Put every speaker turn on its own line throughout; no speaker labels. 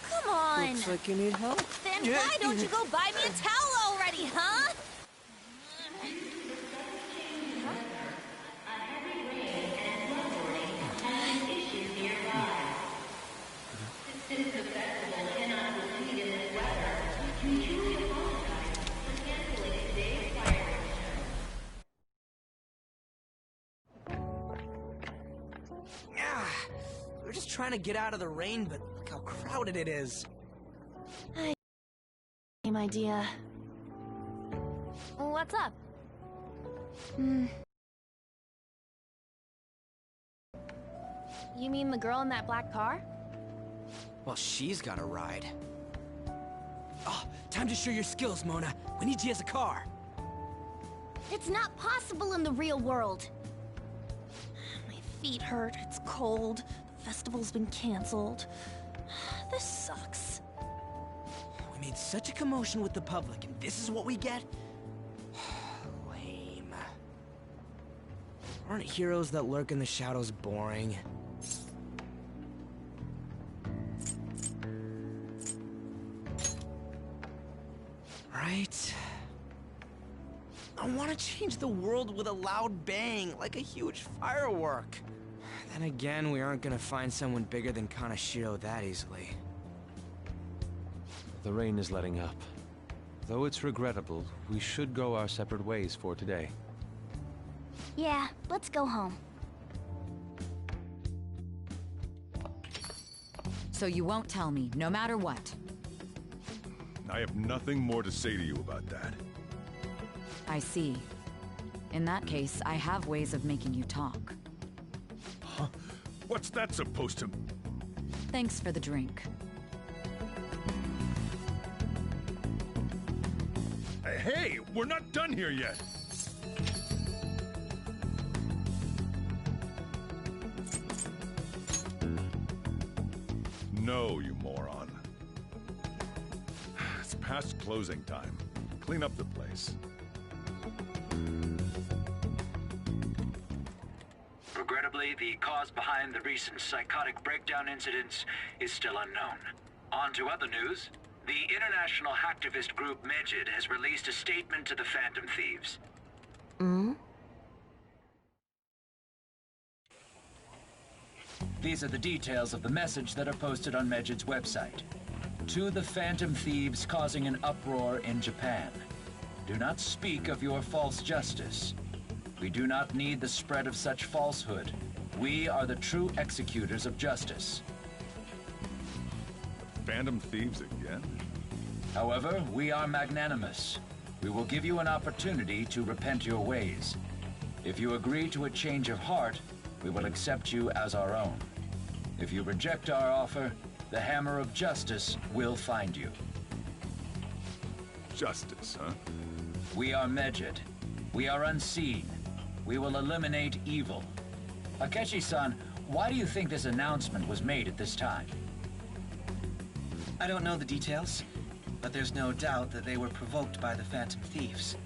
Come on!
Looks like you need help.
Then why don't you go buy me a towel already, huh?
We're just trying to get out of the rain, but look how crowded it is.
Same idea. What's up? You mean the girl in that black car?
Well, she's got a ride. Oh, time to show your skills, Mona. We need you as a car.
It's not possible in the real world. My feet hurt, it's cold, the festival's been canceled. This sucks.
We made such a commotion with the public, and this is what we get? Lame. Aren't heroes that lurk in the shadows boring? Right? I want to change the world with a loud bang, like a huge firework. Then again, we aren't gonna find someone bigger than Kanashiro that easily.
The rain is letting up. Though it's regrettable, we should go our separate ways for today.
Yeah, let's go home.
So you won't tell me, no matter what.
I have nothing more to say to you about that.
I see. In that case, I have ways of making you talk.
Huh? What's that supposed to...
Thanks for the drink.
Hey, we're not done here yet! No, you moron. It's past closing time. Clean up the place.
Regrettably, the cause behind the recent psychotic breakdown incidents is still unknown. On to other news. The international hacktivist group Megid has released a statement to the Phantom Thieves. These are the details of the message that are posted on Megid's website. To the Phantom Thieves causing an uproar in Japan. Do not speak of your false justice. We do not need the spread of such falsehood. We are the true executors of justice.
Phantom Thieves again?
However, we are magnanimous. We will give you an opportunity to repent your ways. If you agree to a change of heart, we will accept you as our own. If you reject our offer, the hammer of justice will find you.
Justice, huh?
We are Megid. We are unseen. We will eliminate evil. Akechi-san, why do you think this announcement was made at this time?
I don't know the details, but there's no doubt that they were provoked by the Phantom Thieves.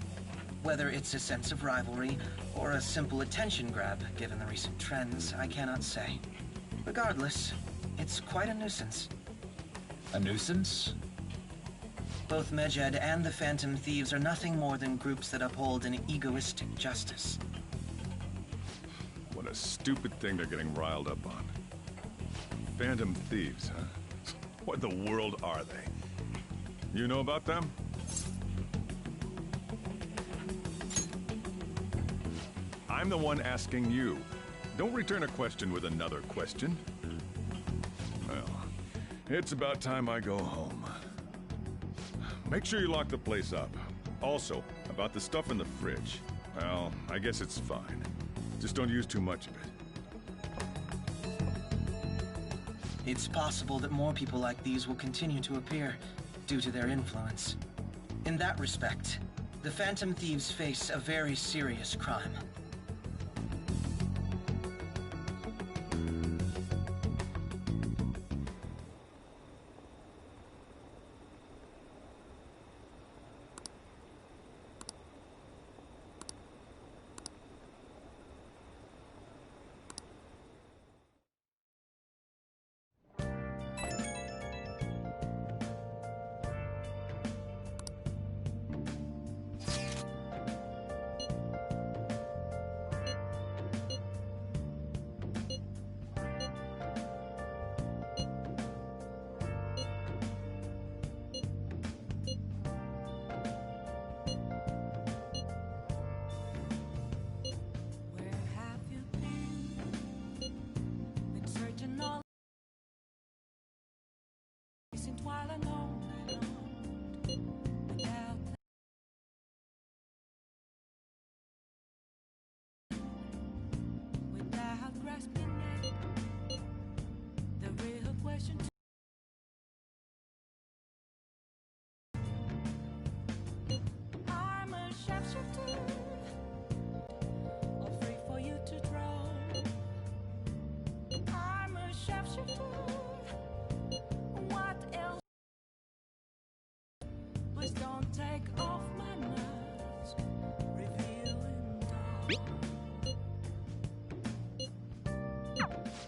Whether it's a sense of rivalry or a simple attention grab, given the recent trends, I cannot say. Regardless, it's quite a nuisance.
A nuisance?
Both Megid and the Phantom Thieves are nothing more than groups that uphold an egoistic justice.
What a stupid thing they're getting riled up on. Phantom Thieves, huh? What in the world are they? You know about them? I'm the one asking you. Don't return a question with another question. Well, it's about time I go home. Make sure you lock the place up. Also, about the stuff in the fridge. Well, I guess it's fine. Just don't use too much of it.
It's possible that more people like these will continue to appear due to their influence. In that respect, the Phantom Thieves face a very serious crime.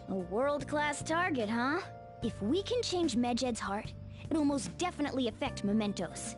A world-class target, huh? If we can change Medjed's heart, it'll most definitely affect Mementos.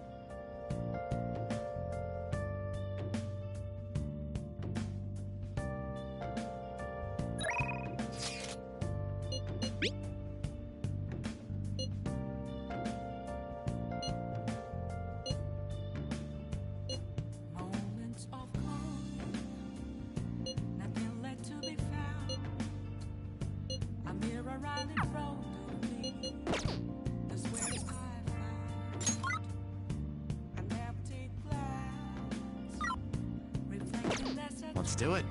Let's do it.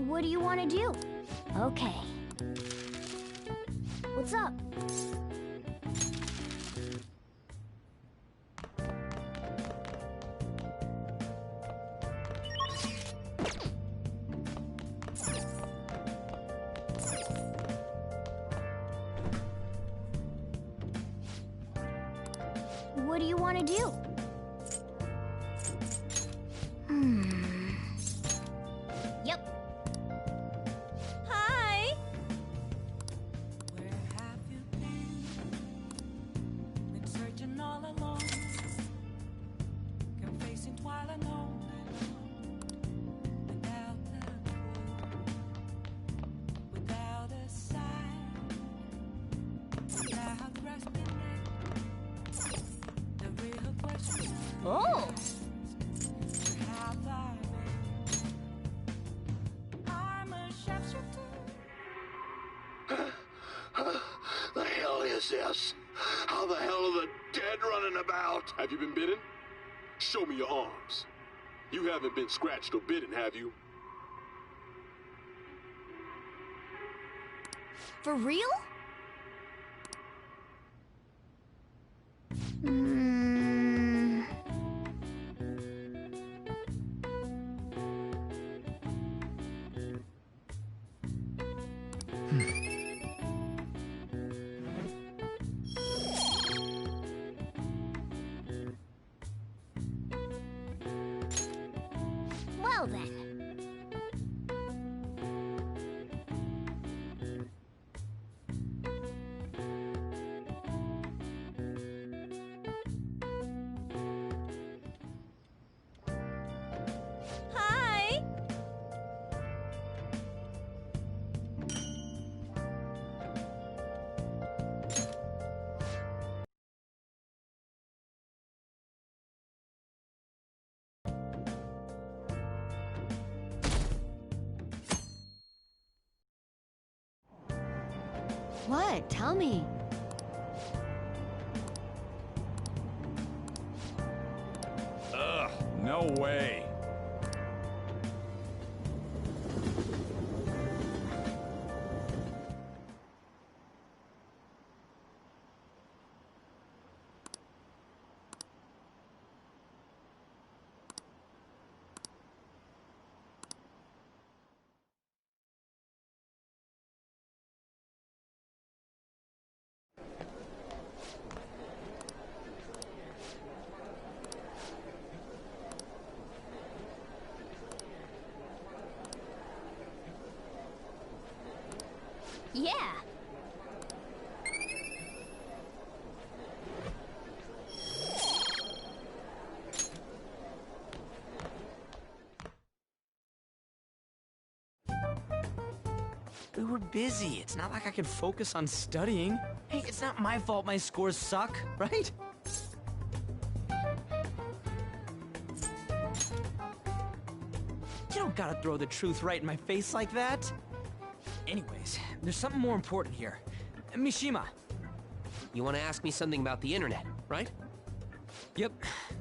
What do you want to do? Okay. What's up? What do you want to do? Yep. Hi.
Where have you been? Been searching all along, confessing while alone, without a clue, without a sign, without grasping it. The real question is,
Oh.
where have I been? I'm a sharpshooter.
The hell is this? How the hell are the dead running about?
Have you been bitten? Show me your arms. You haven't been scratched or bitten, have you?
For real? Hmm. Well then. Hi.
What? Tell me.
Ugh, no way.
Yeah.
We were busy. It's not like I could focus on studying. Hey, it's not my fault my scores suck, right? don't gotta throw the truth right in my face like that. Anyways, there's something more important here. Mishima.
You want to ask me something about the internet, right?
Yep,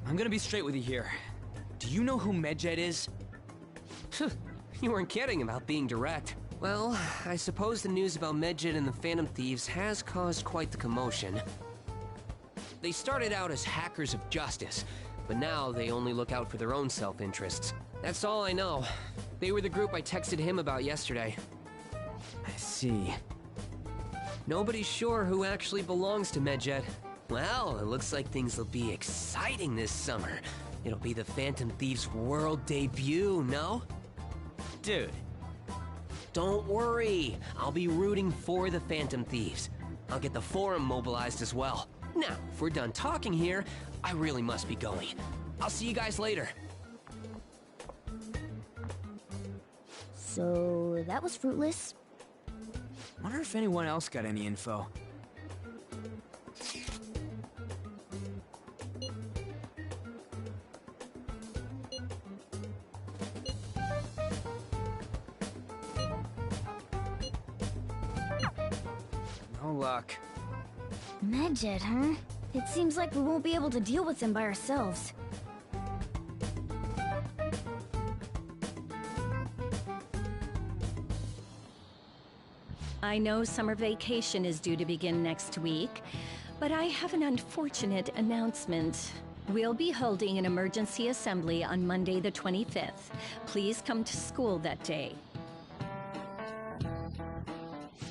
I'm gonna be straight with you here. Do you know who Medjed is?
You weren't kidding about being direct. Well, I suppose the news about Medjed and the Phantom Thieves has caused quite the commotion. They started out as hackers of justice, but now they only look out for their own self-interests. That's all I know. They were the group I texted him about yesterday.
I see.
Nobody's sure who actually belongs to Medjed. Well, it looks like things will be exciting this summer. It'll be the Phantom Thieves' world debut, no?
Dude.
Don't worry, I'll be rooting for the Phantom Thieves. I'll get the forum mobilized as well. Now, if we're done talking here, I really must be going. I'll see you guys later.
So, that was fruitless.
Wonder if anyone else got any info. No luck.
Medjed, huh? It seems like we won't be able to deal with him by ourselves.
I know summer vacation is due to begin next week, but I have an unfortunate announcement. We'll be holding an emergency assembly on Monday the 25th. Please come to school that day.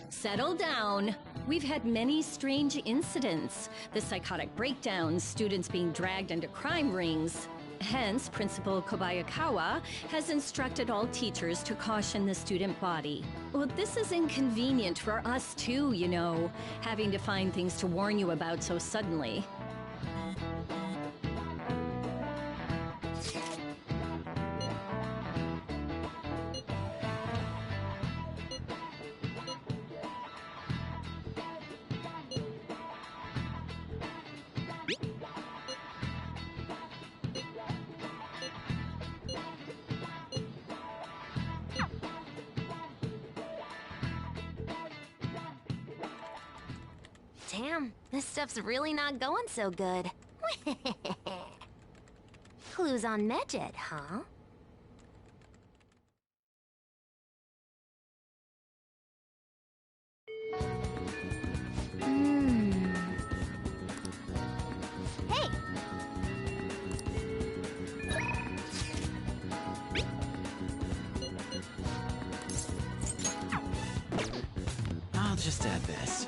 Settle down. We've had many strange incidents. The psychotic breakdowns, students being dragged into crime rings. Hence, Principal Kobayakawa has instructed all teachers to caution the student body. Well, this is inconvenient for us too, you know, having to find things to warn you about so suddenly.
Damn, this stuff's really not going so good. Clues on Medjed, huh? Hey!
I'll just add this.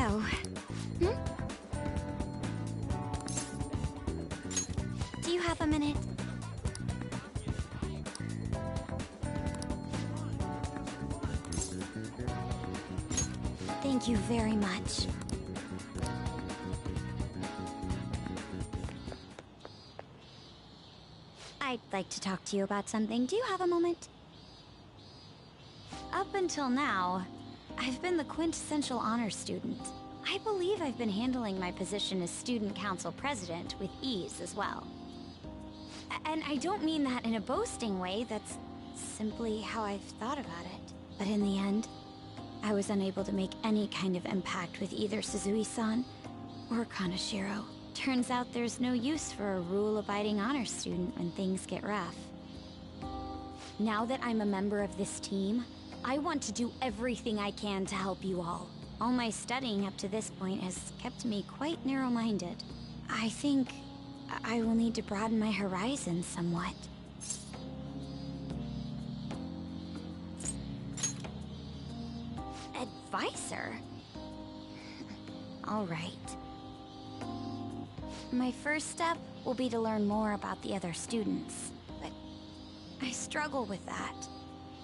Oh. Do you have a minute? Thank you very much. I'd like to talk to you about something. Do you have a moment? Up until now, I've been the quintessential honor student. I believe I've been handling my position as student council president with ease as well.
And I don't mean that in a boasting way, that's simply how I've thought about it. But in the end, I was unable to make any kind of impact with either Suzui-san or Kanashiro. Turns out there's no use for a rule-abiding honor student when things get rough. Now that I'm a member of this team, I want to do everything I can to help you all. All my studying up to this point has kept me quite narrow-minded. I think I will need to broaden my horizons somewhat. Advisor? All right. My first step will be to learn more about the other students, but I struggle with that.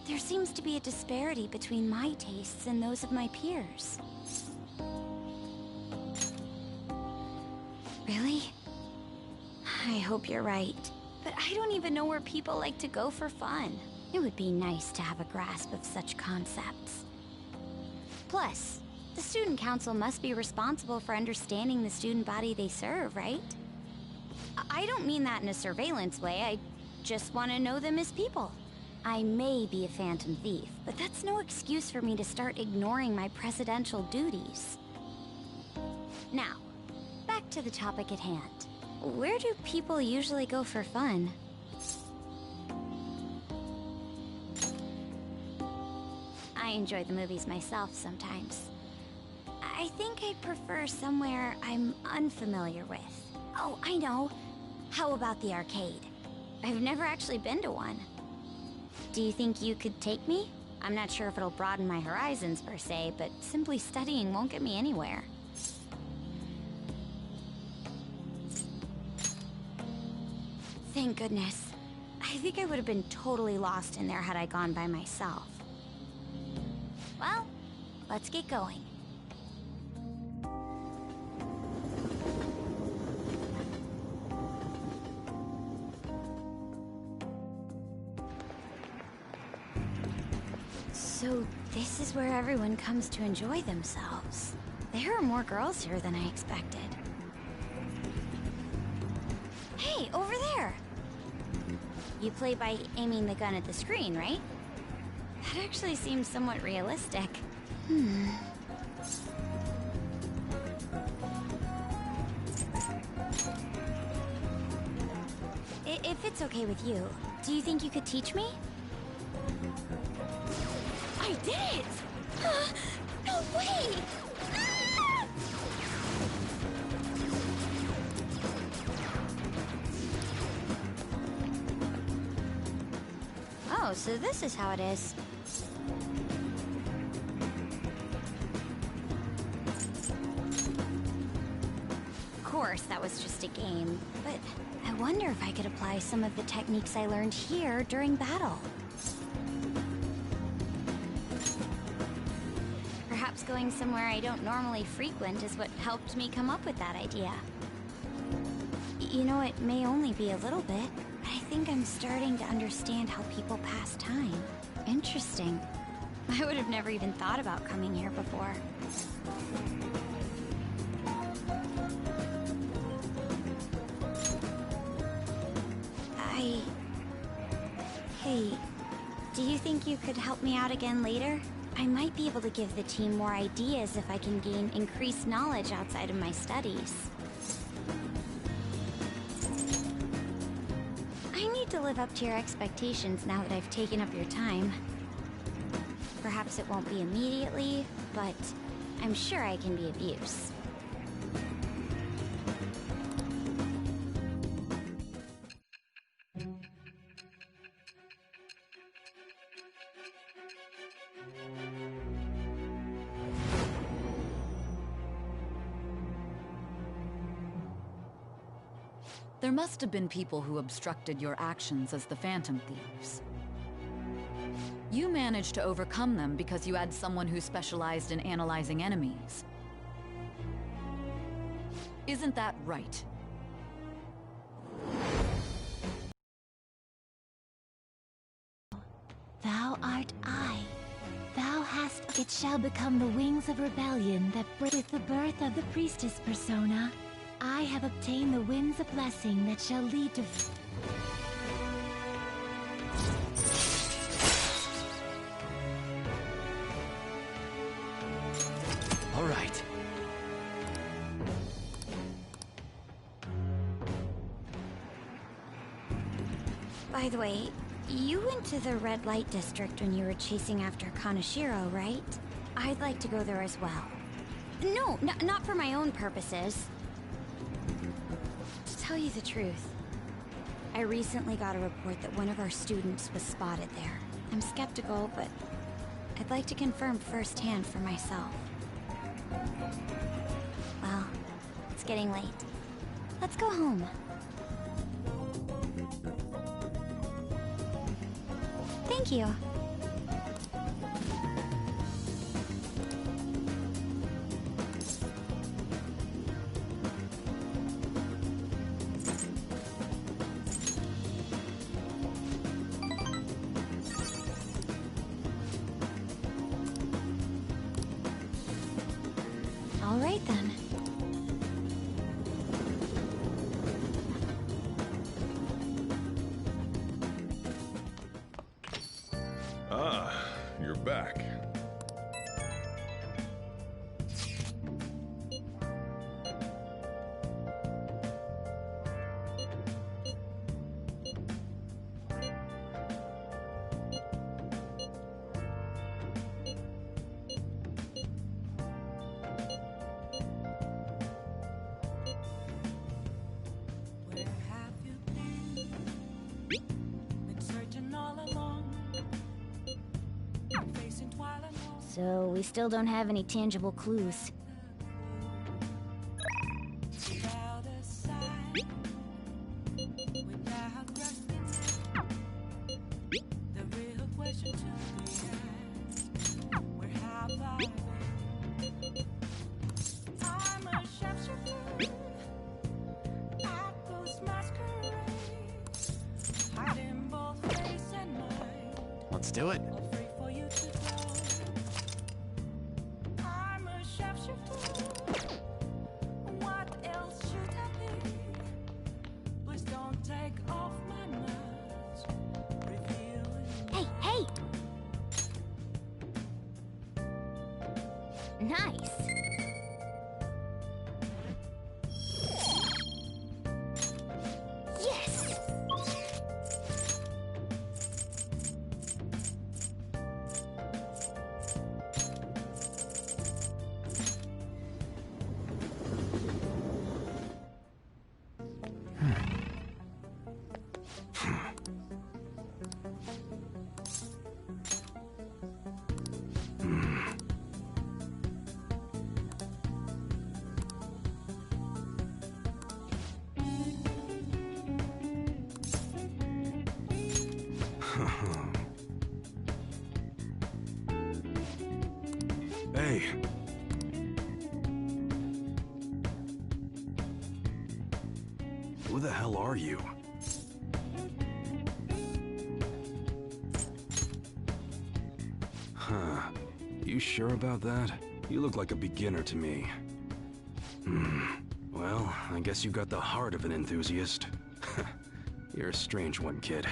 There seems to be a disparity between my tastes and those of my peers. Really? I hope you're right. But I don't even know where people like to go for fun. It would be nice to have a grasp of such concepts. Plus, the student council must be responsible for understanding the student body they serve, right? I don't mean that in a surveillance way, I just want to know them as people. I may be a phantom thief, but that's no excuse for me to start ignoring my presidential duties. Now, back to the topic at hand. Where do people usually go for fun? I enjoy the movies myself sometimes. I think I'd prefer somewhere I'm unfamiliar with. Oh, I know. How about the arcade? I've never actually been to one. Do you think you could take me? I'm not sure if it'll broaden my horizons per se, but simply studying won't get me anywhere. Thank goodness. I think I would have been totally lost in there had I gone by myself. Well, let's get going. So this is where everyone comes to enjoy themselves. There are more girls here than I expected. Hey, over there! You play by aiming the gun at the screen, right? That actually seems somewhat realistic. If it's okay with you, do you think you could teach me? I did it! No way! Ah! Oh, so this is how it is. Of course, that was just a game, but I wonder if I could apply some of the techniques I learned here during battle. Perhaps going somewhere I don't normally frequent is what helped me come up with that idea. You know, it may only be a little bit, but I think I'm starting to understand how people pass time. Interesting. I would have never even thought about coming here before. Hey, do you think you could help me out again later? I might be able to give the team more ideas if I can gain increased knowledge outside of my studies. I need to live up to your expectations now that I've taken up your time. Perhaps it won't be immediately, but I'm sure I can be of use.
There must have been people who obstructed your actions as the Phantom Thieves. You managed to overcome them because you had someone who specialized in analyzing enemies. Isn't that right?
Thou art I. Thou hast... It shall become the wings of rebellion that with the birth of the priestess persona, I have obtained the winds of blessing that shall lead to...
All right.
By the way, you went to the red light district when you were chasing after Kaneshiro, right? I'd like to go there as well. No, not for my own purposes. To tell you the truth, I recently got a report that one of our students was spotted there. I'm skeptical, but I'd like to confirm firsthand for myself. Well, it's getting late. Let's go home. Thank you. All right then.
Ah, you're back.
Where have you been? Been searching all along. Facing twilight.
So, we still don't have any tangible clues.
Without a sign. Without resting. The real question to be asked. Where have I been? I'm a shapeshifter. At those masquerades. Hiding both face and mind.
Let's do it.
Free for you to go. I'm a shapeshifter. What else should I be? Please don't take off my mask. Revealing.
Hey! Nice! Yes!
Hey. Who the hell are you? Huh. You sure about that? You look like a beginner to me. Well, I guess you got the heart of an enthusiast. You're a strange one, kid.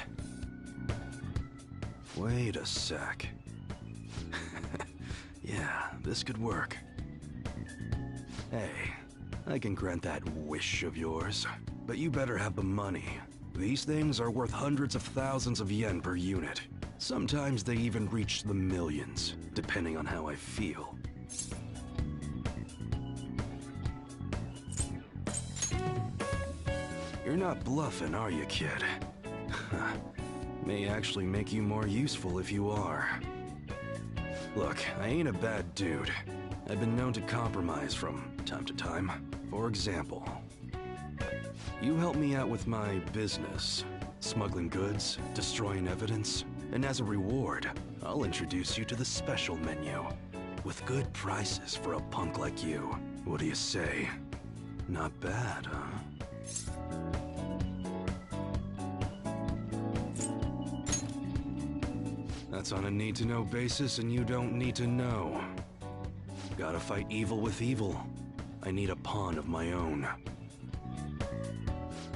Wait a sec. Yeah, this could work. Hey, I can grant that wish of yours, but you better have the money. These things are worth hundreds of thousands of yen per unit. Sometimes they even reach the millions, depending on how I feel. You're not bluffing, are you, kid? May actually make you more useful if you are. Look, I ain't a bad dude. I've been known to compromise from time to time. For example, you help me out with my business, smuggling goods, destroying evidence, and as a reward, I'll introduce you to the special menu, with good prices for a punk like you. What do you say? Not bad, huh? That's on a need-to-know basis, and you don't need to know. Gotta fight evil with evil. I need a pawn of my own.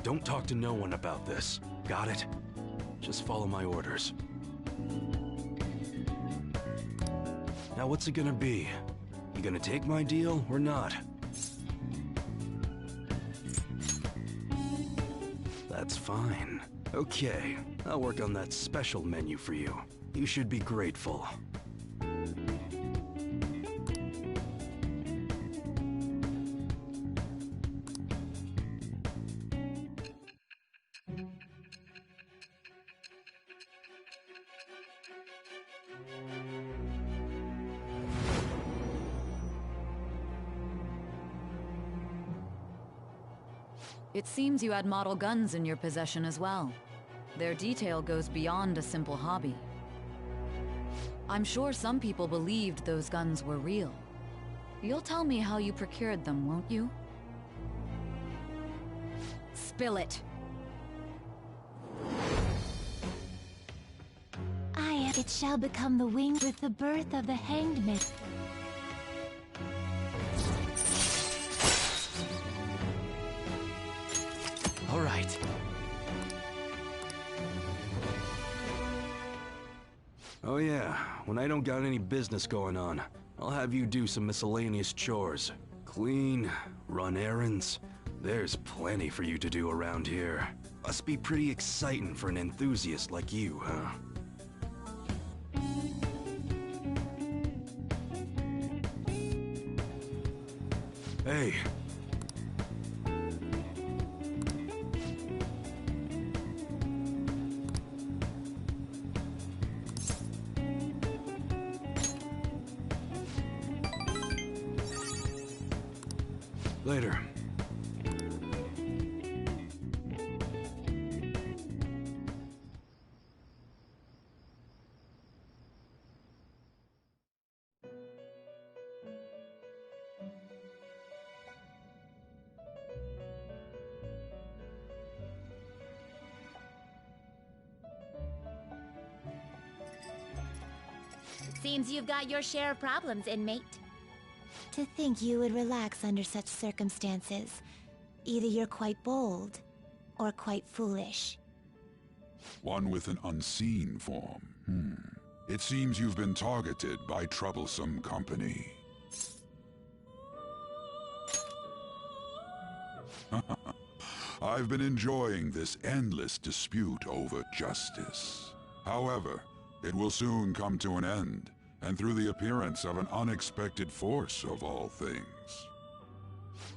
Don't talk to no one about this. Got it? Just follow my orders. Now what's it gonna be? You gonna take my deal or not? That's fine. Okay, I'll work on that special menu for you. You should be grateful.
It seems you had model guns in your possession as well. Their detail goes beyond a simple hobby. I'm sure some people believed those guns were real. You'll tell me how you procured them, won't you? Spill it.
It shall become the wing with the birth of the hanged man.
All right.
Oh yeah, when I don't got any business going on, I'll have you do some miscellaneous chores. Clean, run errands. There's plenty for you to do around here. Must be pretty exciting for an enthusiast like you, huh? Hey. Later.
Seems you've got your share of problems, inmate. To think you would relax under such circumstances. Either you're quite bold, or quite foolish.
One with an unseen form. It seems you've been targeted by troublesome company. I've been enjoying this endless dispute over justice. However, it will soon come to an end, and through the appearance of an unexpected force of all things.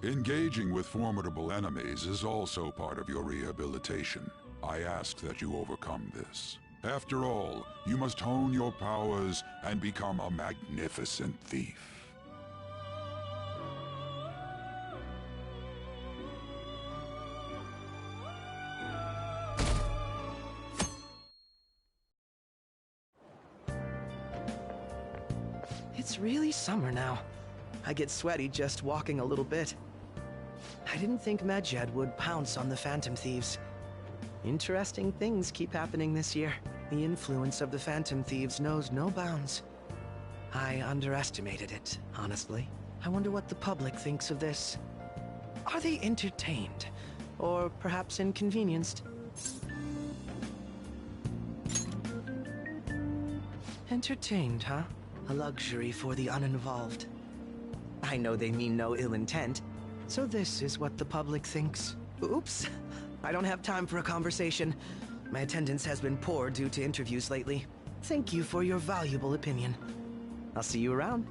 Engaging with formidable enemies is also part of your rehabilitation. I ask that you overcome this. After all, you must hone your powers and become a magnificent thief.
It's really summer now. I get sweaty just walking a little bit. I didn't think Medjed would pounce on the Phantom Thieves. Interesting things keep happening this year. The influence of the Phantom Thieves knows no bounds. I underestimated it, honestly. I wonder what the public thinks of this. Are they entertained? Or perhaps inconvenienced? Entertained, huh? A luxury for the uninvolved. I know they mean no ill intent, so this is what the public thinks. Oops, I don't have time for a conversation. My attendance has been poor due to interviews lately. Thank you for your valuable opinion. I'll see you around.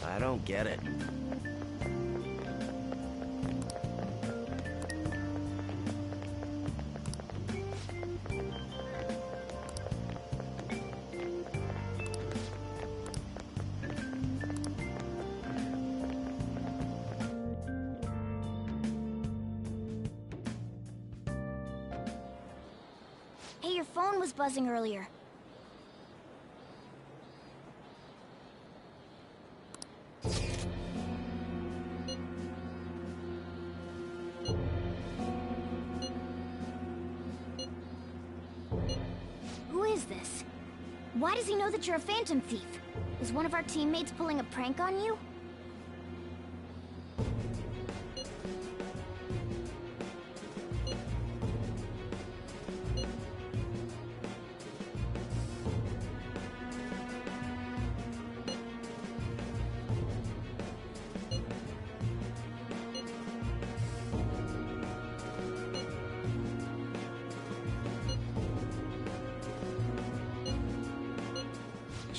I don't get it.
Hey, your phone was buzzing earlier. Who is this? Why does he know that you're a Phantom Thief? Is one of our teammates pulling a prank on you?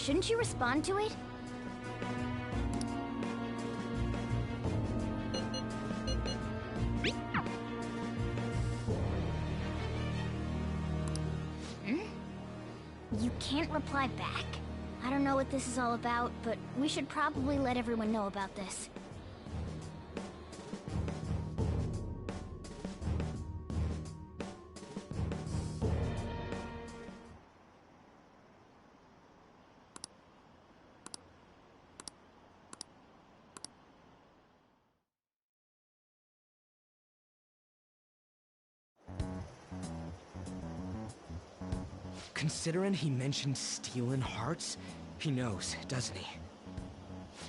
Shouldn't you respond to it? You can't reply back? I don't know what this is all about, but we should probably let everyone know about this.
Considering he mentioned stealing hearts, he knows, doesn't he?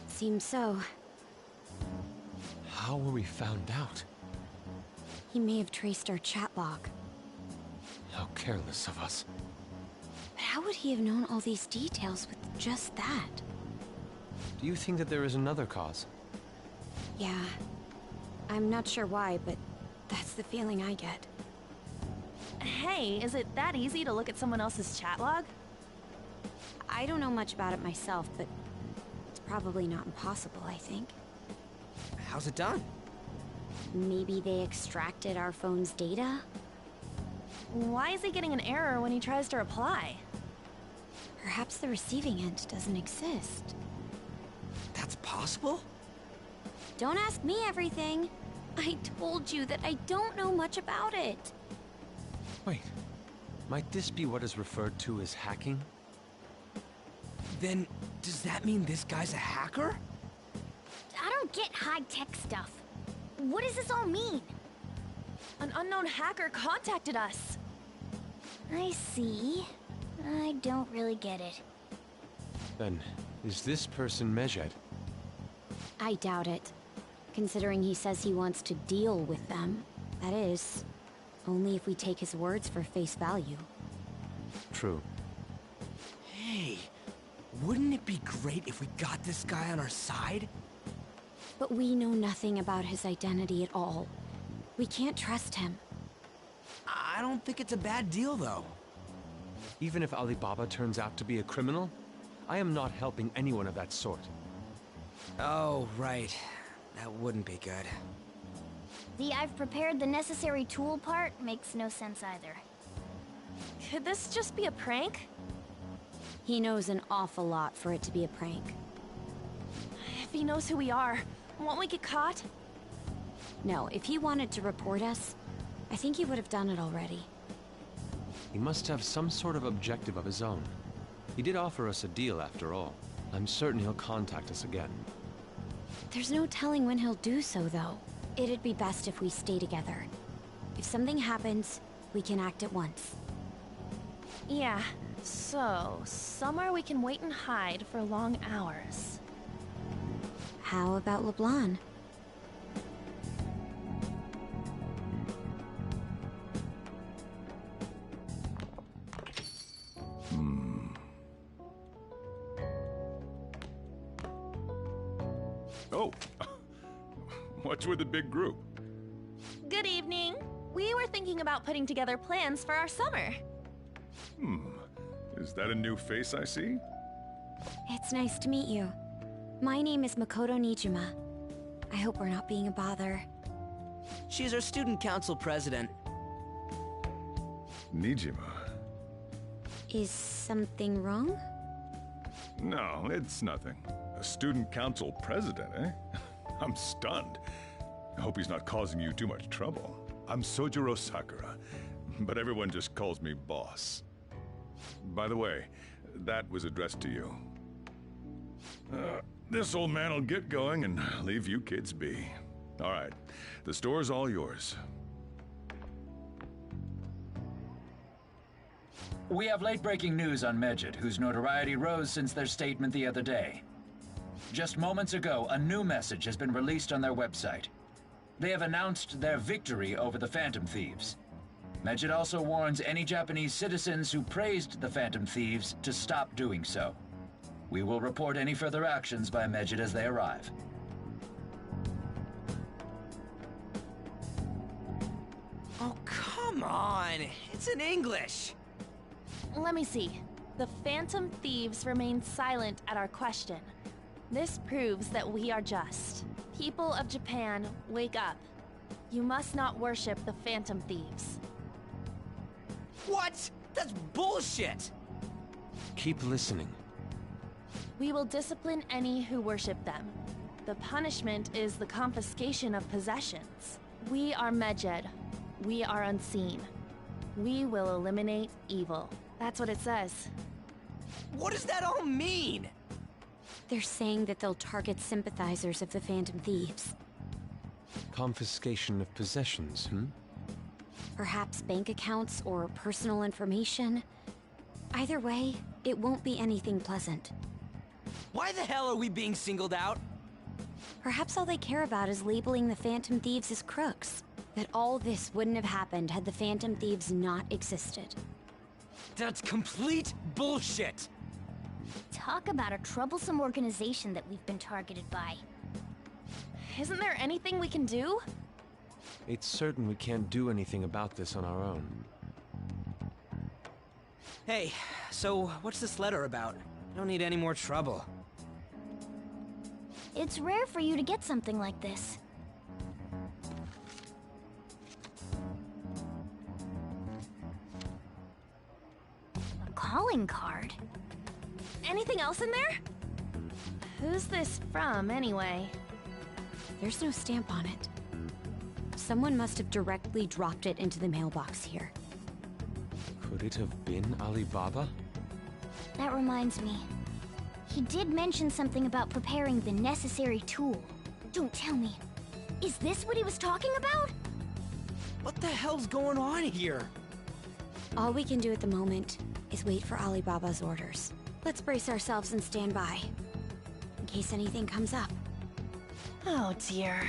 Seems so.
How were we found out?
He may have traced our chat log.
How careless of us.
But how would he have known all these details with just that?
Do you think that there is another cause?
Yeah. I'm not sure why, but that's the feeling I get.
Hey, is it that easy to look at someone else's chat log?
I don't know much about it myself, but it's probably not impossible, I think.
How's it done?
Maybe they extracted our phone's data?
Why is he getting an error when he tries to reply?
Perhaps the receiving end doesn't exist.
That's possible?
Don't ask me everything. I told you that I don't know much about it.
Wait, might this be what is referred to as hacking?
Then, does that mean this guy's a hacker?
I don't get high-tech stuff. What does this all mean? An unknown hacker contacted us. I see. I don't really get it.
Then, is this person Medjed?
I doubt it. Considering he says he wants to deal with them. That is, only if we take his words for face value.
True.
Hey, wouldn't it be great if we got this guy on our side?
But we know nothing about his identity at all. We can't trust him.
I don't think it's a bad deal, though.
Even if Alibaba turns out to be a criminal, I am not helping anyone of that sort.
Oh, right. That wouldn't be good.
The I've prepared the necessary tool part makes no sense either. Could this just be a prank?
He knows an awful lot for it to be a prank.
If he knows who we are, won't we get caught?
No, if he wanted to report us, I think he would have done it already.
He must have some sort of objective of his own. He did offer us a deal after all. I'm certain he'll contact us again.
There's no telling when he'll do so, though. It'd be best if we stay together. If something happens, we can act at once.
Yeah, so somewhere we can wait and hide for long hours.
How about LeBlanc?
Oh, what's with the big group?
Good evening. We were thinking about putting together plans for our summer.
Is that a new face I see?
It's nice to meet you. My name is Makoto Nijima. I hope we're not being a bother.
She's our student council president.
Nijima?
Is something wrong?
No, it's nothing. A student council president, eh? I'm stunned. I hope he's not causing you too much trouble. I'm Sojiro Sakura, but everyone just calls me boss. By the way, that was addressed to you. This old man will get going and leave you kids be. All right, the store's all yours.
We have late-breaking news on Medjed, whose notoriety rose since their statement the other day. Just moments ago, a new message has been released on their website. They have announced their victory over the Phantom Thieves. Medjed also warns any Japanese citizens who praised the Phantom Thieves to stop doing so. We will report any further actions by Medjed as they arrive.
Oh, come on! It's in English!
Let me see.
The Phantom Thieves remain silent at our question. This proves that we are just. People of Japan, wake up. You must not worship the Phantom Thieves.
What? That's bullshit!
Keep listening.
We will discipline any who worship them. The punishment is the confiscation of possessions. We are Medjed. We are unseen. We will eliminate evil. That's what it says.
What does that all mean?
They're saying that they'll target sympathizers of the Phantom Thieves.
Confiscation of possessions,
Perhaps bank accounts or personal information. Either way, it won't be anything pleasant.
Why the hell are we being singled out?
Perhaps all they care about is labeling the Phantom Thieves as crooks. That all this wouldn't have happened had the Phantom Thieves not existed.
That's complete bullshit!
Talk about a troublesome organization that we've been targeted by.
Isn't there anything we can do?
It's certain we can't do anything about this on our own.
Hey, so what's this letter about? I don't need any more trouble.
It's rare for you to get something like this. A calling card?
Anything else in there? Who's this from, anyway?
There's no stamp on it. Someone must have directly dropped it into the mailbox here.
Could it have been Alibaba?
That reminds me. He did mention something about preparing the necessary tool. Don't tell me. Is this what he was talking about?
What the hell's going on here?
All we can do at the moment is wait for Alibaba's orders. Let's brace ourselves and stand by, in case anything comes up.
Oh dear.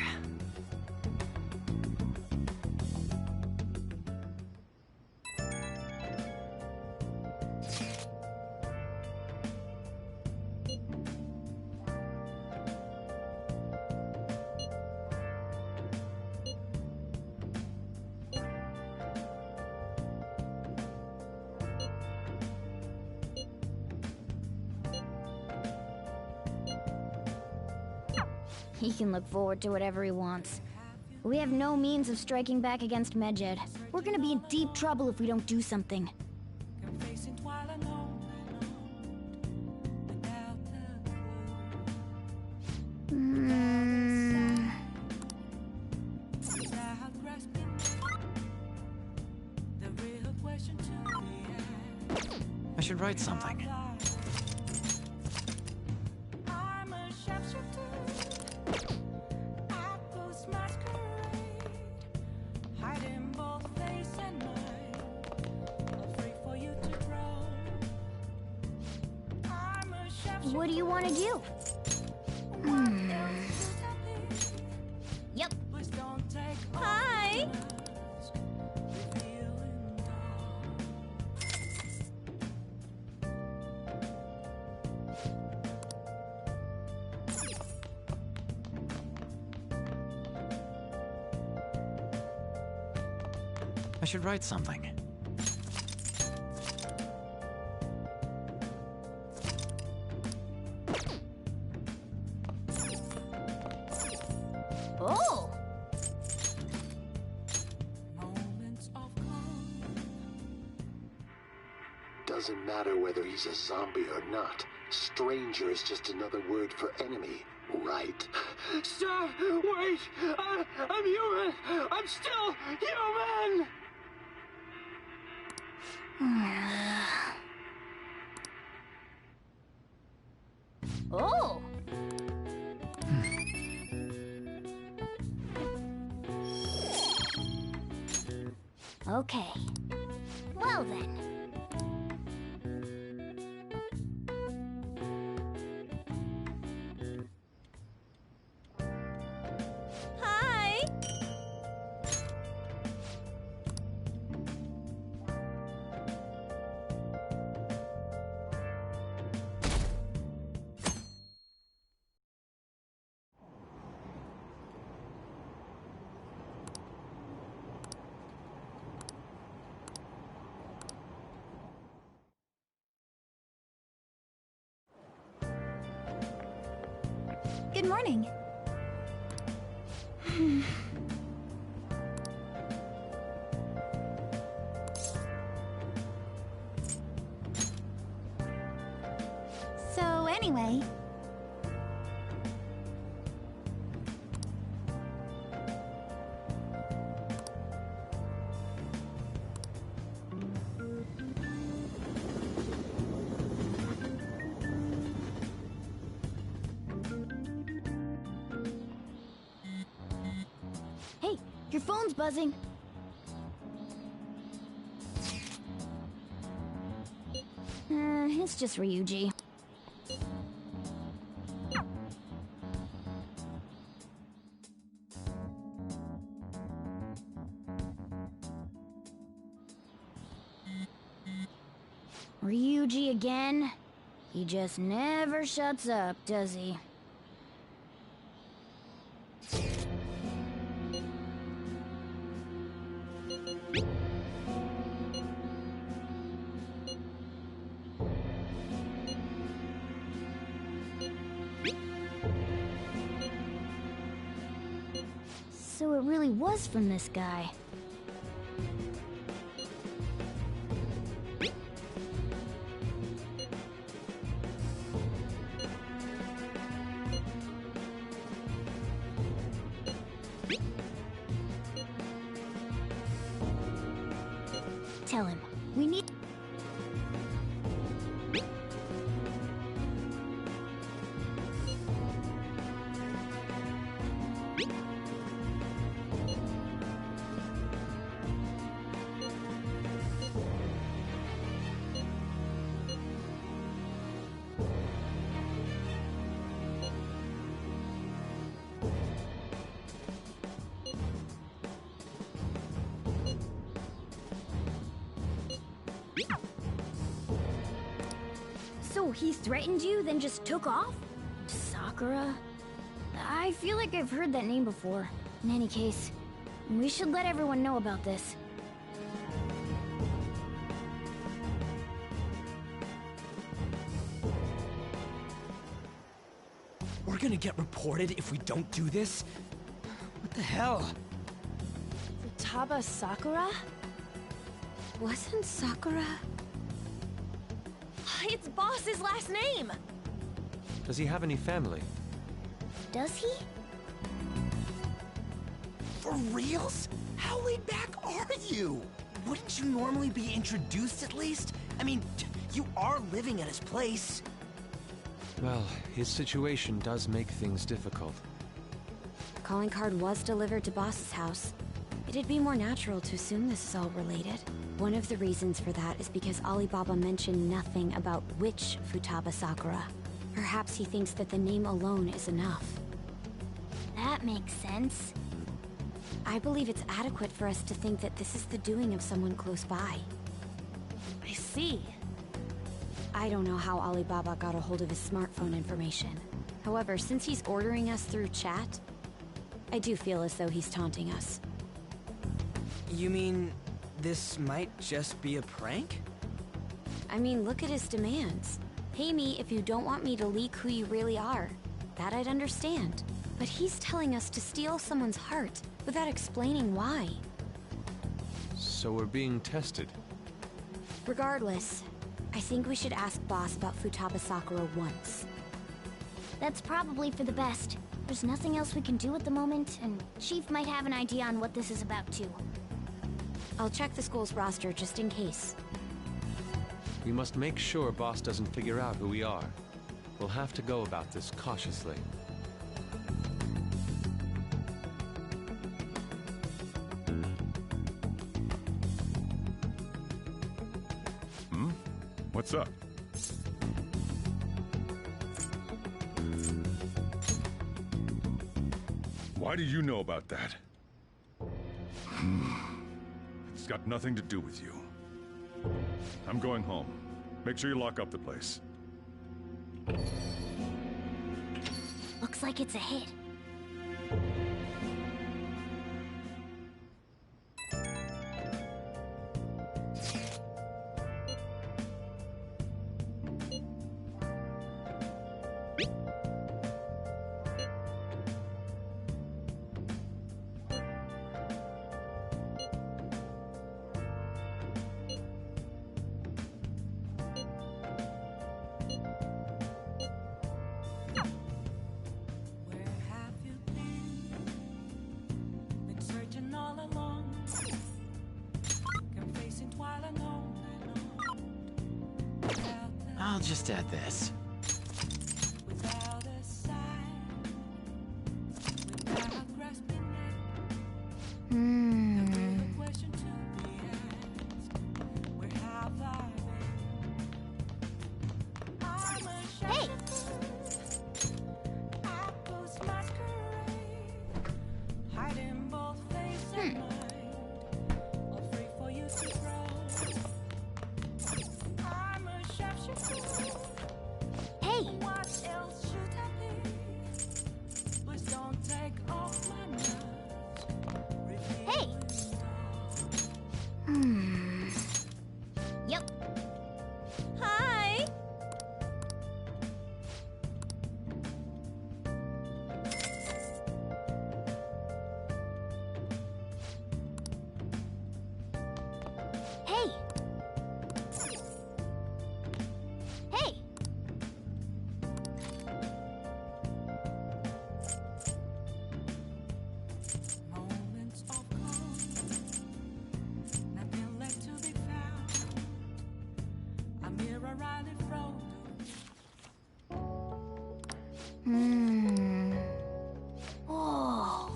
He can look forward to whatever he wants. We have no means of striking back against Medjed. We're gonna be in deep trouble if we don't do something.
I should write something.
What do you want to do? Yep.
Hi!
I should write something.
Oh!
Doesn't matter whether he's a zombie or not. Stranger is just another word for enemy, right? Stop! Wait! I'm human! I'm still human!
Oh! Okay. Well then.
Hi!
Good morning. So anyway...
Hey, your phone's buzzing.
It's just Ryuji.
Ryuji again? He just never shuts up, does he? So it really was from this guy. Tell him, we need... So he threatened you, then just took off? Sakura? I feel like I've heard that name before. In any case, we should let everyone know about this.
We're gonna get reported if we don't do this? What the hell?
Futaba Sakura?
Wasn't Sakura...
It's Boss's last name!
Does he have any family?
Does he?
For reals? How laid back are you? Wouldn't you normally be introduced at least? I mean, you are living at his place.
Well, his situation does make things difficult.
The calling card was delivered to Boss's house. It'd be more natural to assume this is all related. One of the reasons for that is because Alibaba mentioned nothing about which Futaba Sakura. Perhaps he thinks that the name alone is enough.
That makes sense.
I believe it's adequate for us to think that this is the doing of someone close by.
I see.
I don't know how Alibaba got a hold of his smartphone information. However, since he's ordering us through chat, I do feel as though he's taunting us.
You mean this might just be a prank?
I mean, look at his demands. Pay me if you don't want me to leak who you really are. That I'd understand. But he's telling us to steal someone's heart without explaining why.
So we're being tested.
Regardless, I think we should ask Boss about Futaba Sakura once.
That's probably for the best. There's nothing else we can do at the moment, and Chief might have an idea on what this is about too.
I'll check the school's roster just in case.
We must make sure Boss doesn't figure out who we are. We'll have to go about this cautiously.
What's up? Why do you know about that? It's got nothing to do with you. I'm going home. Make sure you lock up the place.
Looks like it's a hit.
I'll just add this.
Without a sign, without grasping it, the real question to be asked, where have I been? I'm a shadow. I post masquerade, hiding both face and mind, all free for you to browse. I'm a sharpshooter.
Hey!
What else should I be? Please don't take off my mask.
Hey! Yep.
Hi!
Hey! Hey!
Moments of calm, nothing left to be found. A mirror right in front of me.
Oh.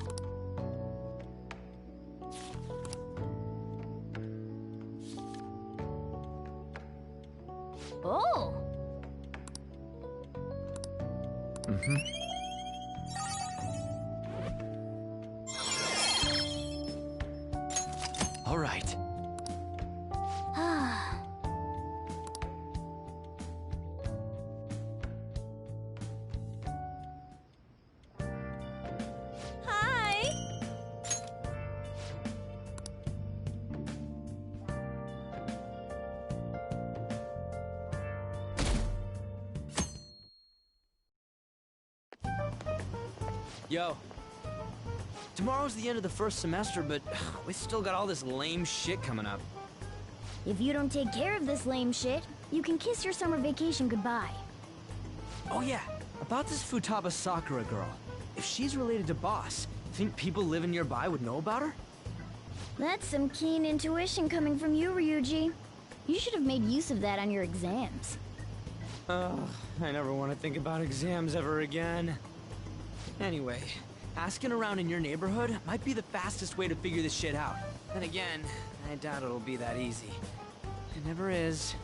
Oh.
All right.
Hi!
Yo. Tomorrow's the end of the first semester, but we still got all this lame shit coming up.
If you don't take care of this lame shit, you can kiss your summer vacation goodbye.
Oh yeah, about this Futaba Sakura girl. If she's related to Boss, think people living nearby would know about her?
That's some keen intuition coming from you, Ryuji. You should have made use of that on your exams.
Oh, I never want to think about exams ever again. Anyway, asking around in your neighborhood might be the fastest way to figure this shit out. Then again, I doubt it'll be that easy. It never is.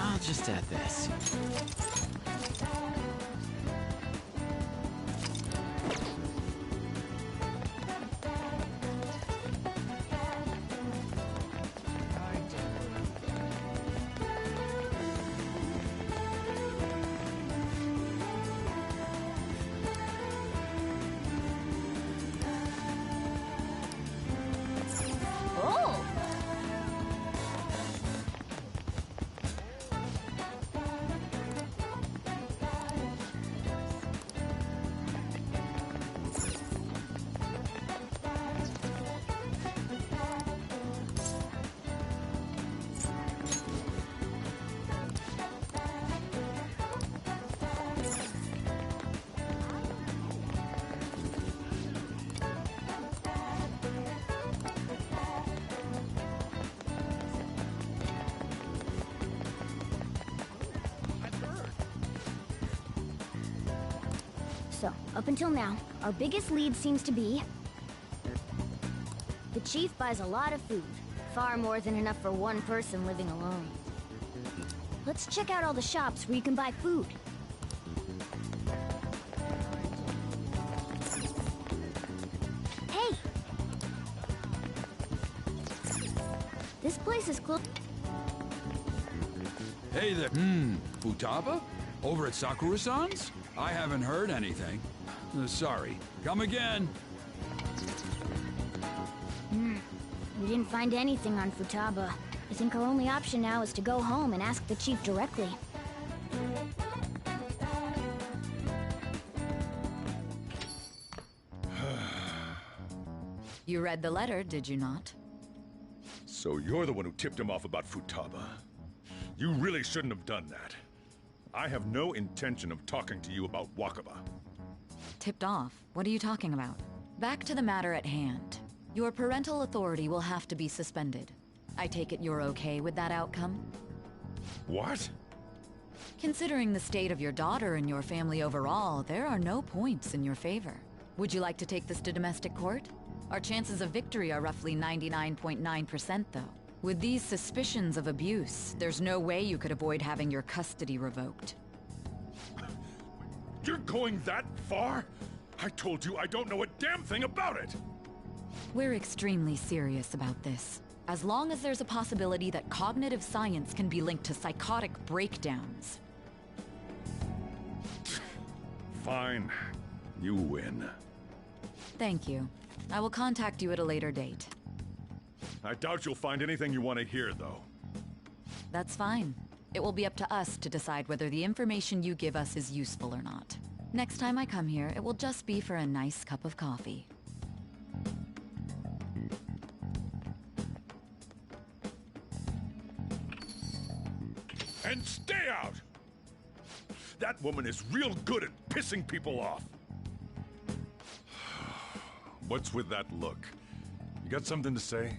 I'll just add this.
Oh! So, up until now, our biggest lead seems to be... the chief buys a lot of food. Far more than enough for one person living alone. Let's check out all the shops where you can buy food. Hey! This place is close.
Hey there. Futaba? Over at Sakura-san's? I haven't heard anything. Sorry. Come again.
We didn't find anything on Futaba. I think our only option now is to go home and ask the chief directly.
You read the letter, did you not?
So you're the one who tipped him off about Futaba. You really shouldn't have done that. I have no intention of talking to you about Wakaba.
Tipped off? What are you talking about? Back to the matter at hand. Your parental authority will have to be suspended. I take it you're okay with that outcome?
What?
Considering the state of your daughter and your family overall, there are no points in your favor. Would you like to take this to domestic court? Our chances of victory are roughly 99.9%, though. With these suspicions of abuse, there's no way you could avoid having your custody revoked.
You're going that far? I told you I don't know a damn thing about it!
We're extremely serious about this. As long as there's a possibility that cognitive science can be linked to psychotic breakdowns.
Fine. You win.
Thank you. I will contact you at a later date.
I doubt you'll find anything you want to hear, though.
That's fine. It will be up to us to decide whether the information you give us is useful or not. Next time I come here, it will just be for a nice cup of coffee.
And stay out! That woman is real good at pissing people off. What's with that look? You got something to say?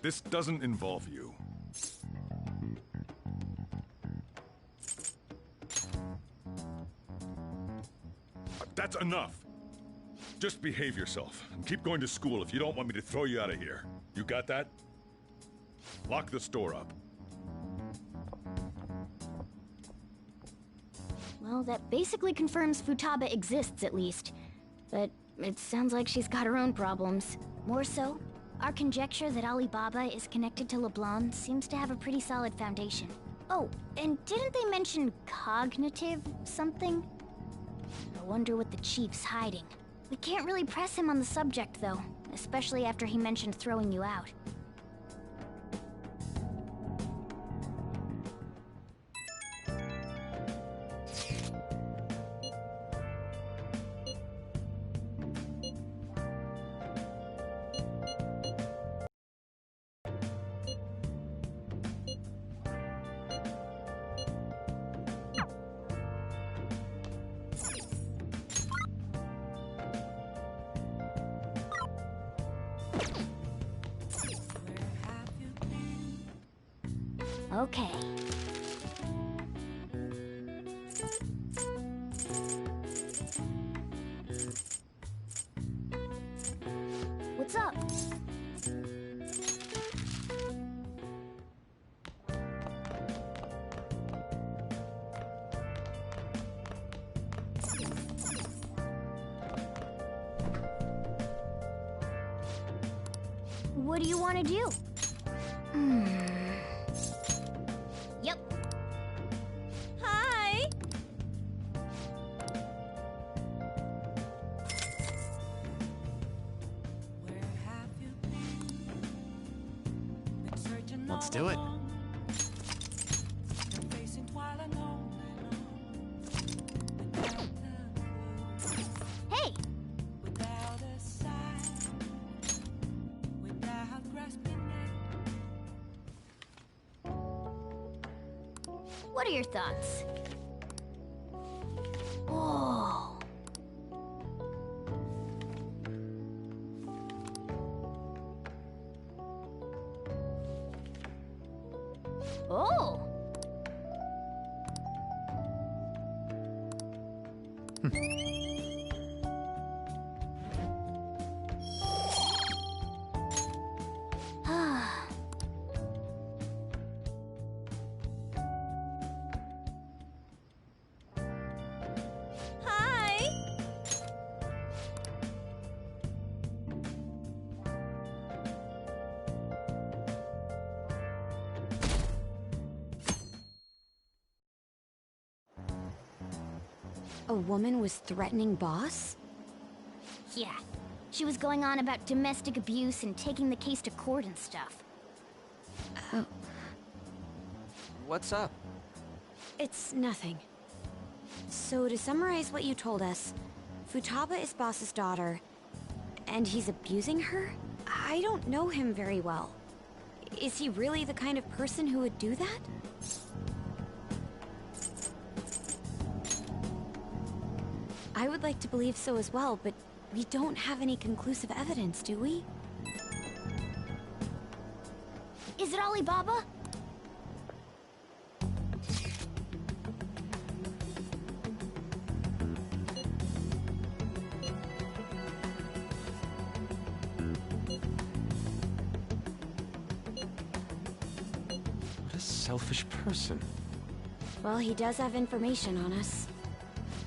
This doesn't involve you. That's enough. Just behave yourself and keep going to school if you don't want me to throw you out of here. You got that? Lock the store up.
Well, that basically confirms Futaba exists, at least. But it sounds like she's got her own problems. More so, our conjecture that Alibaba is connected to LeBlanc seems to have a pretty solid foundation. Oh, and didn't they mention cognitive something? I wonder what the chief's hiding. We can't really press him on the subject, though, especially after he mentioned throwing you out. Okay. What's up? What do you want to do? Yep. Hi!
Let's do it.
Hey! What are your thoughts? Oh. Oh. Hi.
A woman was threatening Boss?
Yeah. She was going on about domestic abuse and taking the case to court and stuff.
Oh.
What's up?
It's nothing. So to summarize what you told us, Futaba is Boss's daughter, and he's abusing her? I don't know him very well. Is he really the kind of person who would do that? I would like to believe so as well, but we don't have any conclusive evidence, do we?
Is it Alibaba?
What a selfish person.
Well, he does have information on us.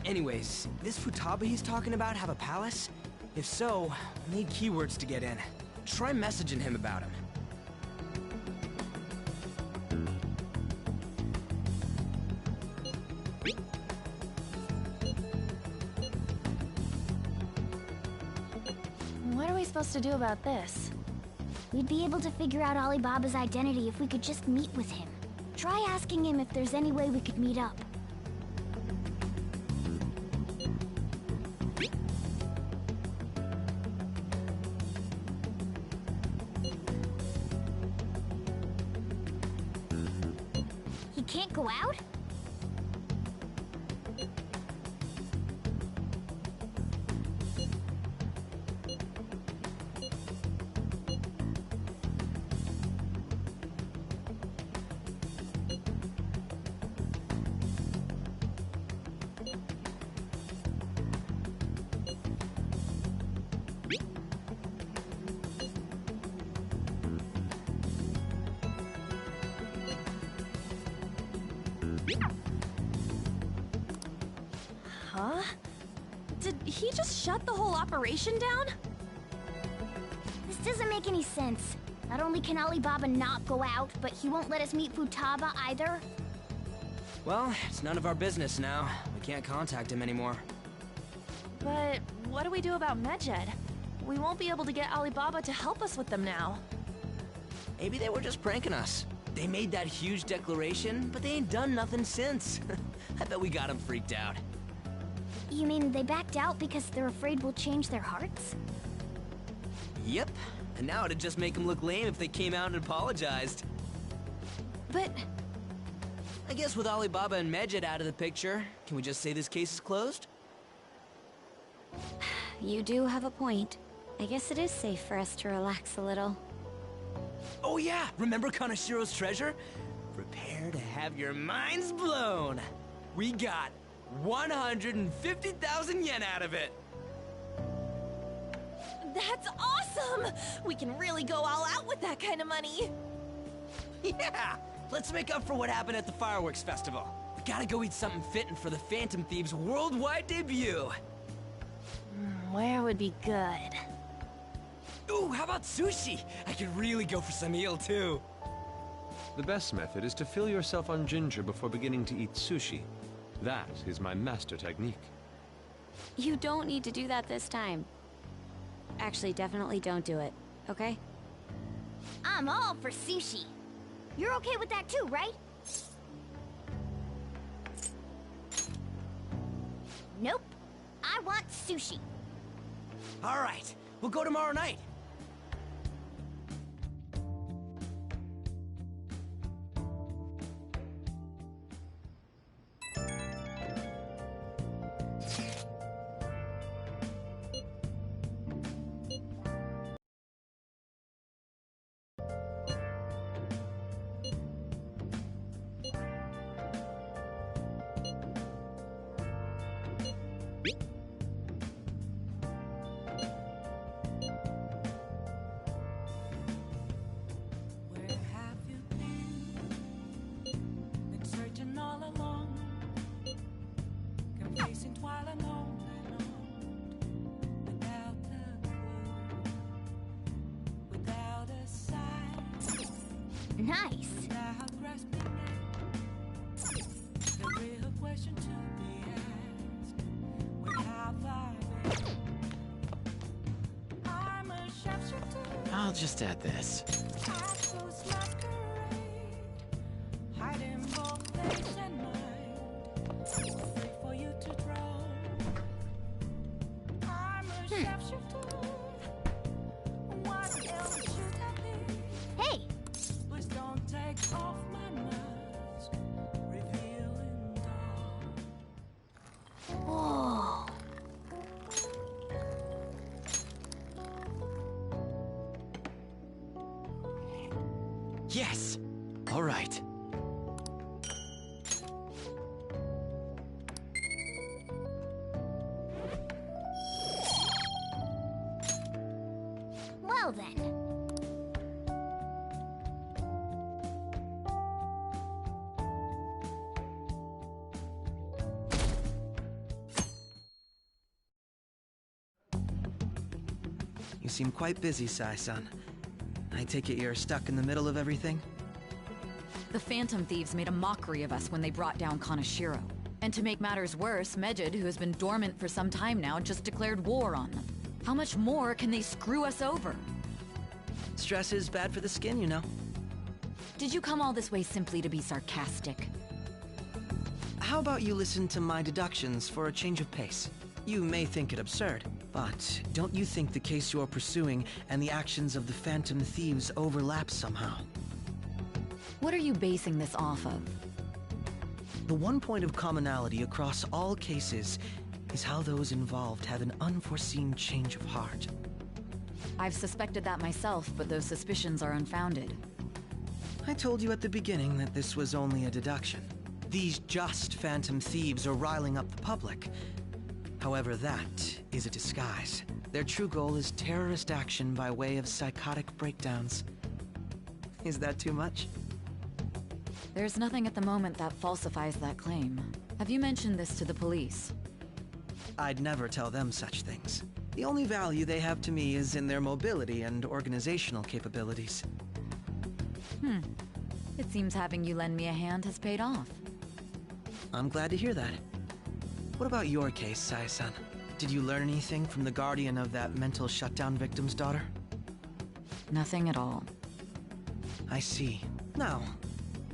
Anyways, this Futaba he's talking about have a palace? If so, we need keywords to get in. Try messaging him about him.
What are we supposed to do about this?
We'd be able to figure out Alibaba's identity if we could just meet with him. Try asking him if there's any way we could meet up. He can't go out?
Huh? Did he just shut the whole operation down?
This doesn't make any sense. Not only can Alibaba not go out, but he won't let us meet Futaba either.
Well, it's none of our business now. We can't contact him anymore.
But what do we do about Medjed? We won't be able to get Alibaba to help us with them now.
Maybe they were just pranking us. They made that huge declaration, but they ain't done nothing since. I bet we got them freaked out.
You mean they backed out because they're afraid we'll change their hearts?
Yep. And now it'd just make them look lame if they came out and apologized.
But
I guess with Alibaba and Medjed out of the picture, can we just say this case is closed?
You do have a point. I guess it is safe for us to relax a little.
Oh yeah, remember Kanashiro's treasure? Prepare to have your minds blown. We got 150,000 yen out of it.
that's awesome! We can really go all out with that kind of money.
Yeah! Let's make up for what happened at the fireworks festival. We gotta go eat something fitting for the Phantom Thieves' worldwide debut.
Where would be good?
Ooh, how about sushi? I could really go for some eel, too.
The best method is to fill yourself on ginger before beginning to eat sushi. That is my master technique.
You don't need to do that this time. Actually, definitely don't do it, okay?
I'm all for sushi. You're okay with that too, right? Nope. I want sushi.
All right, we'll go tomorrow night.
Where have you been? Been searching all along, complacent while alone and on, without a clue, without a sign.
Nice.
Without grasping at the real question to be asked.
I'll just add this.
Hiding both face and mind. Wait for you to draw. I'm a sharpshooter. What else should I be?
Hey!
Please don't take off my mask. Revealing dark.
Whoa.
Yes! All right.
Well then.
You seem quite busy, Sai-san. I take it you're stuck in the middle of everything?
The Phantom Thieves made a mockery of us when they brought down Kaneshiro. And to make matters worse, Medjed, who has been dormant for some time now, just declared war on them. How much more can they screw us over?
Stress is bad for the skin, you know.
Did you come all this way simply to be sarcastic?
How about you listen to my deductions for a change of pace? You may think it absurd, but don't you think the case you're pursuing and the actions of the Phantom Thieves overlap somehow?
What are you basing this off of?
The one point of commonality across all cases is how those involved have an unforeseen change of heart.
I've suspected that myself, but those suspicions are unfounded.
I told you at the beginning that this was only a deduction. These just Phantom Thieves are riling up the public. However, that is a disguise. Their true goal is terrorist action by way of psychotic breakdowns. Is that too much?
There's nothing at the moment that falsifies that claim. Have you mentioned this to the police?
I'd never tell them such things. The only value they have to me is in their mobility and organizational capabilities.
It seems having you lend me a hand has paid off.
I'm glad to hear that. What about your case, Sai-san? Did you learn anything from the guardian of that mental shutdown victim's daughter?
Nothing at all.
I see. Now,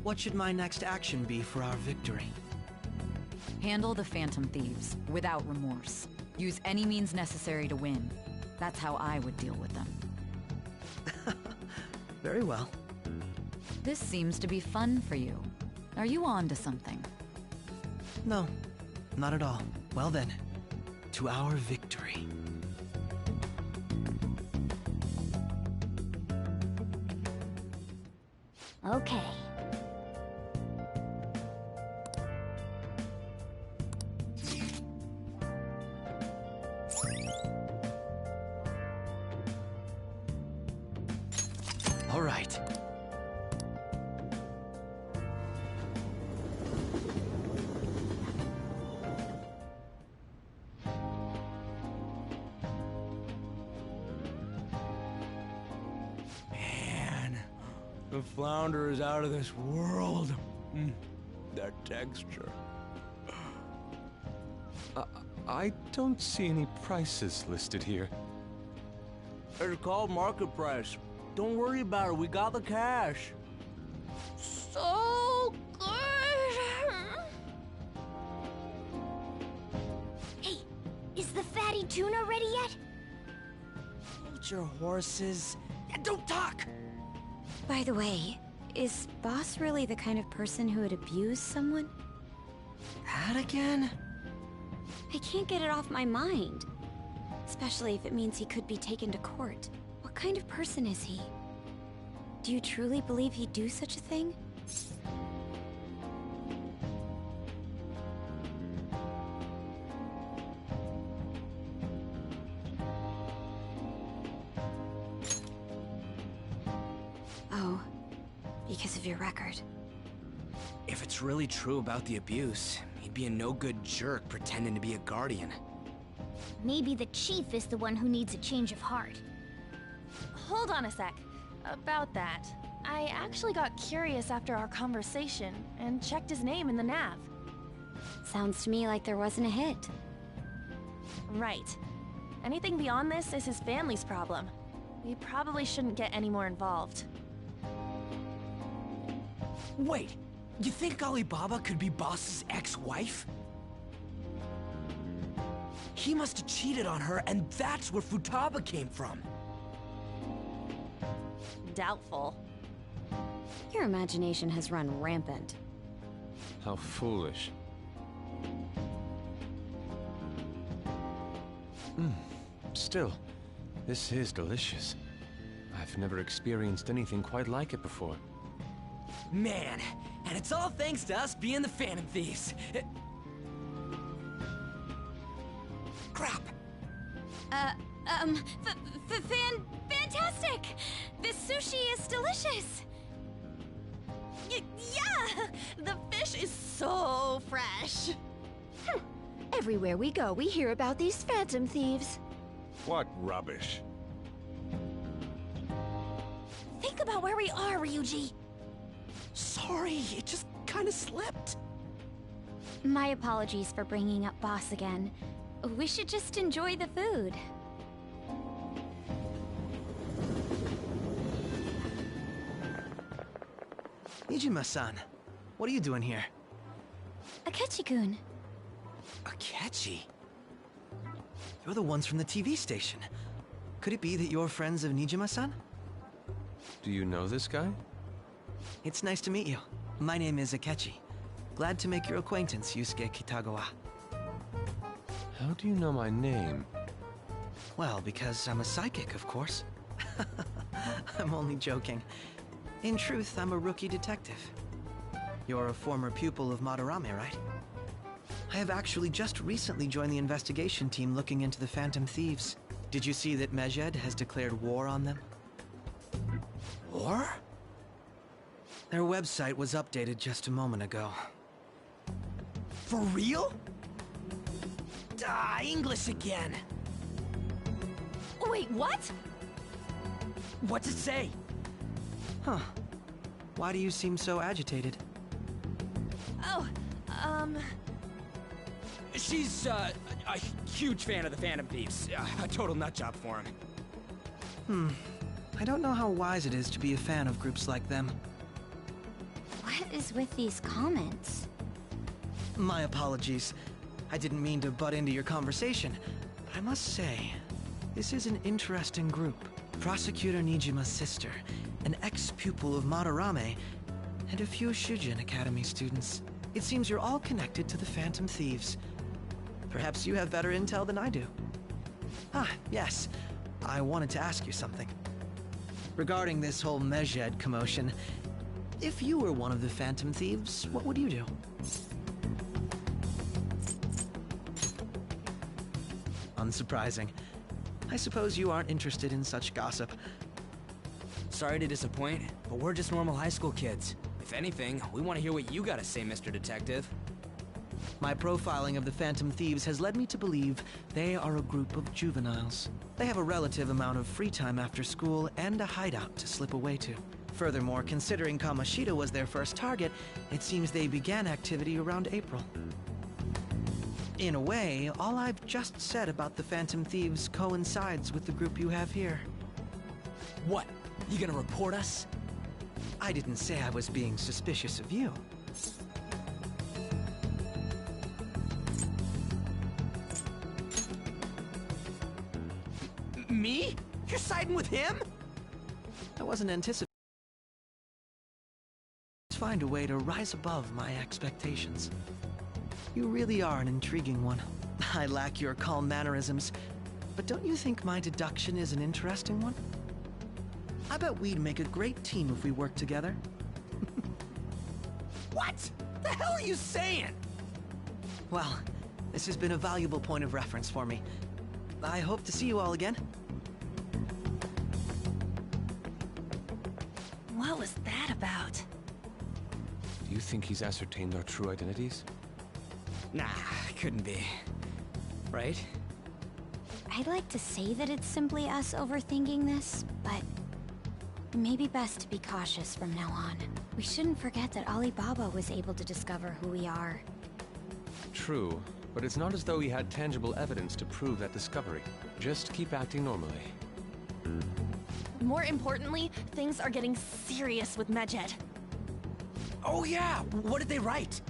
what should my next action be for our victory?
Handle the Phantom Thieves, without remorse. Use any means necessary to win. That's how I would deal with them.
Very well.
This seems to be fun for you. Are you on to something?
No, not at all. Well then, to our victory.
Okay.
All right. Man, the flounder is out of this world. That texture.
I don't see any prices listed here.
It's called market price. Don't worry about it. We got the cash.
So good! Hey, is the fatty tuna ready yet?
Hold your horses. And don't talk!
By the way, is Boss really the kind of person who would abuse someone?
That again?
I can't get it off my mind. Especially if it means he could be taken to court. What kind of person is he? Do you truly believe he'd do such a thing? Oh, because of your record.
If it's really true about the abuse, he'd be a no-good jerk pretending to be a guardian.
Maybe the chief is the one who needs a change of heart.
Hold on a sec. About that, I actually got curious after our conversation and checked his name in the nav.
Sounds to me like there wasn't a hit.
Right. Anything beyond this is his family's problem. We probably shouldn't get any more involved.
Wait, you think Alibaba could be Boss's ex-wife? He must have cheated on her, and that's where Futaba came from.
Doubtful.
Your imagination has run rampant.
How foolish. Still, this is delicious. I've never experienced anything quite like it before.
Man, and it's all thanks to us being the Phantom Thieves. Crap!
Fantastic! This sushi is delicious! Yeah! The fish is so fresh!
Everywhere we go, we hear about these phantom thieves.
What rubbish.
Think about where we are, Ryuji!
Sorry, it just kinda slipped.
My apologies for bringing up Boss again. We should just enjoy the food.
Nijima-san, what are you doing here?
Akechi-kun.
Akechi?
You're the ones from the TV station. Could it be that you're friends of Nijima-san?
Do you know this guy?
It's nice to meet you. My name is Akechi. Glad to make your acquaintance, Yusuke Kitagawa.
How do you know my name?
Well, because I'm a psychic, of course. I'm only joking. In truth, I'm a rookie detective. You're a former pupil of Madarame, right? I have actually just recently joined the investigation team looking into the Phantom Thieves. Did you see that Medjed has declared war on them?
War?
Their website was updated just a moment ago.
For real? English again.
Wait, what?
What's it say?
Huh. Why do you seem so agitated?
Oh,
She's, a huge fan of the Phantom Thieves. A total nutjob for him.
I don't know how wise it is to be a fan of groups like them.
What is with these comments?
My apologies. I didn't mean to butt into your conversation, but I must say, this is an interesting group. Prosecutor Nijima's sister, an ex-pupil of Madarame, and a few Shujin Academy students. It seems you're all connected to the Phantom Thieves. Perhaps you have better intel than I do. Ah, yes. I wanted to ask you something. Regarding this whole Medjed commotion, if you were one of the Phantom Thieves, what would you do? Unsurprising. I suppose you aren't interested in such gossip.
Sorry to disappoint, but we're just normal high school kids. If anything, we want to hear what you gotta say, Mr. Detective.
My profiling of the Phantom Thieves has led me to believe they are a group of juveniles. They have a relative amount of free time after school and a hideout to slip away to. Furthermore, considering Kamoshida was their first target, it seems they began activity around April. In a way, all I've just said about the Phantom Thieves coincides with the group you have here.
What? You gonna report us?
I didn't say I was being suspicious of you.
Me? You're siding with him?
I wasn't anticipating. Find a way to rise above my expectations. You really are an intriguing one. I lack your calm mannerisms, but don't you think my deduction is an interesting one? I bet we'd make a great team if we worked together.
What? The hell are you saying?
Well, this has been a valuable point of reference for me. I hope to see you all again.
What was that about?
Do you think he's ascertained our true identities?
Nah, couldn't be. Right?
I'd like to say that it's simply us overthinking this, but maybe best to be cautious from now on. We shouldn't forget that Alibaba was able to discover who we are.
True, but it's not as though he had tangible evidence to prove that discovery. Just keep acting normally.
more importantly, things are getting serious with Medjed.
Oh yeah, what did they write?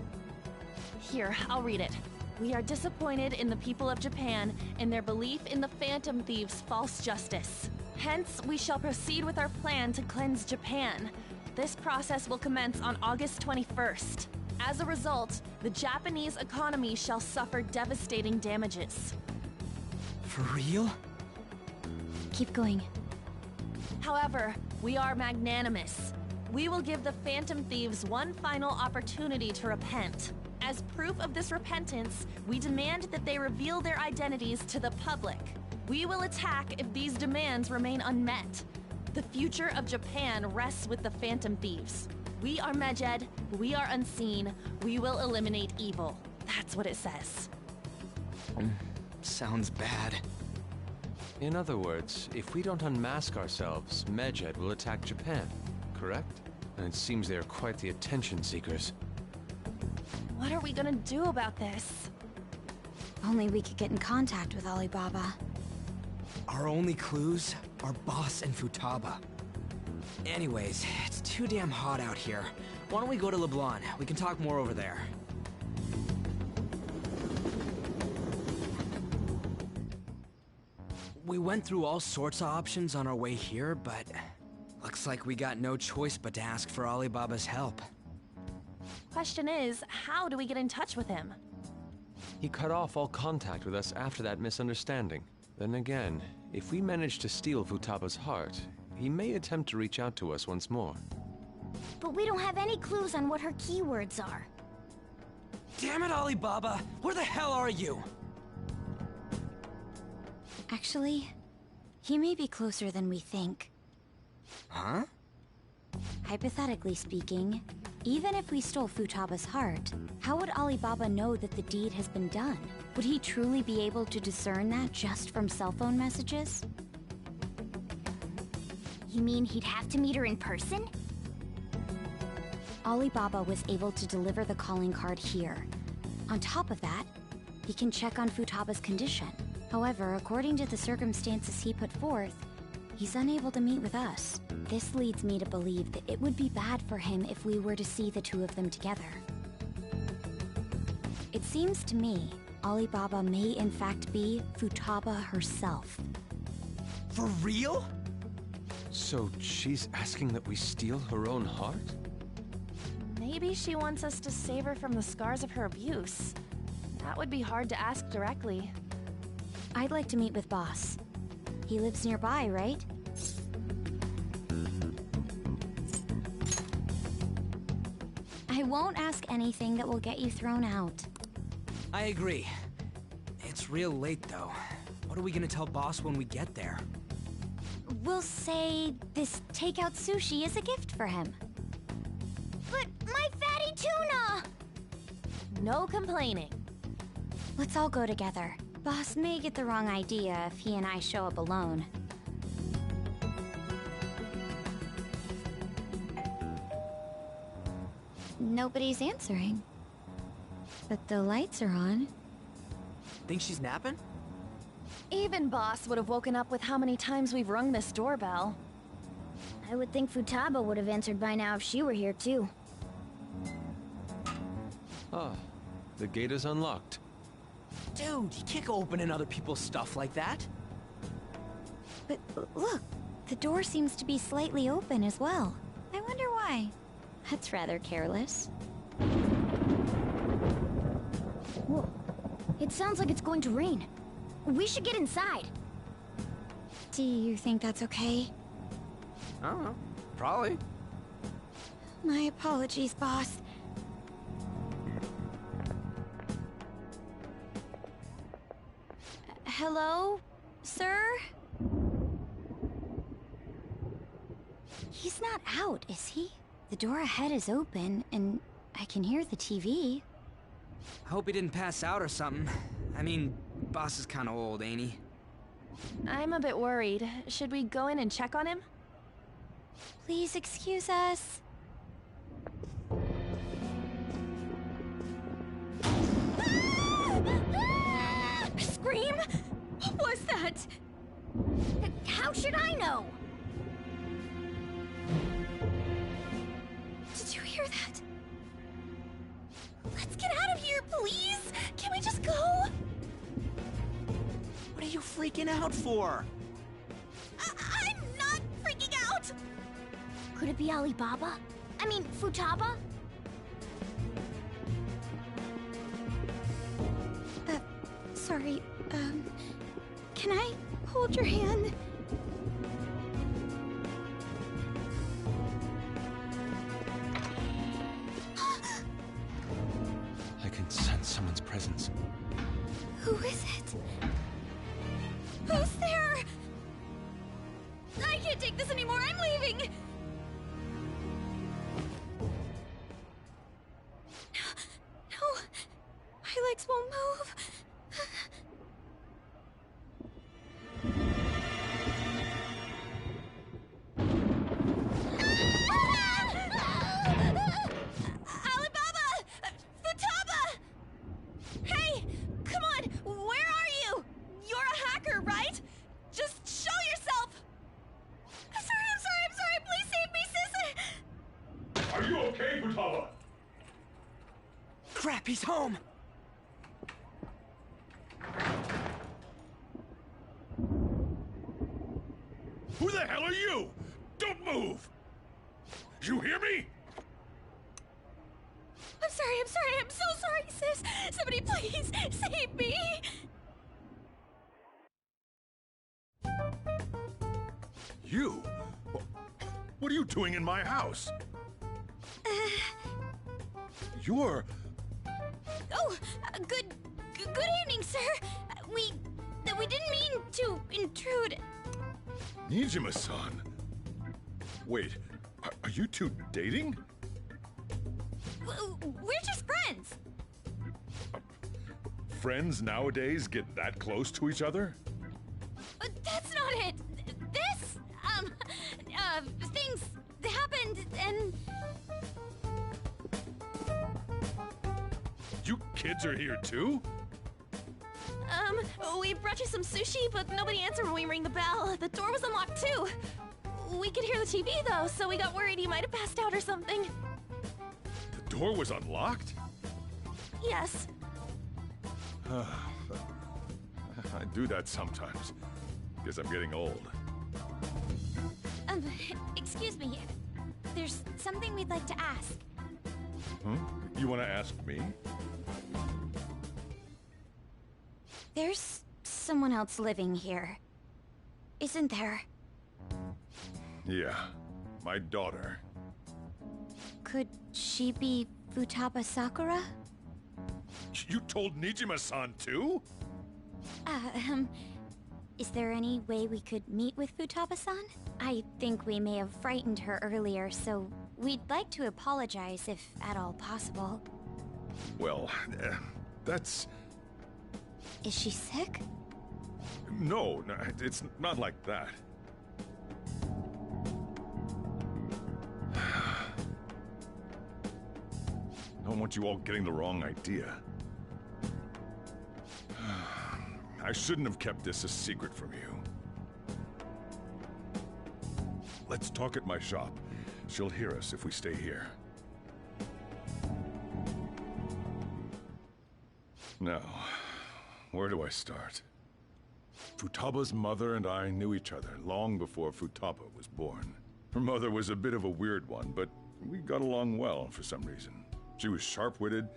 Here, I'll read it. We are disappointed in the people of Japan in their belief in the Phantom Thieves' false justice. Hence, we shall proceed with our plan to cleanse Japan. This process will commence on August 21st. As a result, the Japanese economy shall suffer devastating damages.
For real?
Keep going.
However, we are magnanimous. We will give the Phantom Thieves one final opportunity to repent. As proof of this repentance, we demand that they reveal their identities to the public. We will attack if these demands remain unmet. The future of Japan rests with the Phantom Thieves. We are Medjed, we are unseen, we will eliminate evil. That's what it says.
Sounds bad.
In other words, if we don't unmask ourselves, Medjed will attack Japan, correct? And it seems they are quite the attention seekers.
What are we gonna do about this?
Only we could get in contact with Alibaba.
Our only clues are Boss and Futaba. Anyways, it's too damn hot out here. Why don't we go to LeBlanc? We can talk more over there. We went through all sorts of options on our way here, but looks like we got no choice but to ask for Alibaba's help.
Question is, how do we get in touch with him?
He cut off all contact with us after that misunderstanding. Then again, if we manage to steal Futaba's heart, he may attempt to reach out to us once more.
But we don't have any clues on what her keywords are.
Damn it, Alibaba! Where the hell are you?
Actually, he may be closer than we think.
Huh?
Hypothetically speaking, even if we stole Futaba's heart, how would Alibaba know that the deed has been done? Would he truly be able to discern that just from cell phone messages?
You mean he'd have to meet her in person?
Alibaba was able to deliver the calling card here. On top of that, he can check on Futaba's condition. However, according to the circumstances he put forth, he's unable to meet with us. This leads me to believe that it would be bad for him if we were to see the two of them together. It seems to me Alibaba may in fact be Futaba herself.
For real?
So she's asking that we steal her own heart?
Maybe she wants us to save her from the scars of her abuse. That would be hard to ask directly.
I'd like to meet with Boss. He lives nearby, right? I won't ask anything that will get you thrown out.
I agree. It's real late, though. What are we gonna tell Boss when we get there?
We'll say this takeout sushi is a gift for him.
But my fatty tuna!
No complaining.
Let's all go together. Boss may get the wrong idea if he and I show up alone. Nobody's answering. But the lights are on.
Think she's napping?
Even Boss would have woken up with how many times we've rung this doorbell.
I would think Futaba would have answered by now if she were here too.
Ah, the gate is unlocked.
Dude, you can't go opening other people's stuff like that.
But look, the door seems to be slightly open as well. I wonder why. That's rather careless.
Whoa. It sounds like it's going to rain. We should get inside.
Do you think that's okay?
I don't know. Probably.
My apologies, boss. Hello, sir? He's not out, is he? The door ahead is open, and I can hear the TV.
I hope he didn't pass out or something. I mean, Boss is kinda old, ain't he?
I'm a bit worried. Should we go in and check on him?
Please excuse us.
Scream? What was that? How should I know?
freaking out for?
I'm not freaking out! Could it be Alibaba? I mean, Futaba? Sorry, can I hold your hand?
I can sense someone's presence.
Who is it? Who's there? I can't take this anymore, I'm leaving! No, my legs won't move. Alibaba! Futaba! Hey, come on, where are you? You're a hacker, right? Just show yourself! I'm sorry, please save me, sis!
Are you okay, Futaba?
Crap, he's home!
Who the hell are you? Don't move! You hear me?
I'm so sorry, sis! Somebody please save me!
You? What are you doing in my house? You're...
Oh, good evening, sir. We didn't mean to intrude.
Nijima-san. Wait, are you two dating?
We're just friends.
Friends nowadays get that close to each other?
That's not it. This, things happened and...
You kids are here too?
We brought you some sushi, but nobody answered when we rang the bell. The door was unlocked too. We could hear the TV though, so we got worried you might have passed out or something.
The door was unlocked?
Yes.
I do that sometimes. Guess I'm getting old.
Excuse me. There's something we'd like to ask.
Huh? You want to ask me?
There's someone else living here, isn't there?
Yeah, my daughter.
Could she be Futaba Sakura?
You told Nijima-san too?
Is there any way we could meet with Futaba-san? I think we may have frightened her earlier, so we'd like to apologize if at all possible.
Well, that's...
Is she sick?
No, it's not like that. I don't want you all getting the wrong idea. I shouldn't have kept this a secret from you. Let's talk at my shop. She'll hear us if we stay here. Now, where do I start? Futaba's mother and I knew each other long before Futaba was born. Her mother was a bit of a weird one, but we got along well for some reason. She was sharp-witted,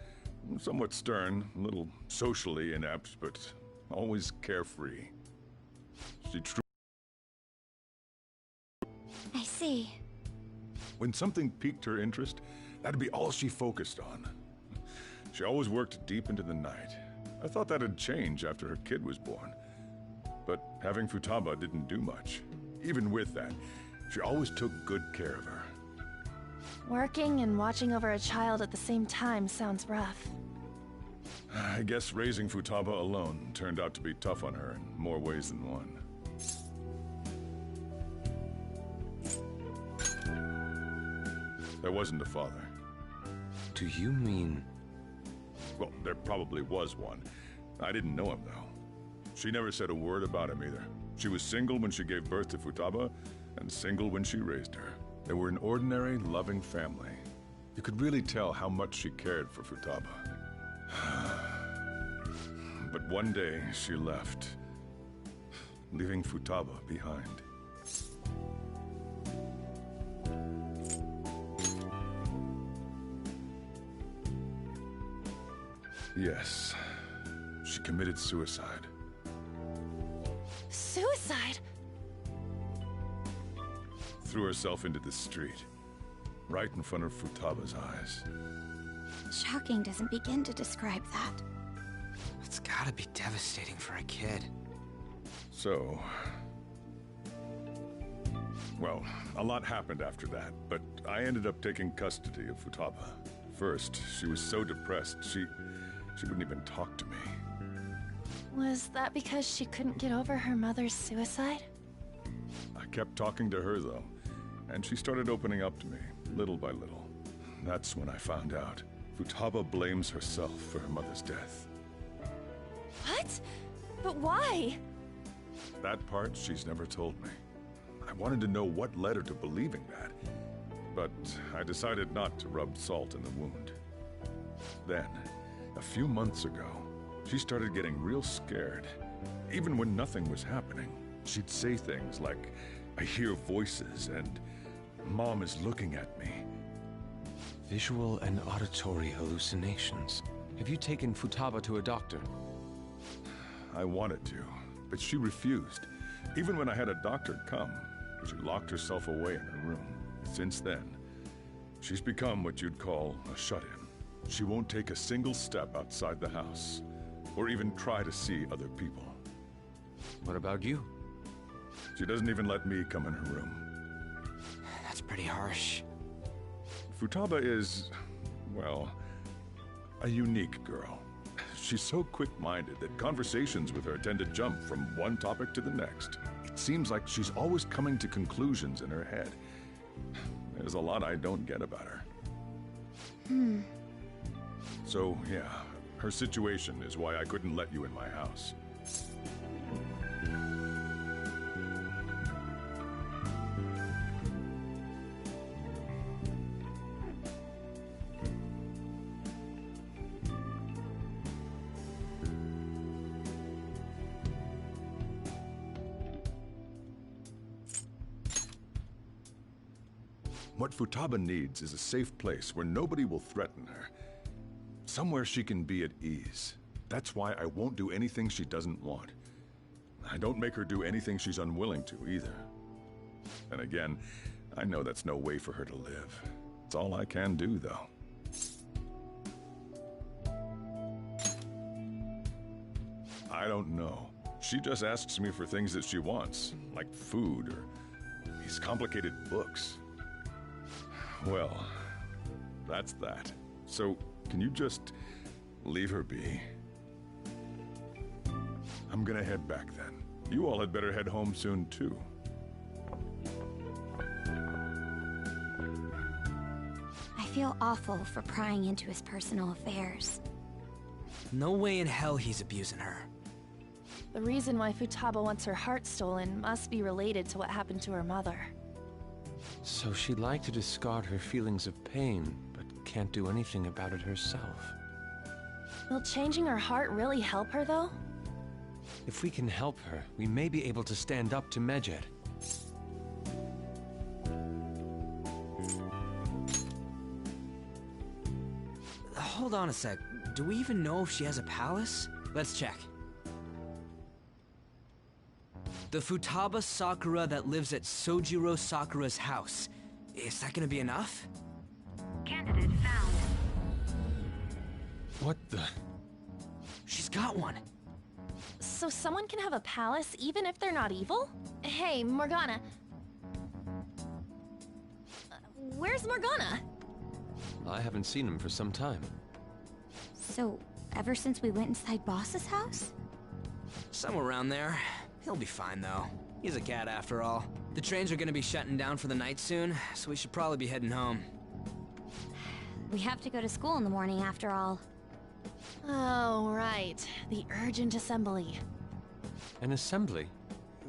somewhat stern, a little socially inept, but always carefree.
I see.
When something piqued her interest, that'd be all she focused on. She always worked deep into the night. I thought that'd change after her kid was born. But having Futaba didn't do much. Even with that, she always took good care of her.
Working and watching over a child at the same time sounds rough.
I guess raising Futaba alone turned out to be tough on her in more ways than one. There wasn't a father.
Do you mean...
Well, there probably was one. I didn't know him, though. She never said a word about him either. She was single when she gave birth to Futaba, and single when she raised her. They were an ordinary, loving family. You could really tell how much she cared for Futaba. But one day, she left. leaving Futaba behind. Yes, she committed suicide.
Suicide?
Threw herself into the street, right in front of Futaba's eyes.
Shocking doesn't begin to describe that.
It's gotta be devastating for a kid.
So... well, a lot happened after that, but I ended up taking custody of Futaba. First, she was so depressed, she wouldn't even talk to me.
Was that because she couldn't get over her mother's suicide?
I kept talking to her, though, and she started opening up to me, little by little. That's when I found out. Futaba blames herself for her mother's death.
What? But why?
That part she's never told me. I wanted to know what led her to believing that, but I decided not to rub salt in the wound. Then, a few months ago, she started getting real scared. Even when nothing was happening, she'd say things like, "I hear voices," and "Mom is looking at me."
Visual and auditory hallucinations. Have you taken Futaba to a doctor?
I wanted to, but she refused. Even when I had a doctor come, she locked herself away in her room. Since then, she's become what you'd call a shut-in. She won't take a single step outside the house, or even try to see other people.
What about you?
She doesn't even let me come in her room.
That's pretty harsh.
Futaba is, well, a unique girl. She's so quick-minded that conversations with her tend to jump from one topic to the next. It seems like she's always coming to conclusions in her head. There's a lot I don't get about her. So, yeah, her situation is why I couldn't let you in my house. What Futaba needs is a safe place where nobody will threaten her. Somewhere she can be at ease. That's why I won't do anything she doesn't want. I don't make her do anything she's unwilling to, either. And again, I know that's no way for her to live. It's all I can do, though. I don't know. She just asks me for things that she wants, like food or these complicated books. Well, that's that. So, can you just leave her be? I'm gonna head back then. You all had better head home soon, too.
I feel awful for prying into his personal affairs.
No way in hell he's abusing her.
The reason why Futaba wants her heart stolen must be related to what happened to her mother.
So she'd like to discard her feelings of pain, but can't do anything about it herself.
Will changing her heart really help her, though?
If we can help her, we may be able to stand up to Medjed.
Hold on a sec. Do we even know if she has a palace? Let's check. The Futaba Sakura that lives at Sojiro Sakura's house. Is that gonna be enough?
Candidate found.
What the?
She's got one.
So someone can have a palace even if they're not evil? Hey, Morgana. Where's Morgana?
I haven't seen him for some time.
So, ever since we went inside Boss's house?
Somewhere around there. He'll be fine, though. He's a cat, after all. The trains are gonna be shutting down for the night soon, so we should probably be heading home.
We have to go to school in the morning, after all.
Oh, right. The urgent assembly.
An assembly?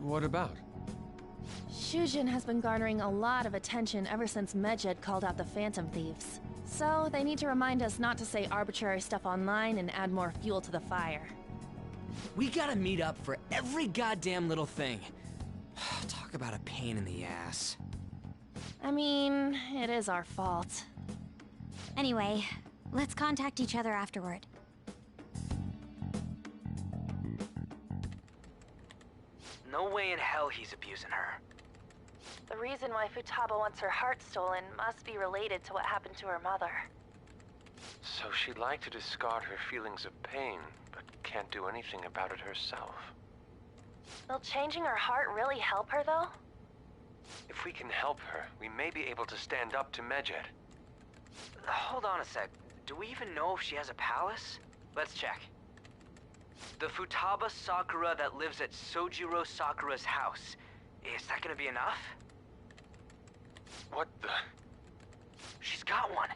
What about?
Shujin has been garnering a lot of attention ever since Medjed called out the Phantom Thieves. So, they need to remind us not to say arbitrary stuff online and add more fuel to the fire.
We gotta meet up for every goddamn little thing. Talk about a pain in the ass.
I mean, it is our fault.
Anyway, let's contact each other afterward.
No way in hell he's abusing her.
The reason why Futaba wants her heart stolen must be related to what happened to her mother.
So she'd like to discard her feelings of pain, but can't do anything about it herself.
Will changing her heart really help her, though?
If we can help her, we may be able to stand up to Medjed.
Hold on a sec. Do we even know if she has a palace? Let's check. The Futaba Sakura that lives at Sojiro Sakura's house. Is that gonna be enough?
What the?
She's got one.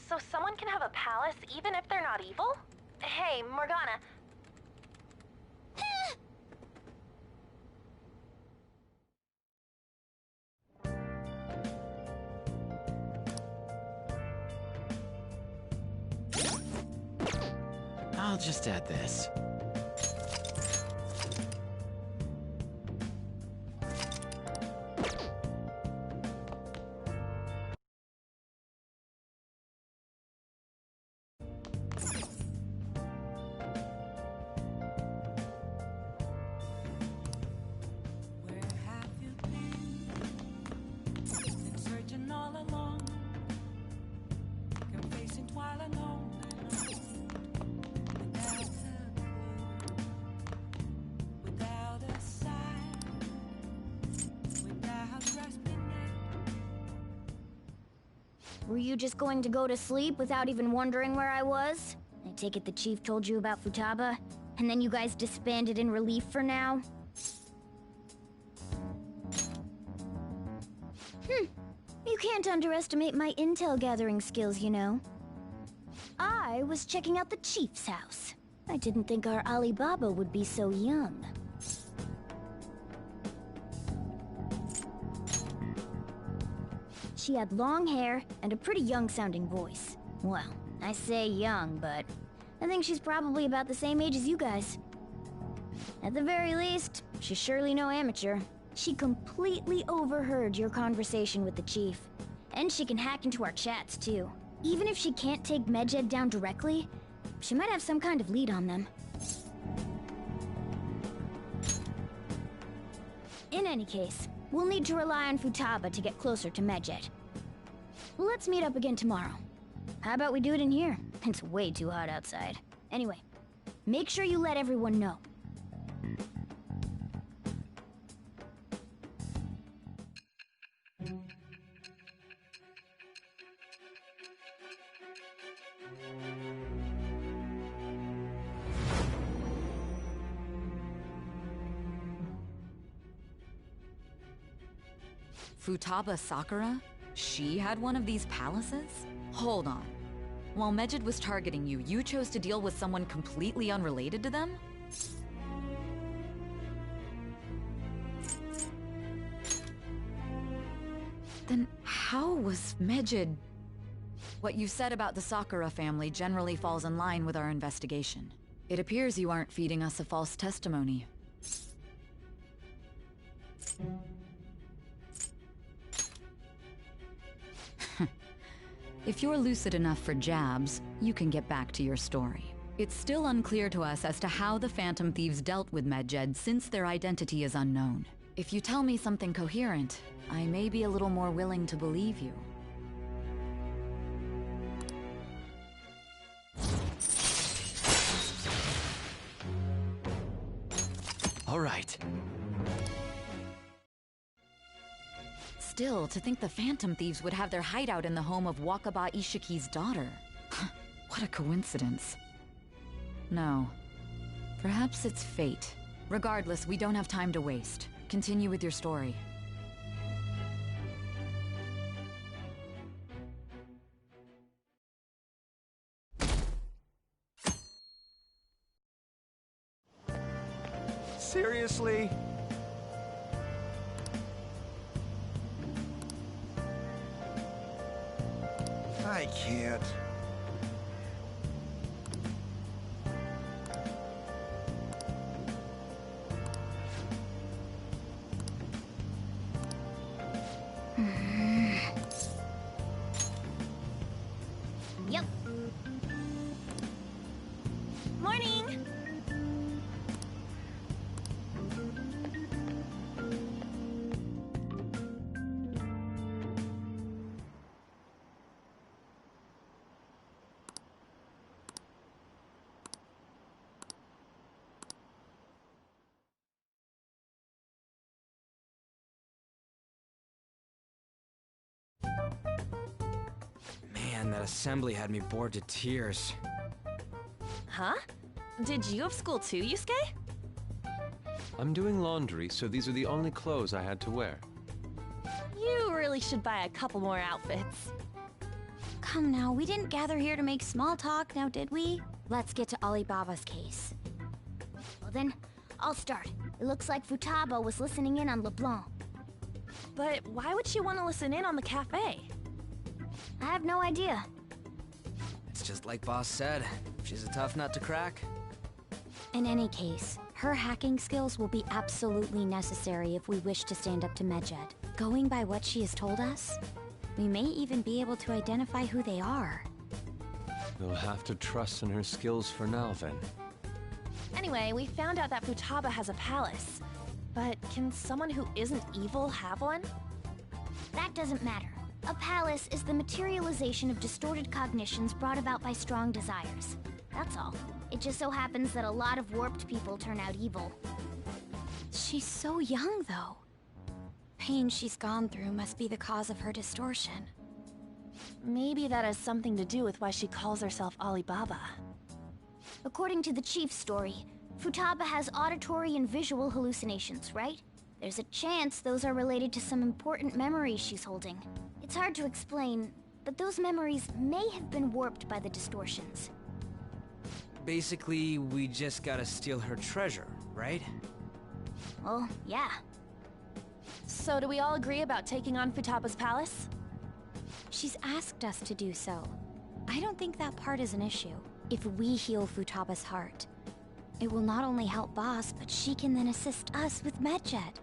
So someone can have a palace even if they're not evil? Hey, Morgana.
I'll just add this.
Searching all along, confessing while alone, without a sign, without grasping it.
Were you just going to go to sleep without even wondering where I was? I take it the chief told you about Futaba, and then you guys disbanded in relief for now? You can't underestimate my intel gathering skills, you know. I was checking out the chief's house. I didn't think our Alibaba would be so young. She had long hair and a pretty young-sounding voice. Well, I say young, but I think she's probably about the same age as you guys. At the very least, she's surely no amateur. She completely overheard your conversation with the chief. And she can hack into our chats, too. Even if she can't take Medjed down directly, she might have some kind of lead on them. In any case, we'll need to rely on Futaba to get closer to Medjed. Let's meet up again tomorrow. How about we do it in here? It's way too hot outside. Anyway, make sure you let everyone know.
Futaba Sakura? She had one of these palaces? Hold on. While Medjed was targeting you, you chose to deal with someone completely unrelated to them? Then how was Medjed... What you said about the Sakura family generally falls in line with our investigation. It appears you aren't feeding us a false testimony. If you're lucid enough for jabs, you can get back to your story. It's still unclear to us as to how the Phantom Thieves dealt with Medjed since their identity is unknown. If you tell me something coherent, I may be a little more willing to believe you.
All right.
Still, to think the Phantom Thieves would have their hideout in the home of Wakaba Ishiki's daughter. What a coincidence. No. Perhaps it's fate. Regardless, we don't have time to waste. Continue with your story.
Seriously? I can't. Man, that assembly had me bored to tears.
Huh? Did you have school too, Yusuke?
I'm doing laundry, so these are the only clothes I had to wear.
You really should buy a couple more outfits.
Come now, we didn't gather here to make small talk, now did we? Let's get to Alibaba's case.
Well then, I'll start. It looks like Futaba was listening in on LeBlanc.
But why would she want to listen in on the cafe?
I have no idea.
It's just like Boss said. She's a tough nut to crack.
In any case, her hacking skills will be absolutely necessary if we wish to stand up to Medjed. Going by what she has told us, we may even be able to identify who they are.
We'll have to trust in her skills for now, then.
Anyway, we found out that Futaba has a palace. But can someone who isn't evil have one?
That doesn't matter. A palace is the materialization of distorted cognitions brought about by strong desires. That's all. It just so happens that a lot of warped people turn out evil.
She's so young, though. Pain she's gone through must be the cause of her distortion.
Maybe that has something to do with why she calls herself Alibaba.
According to the chief's story, Futaba has auditory and visual hallucinations, right? There's a chance those are related to some important memories she's holding. It's hard to explain, but those memories may have been warped by the distortions.
Basically, we just gotta steal her treasure, right?
Well, yeah.
So do we all agree about taking on Futaba's palace?
She's asked us to do so. I don't think that part is an issue. If we heal Futaba's heart, it will not only help Boss, but she can then assist us with Medjed.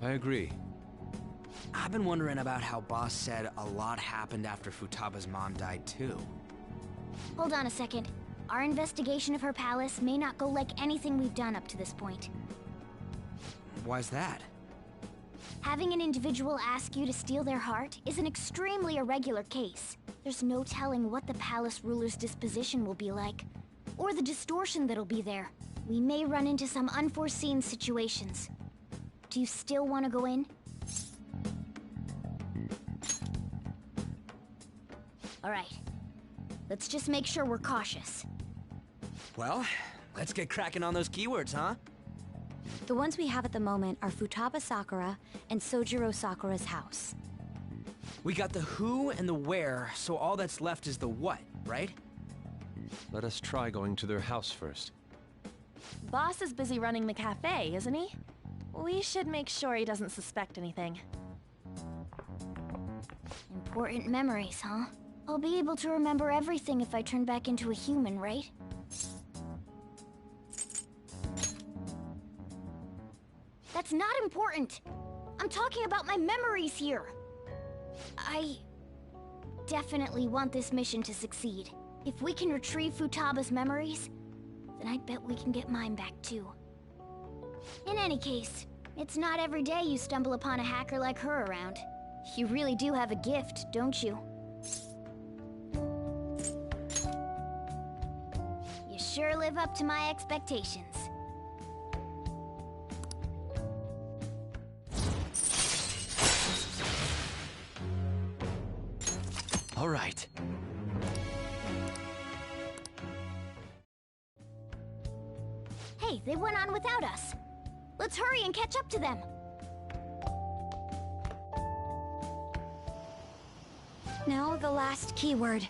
I agree.
I've been wondering about how Boss said a lot happened after Futaba's mom died, too.
Hold on a second. Our investigation of her palace may not go like anything we've done up to this point.
Why's that?
Having an individual ask you to steal their heart is an extremely irregular case. There's no telling what the palace ruler's disposition will be like, or the distortion that'll be there. We may run into some unforeseen situations. Do you still want to go in? Alright. Let's just make sure we're cautious.
Well, let's get cracking on those keywords, huh?
The ones we have at the moment are Futaba Sakura and Sojiro Sakura's house.
We got the who and the where, so all that's left is the what, right?
Let us try going to their house first.
Boss is busy running the cafe, isn't he? We should make sure he doesn't suspect anything.
Important memories, huh? I'll be able to remember everything if I turn back into a human, right? That's not important! I'm talking about my memories here! I definitely want this mission to succeed. If we can retrieve Futaba's memories, then I bet we can get mine back too. In any case, it's not every day you stumble upon a hacker like her around. You really do have a gift, don't you? You sure live up to my expectations.
All right.
Hey, they went on without us. Let's hurry and catch up to them.
Now the last keyword.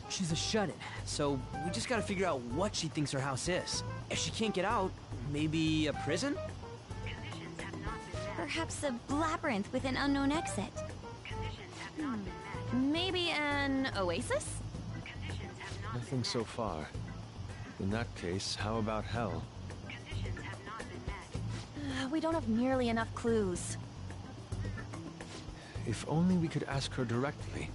She's a shut-in, so we just gotta figure out what she thinks her house is. If she can't get out, maybe a prison?
Perhaps a labyrinth with an unknown exit.
Maybe an oasis?
Nothing so far. In that case, how about hell?
We don't have nearly enough clues.
If only we could ask her directly.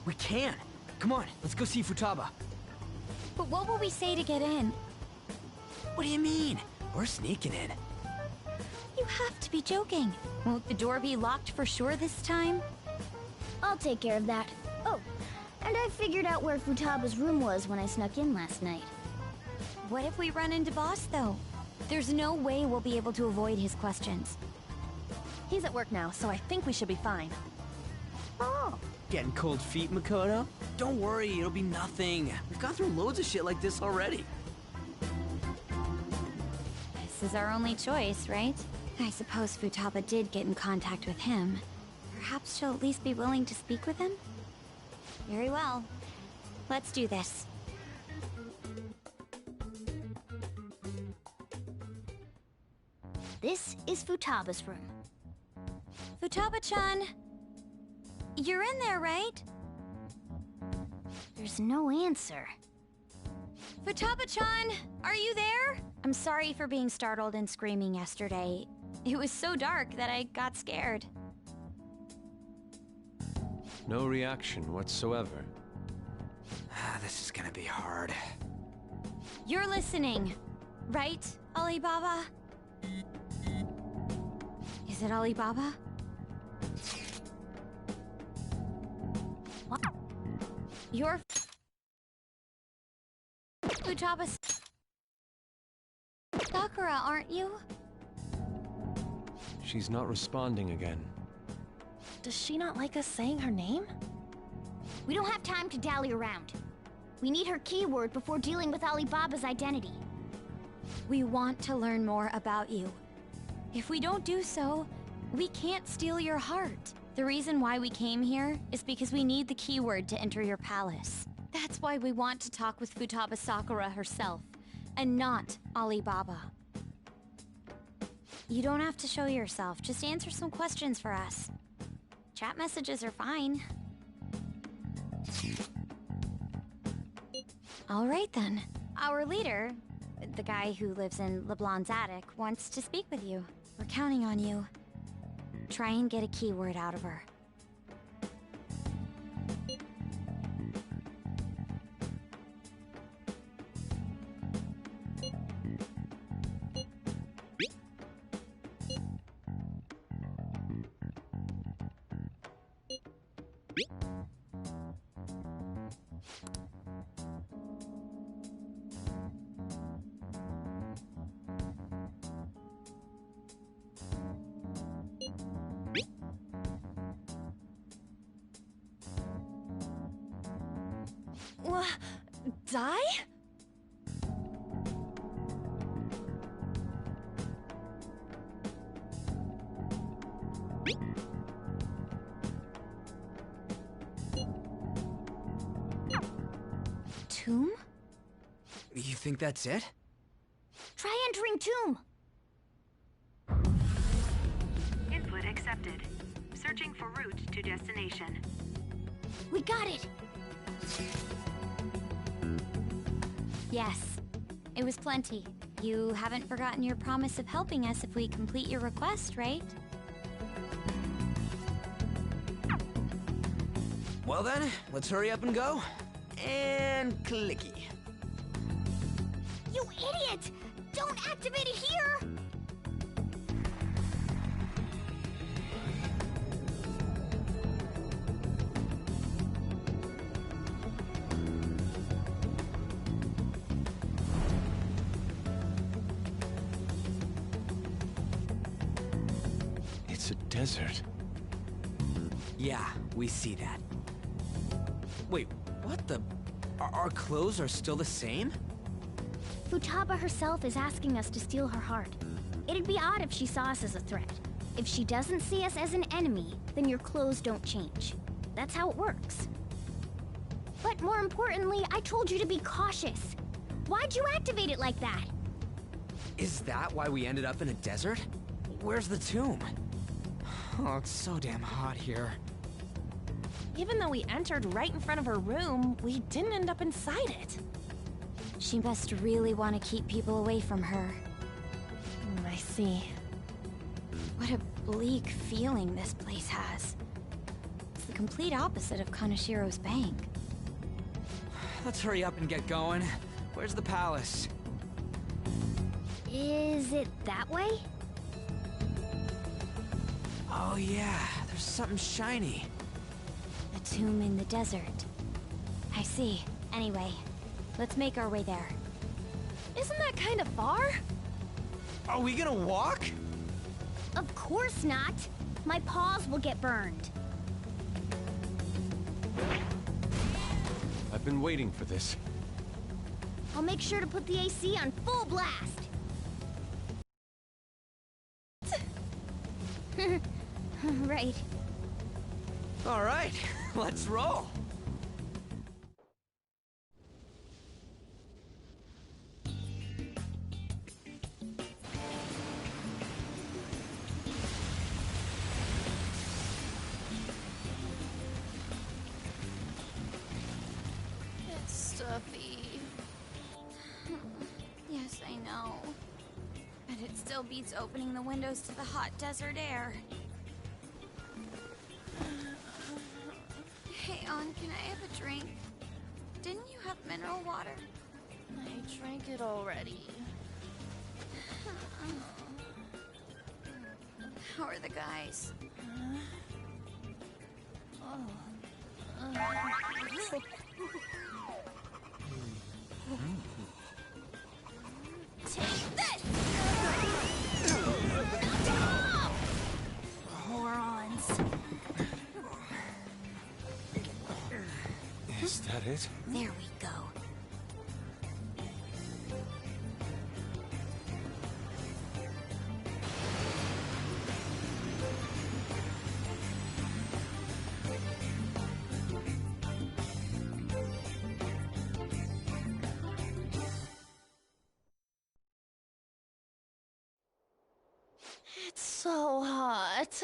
We can! Come on, let's go see Futaba.
But what will we say to get in?
What do you mean? We're sneaking in.
You have to be joking. Won't the door be locked for sure this time?
I'll take care of that. Oh, and I figured out where Futaba's room was when I snuck in last night.
What if we run into Boss, though? There's no way we'll be able to avoid his questions.
He's at work now, so I think we should be fine.
Oh. Getting cold feet, Makoto? Don't worry, it'll be nothing. We've gone through loads of shit like this already.
This is our only choice, right? I suppose Futaba did get in contact with him. Perhaps she'll at least be willing to speak with him? Very well. Let's do this.
This is Futaba's room.
Futaba-chan! You're in there, right?
There's no answer.
Futaba-chan! Are you there? I'm sorry for being startled and screaming yesterday. It was so dark that I got scared.
No reaction whatsoever.
This is gonna be hard.
You're listening, right, Alibaba? Is it Alibaba? What? You're Futaba Sakura, aren't you?
She's not responding again.
Does she not like us saying her name?
We don't have time to dally around. We need her keyword before dealing with Alibaba's identity.
We want to learn more about you. If we don't do so, we can't steal your heart. The reason why we came here is because we need the keyword to enter your palace. That's why we want to talk with Futaba Sakura herself, and not Alibaba. You don't have to show yourself, just answer some questions for us. Chat messages are fine. All right then. Our leader, the guy who lives in LeBlanc's attic, wants to speak with you. We're counting on you. Try and get a keyword out of her.
Die?
Tomb?
You think that's it?
Try entering tomb!
Input accepted. Searching for route to destination.
We got it!
Yes, it was plenty. You haven't forgotten your promise of helping us if we complete your request, right?
Well then, let's hurry up and go. And clicky.
You idiot! Don't activate it here!
It's a desert.
Yeah, we see that. Wait, what the? Our clothes are still the same?
Futaba herself is asking us to steal her heart. It'd be odd if she saw us as a threat. If she doesn't see us as an enemy, then your clothes don't change. That's how it works. But more importantly, I told you to be cautious. Why'd you activate it like that?
Is that why we ended up in a desert? Where's the tomb? Oh, it's so damn hot here.
Even though we entered right in front of her room, we didn't end up inside it.
She must really want to keep people away from her.
I see.
What a bleak feeling this place has. It's the complete opposite of Kanashiro's bank.
Let's hurry up and get going. Where's the palace?
Is it that way?
Oh yeah, there's something shiny.
A tomb in the desert. I see. Anyway, let's make our way there.
Isn't that kind of far?
Are we gonna walk?
Of course not. My paws will get burned.
been waiting for this.
I'll make sure to put the AC on full blast. Right.
All right, let's roll.
It's stuffy.
Yes, I know. But it still beats opening the windows to the hot desert air. Hey, On, can I have a drink? Didn't you have mineral water?
I drank it already.
How are the guys?
Take this! Morons.
Is that it?
There we go.
It's so hot.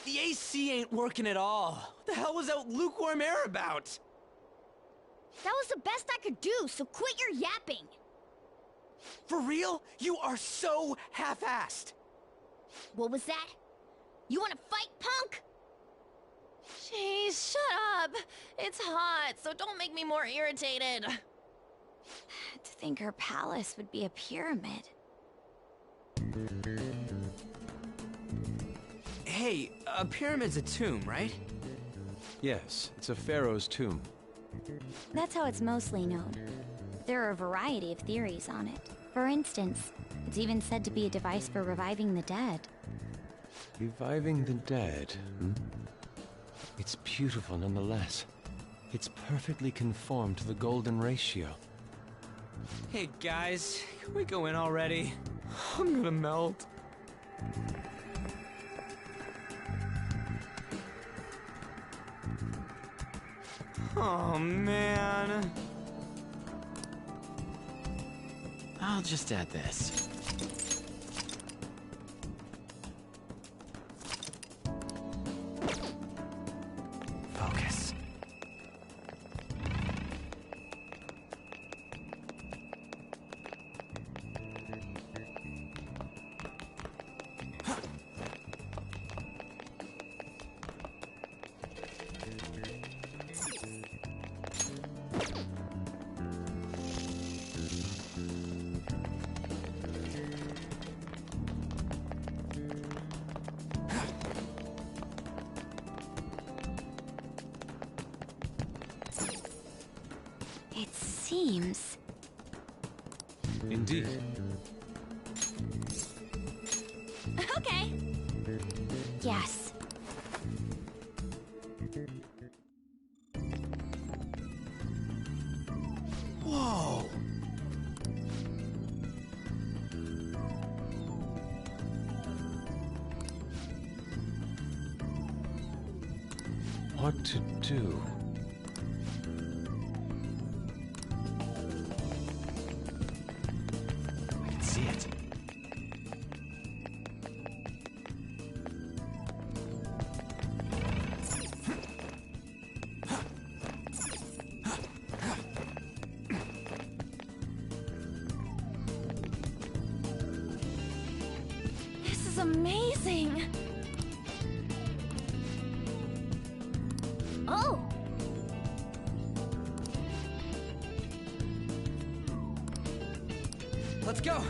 The AC ain't working at all. What the hell was that lukewarm air about?
That was the best I could do, so quit your yapping.
For real? You are so half-assed.
What was that? You wanna fight, punk?
Jeez, shut up. It's hot, so don't make me more irritated.
To think her palace would be a pyramid.
Hey, a pyramid's a tomb, right?
Yes, it's a pharaoh's tomb.
That's how it's mostly known. There are a variety of theories on it. For instance, it's even said to be a device for reviving the dead.
Reviving the dead, hmm? It's beautiful nonetheless. It's perfectly conformed to the golden ratio.
Hey guys, can we go in already? I'm gonna melt. Oh man.
I'll just add this.
Focus.
It seems...
Indeed.
Okay.
Yes.
Whoa.
What to do?
I can see it.
This is amazing.
Oh!
Let's go.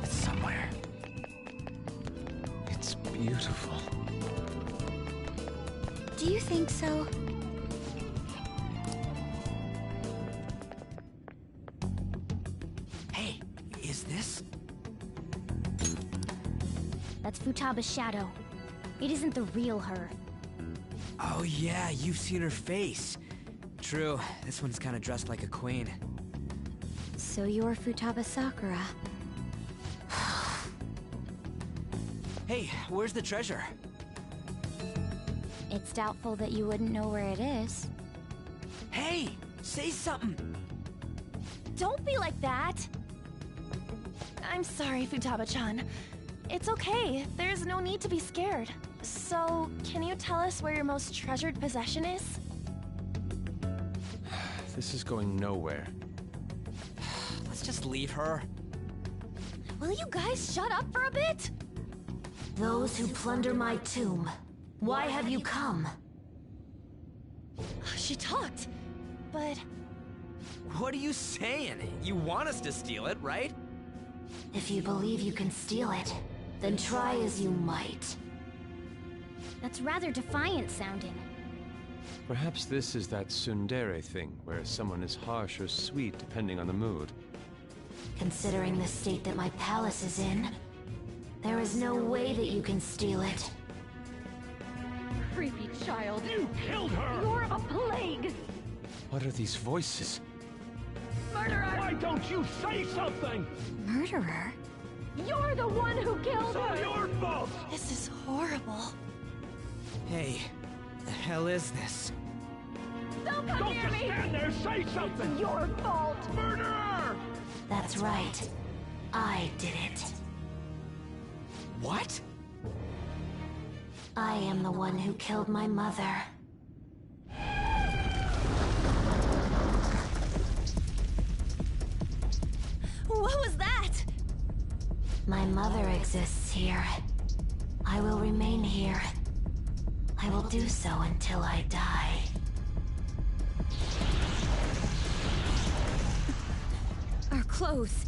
It's somewhere.
It's beautiful.
Do you think so?
Hey, is this?
That's Futaba's shadow. It isn't the real her.
Oh yeah, you've seen her face. True, this one's kinda dressed like a queen.
So you're Futaba Sakura.
Hey, where's the treasure?
It's doubtful that you wouldn't know where it is.
Hey, say something!
Don't be like that! I'm sorry, Futaba-chan. It's okay, there's no need to be scared. So, can you tell us where your most treasured possession is?
This is going nowhere.
Let's just leave her.
Will you guys shut up for a bit?
Those who plunder my tomb, why have you come?
She talked, but...
What are you saying? You want us to steal it, right?
If you believe you can steal it, then try as you might.
That's rather defiant sounding.
Perhaps this is that tsundere thing, where someone is harsh or sweet depending on the mood.
Considering the state that my palace is in, there is no way that you can steal it.
Creepy child.
You killed her!
You're a plague!
What are these voices?
Murderer!
Why don't you say something?
Murderer?
You're the one who killed her!
It's all your fault!
This is horrible.
Hey, the hell is this?
Don't come near
just
me!
stand there, say something!
It's your fault!
Murderer!
That's right. I did it.
What?
I am the one who killed my mother.
What was that?
My mother exists here. I will remain here. I will do so until I die.
Our clothes.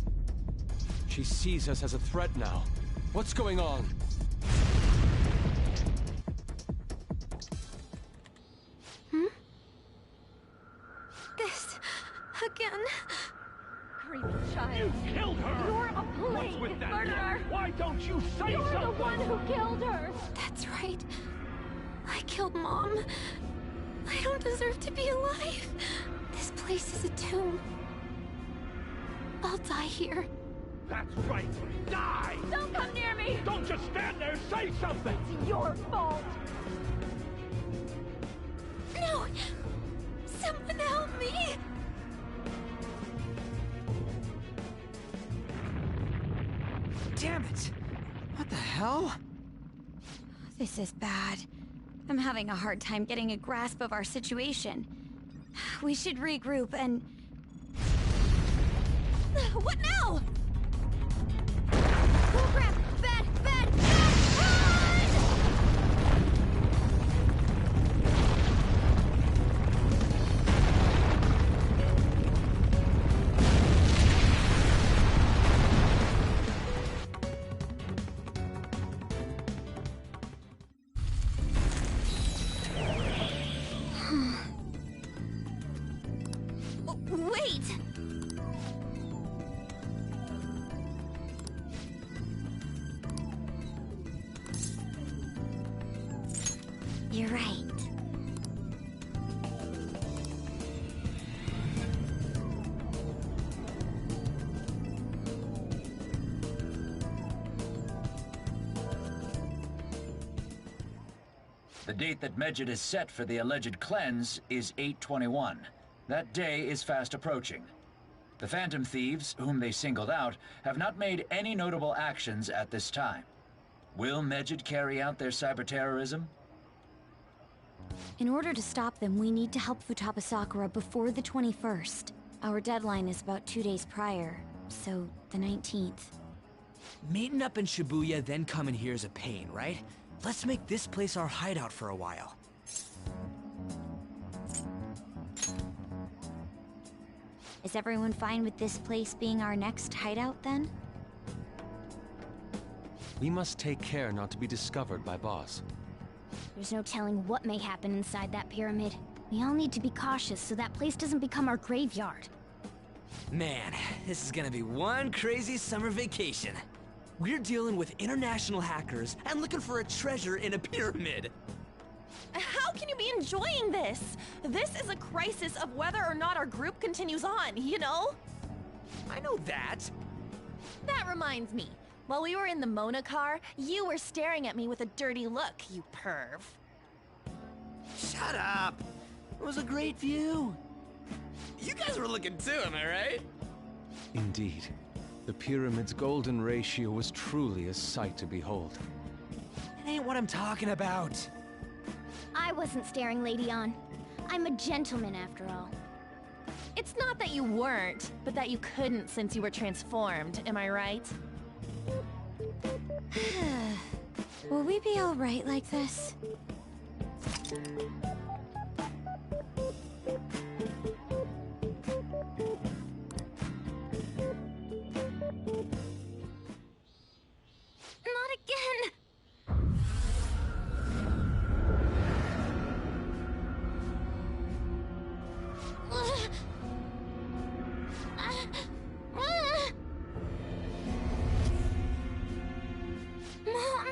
She sees us as a threat now. What's going on?
This... again...
Creepy child.
You killed her!
You're a plague!
What's with that?
Murderer!
Why don't you say
You're
something?
the one who killed her!
That's right. I killed Mom. I don't deserve to be alive. This place is a tomb. I'll die here.
That's right. Die!
Don't come near me!
Don't just stand there, say something!
It's your fault!
No! Someone help me!
Damn it! What the hell?
This is bad. I'm having a hard time getting a grasp of our situation. We should regroup and...
What now? Oh crap! Bad! Bad! Wait! You're right.
The date that Medjed is set for the alleged cleanse is 8/21. That day is fast approaching. The Phantom Thieves, whom they singled out, have not made any notable actions at this time. Will Medjed carry out their cyber-terrorism?
In order to stop them, we need to help Futaba Sakura before the 21st. Our deadline is about 2 days prior, so the 19th.
Meeting up in Shibuya, then coming here is a pain, right? Let's make this place our hideout for a while.
Is everyone fine with this place being our next hideout, then?
We must take care not to be discovered by Boss.
There's no telling what may happen inside that pyramid. We all need to be cautious so that place doesn't become our graveyard.
Man, this is gonna be one crazy summer vacation. We're dealing with international hackers and looking for a treasure in a pyramid.
How can you be enjoying this? This is a crisis of whether or not our group continues on, you know?
I know that.
That reminds me. While we were in the Mona car, you were staring at me with a dirty look, you perv.
Shut up. It was a great view. You guys were looking too, am I right?
Indeed. The pyramid's golden ratio was truly a sight to behold.
It ain't what I'm talking about.
I wasn't staring Lady On. I'm a gentleman after all.
It's not that you weren't, but that you couldn't since you were transformed, am I right?
Will we be alright like this?
Not again! Mom!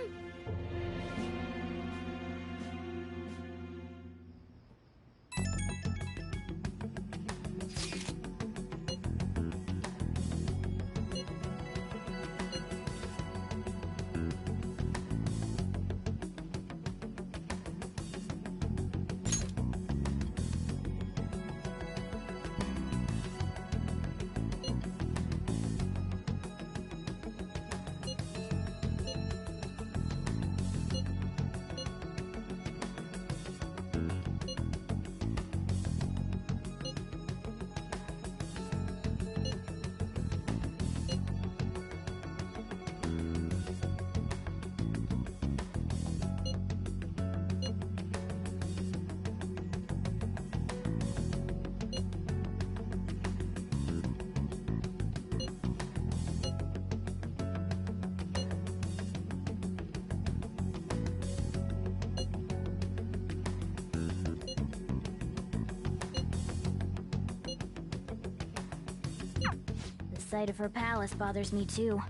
The sight of her palace bothers me too.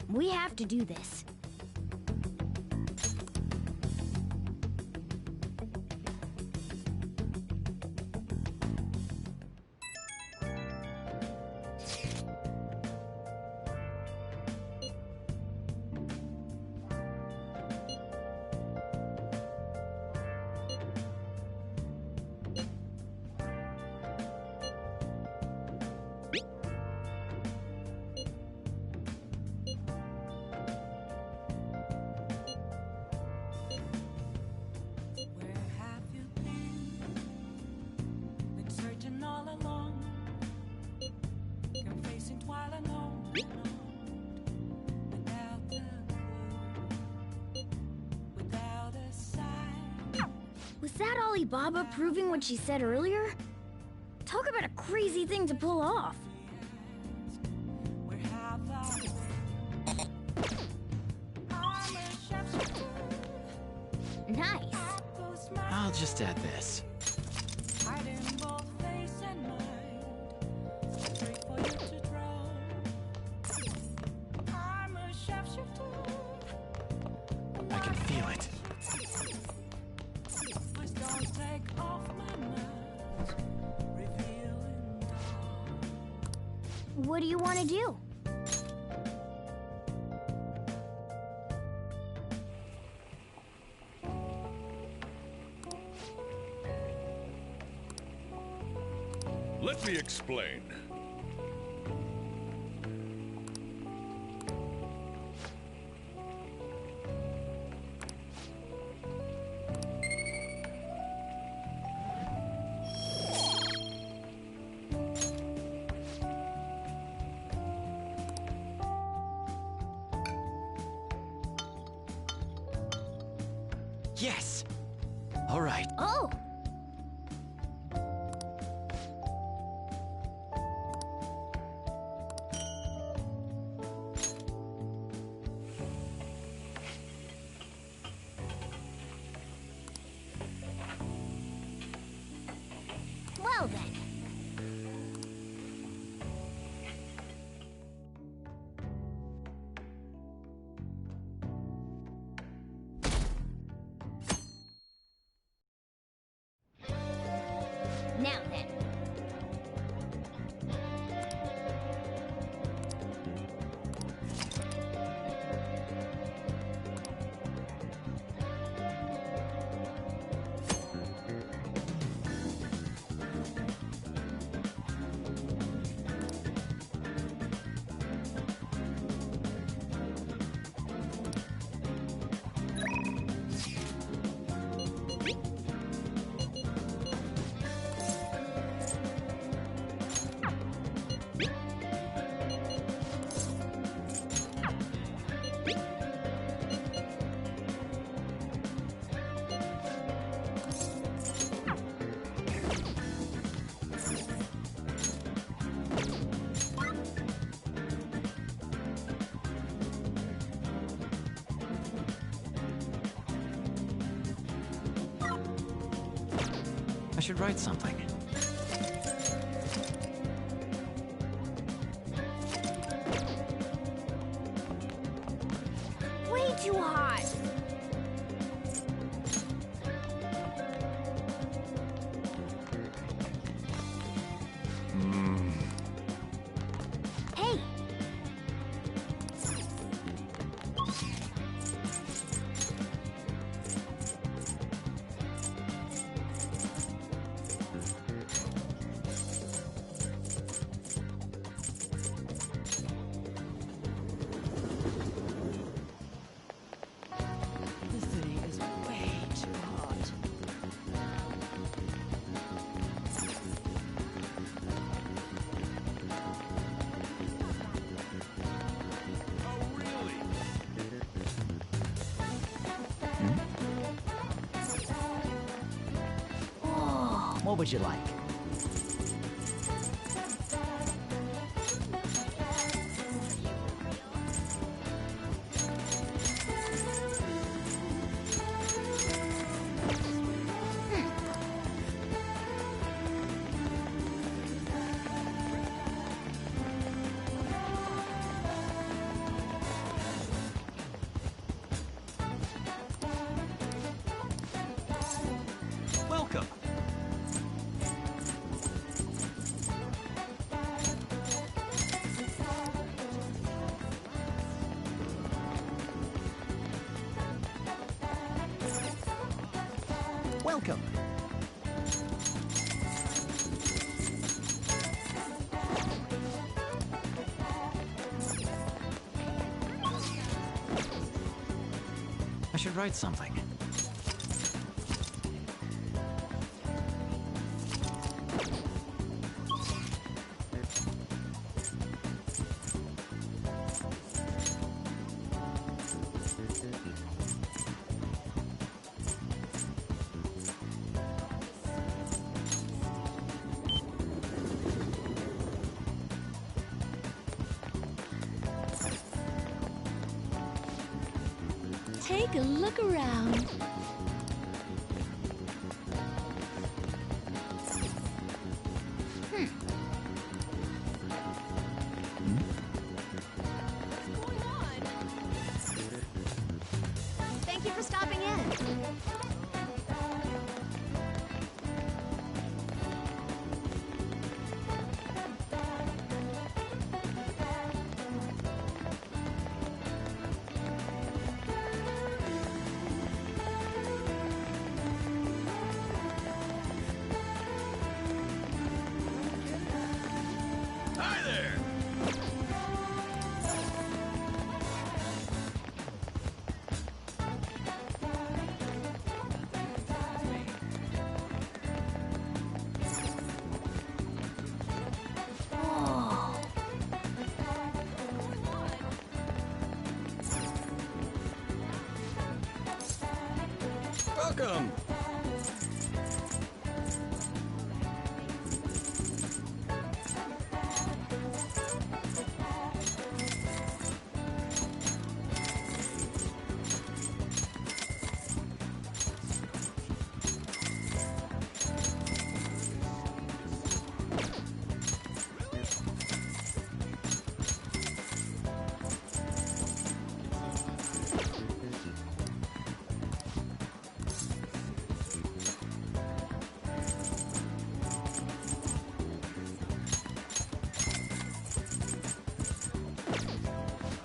We have to do this. Was that Alibaba proving what she said earlier? Talk about a crazy thing to pull off. Nice.
I'll just add this. I can feel it.
What do you want to do?
Let me explain.
Yes! All right.
Oh! Well then.
should write something.
Way too hot. Hey.
This city is way too hot.
What would you like? Welcome. Welcome. I should write something.
Take a look around.
Thank you for stopping in.
Hi there! Welcome!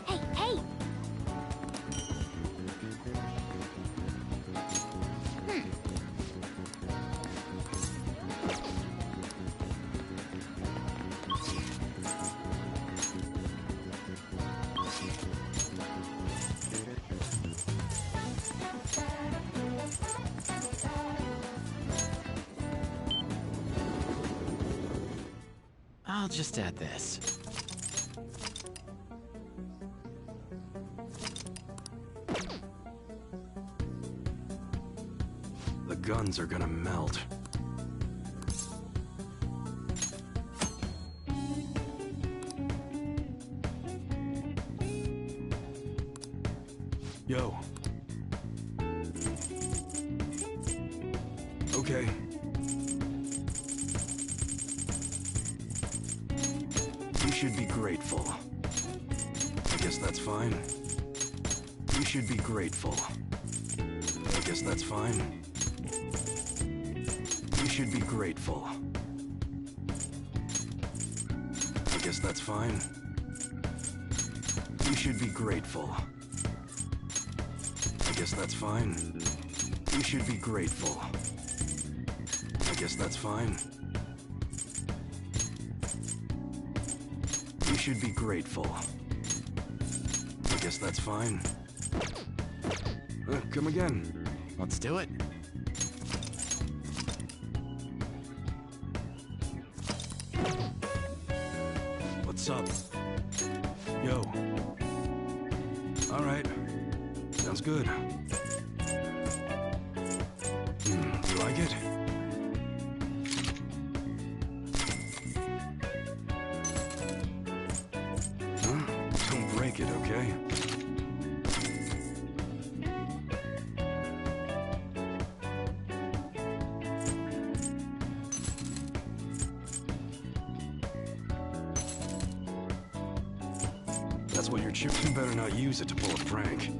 Hey, hey.
I'll just add this.
The guns are gonna melt. Yo. Okay. should be grateful. I guess that's fine. You should be grateful. I guess that's fine. You should be grateful. I guess that's fine. You should be grateful. I guess that's fine. You should be grateful. I guess that's fine. You should be grateful. I guess that's fine. Come again.
Let's do it.
What's up? Yo. All right. Sounds good. You like it? Huh? Don't break it, okay? That's what you're choosing. Better not use it to pull a prank.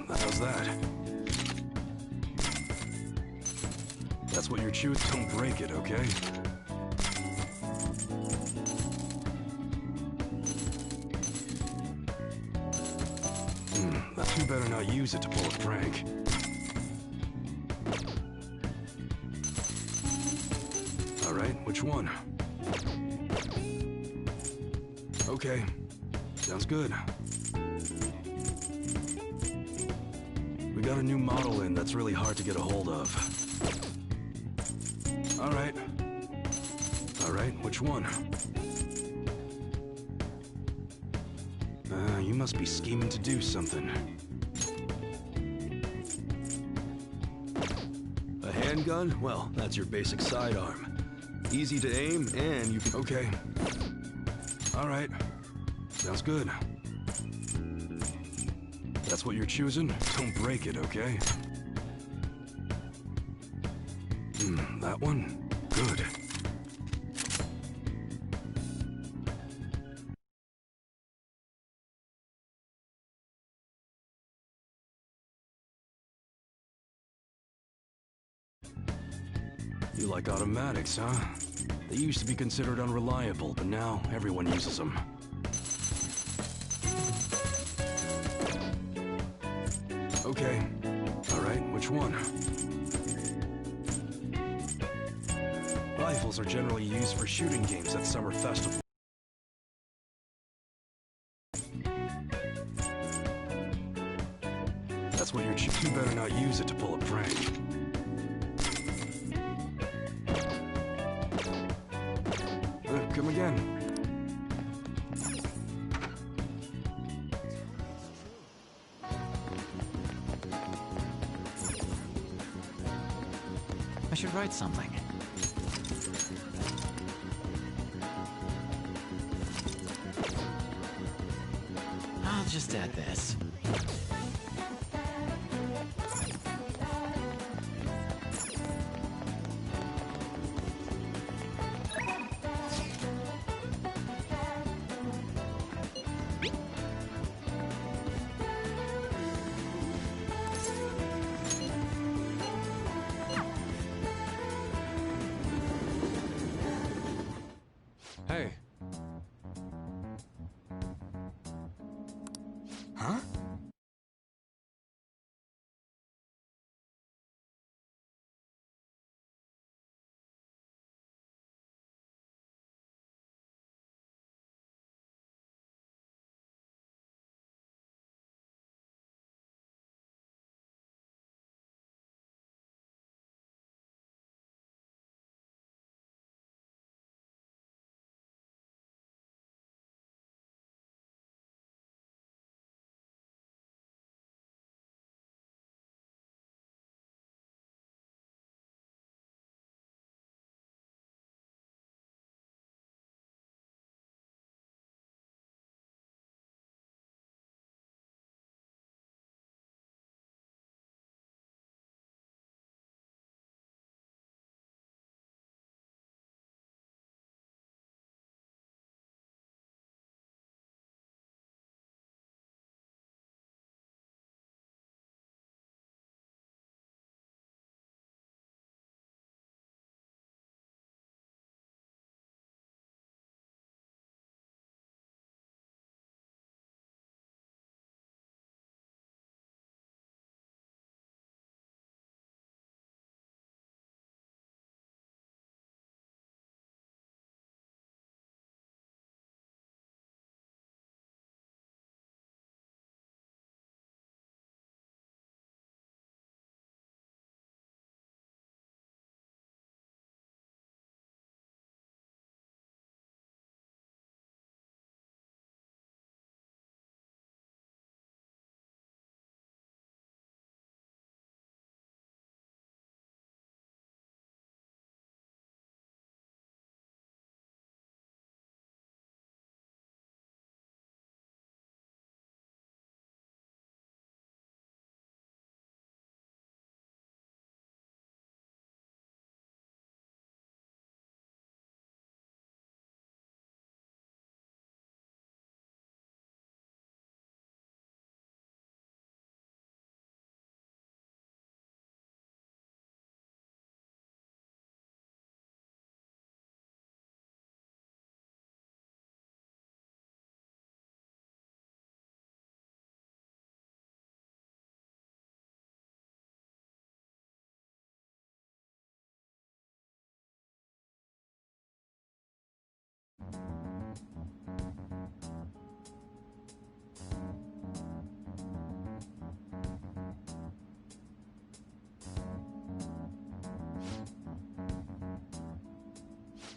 How's that? That's what you're choosing. Don't break it, okay? You better not use it to pull a prank. All right, which one? Okay, sounds good. We got a new model in that's really hard to get a hold of. All right. All right, which one? You must be scheming to do something. A handgun? Well, that's your basic sidearm. Easy to aim, and you can... Okay. All right. Sounds good. That's what you're choosing? Don't break it, okay? That one? Good. You like automatics, huh? They used to be considered unreliable, but now everyone uses them. Okay. All right, which one? Rifles are generally used for shooting games at summer festivals. That's what you're choosing. You better not use it to pull a prank. Come again.
I should write something. I'll just add this.
Hey.
Huh?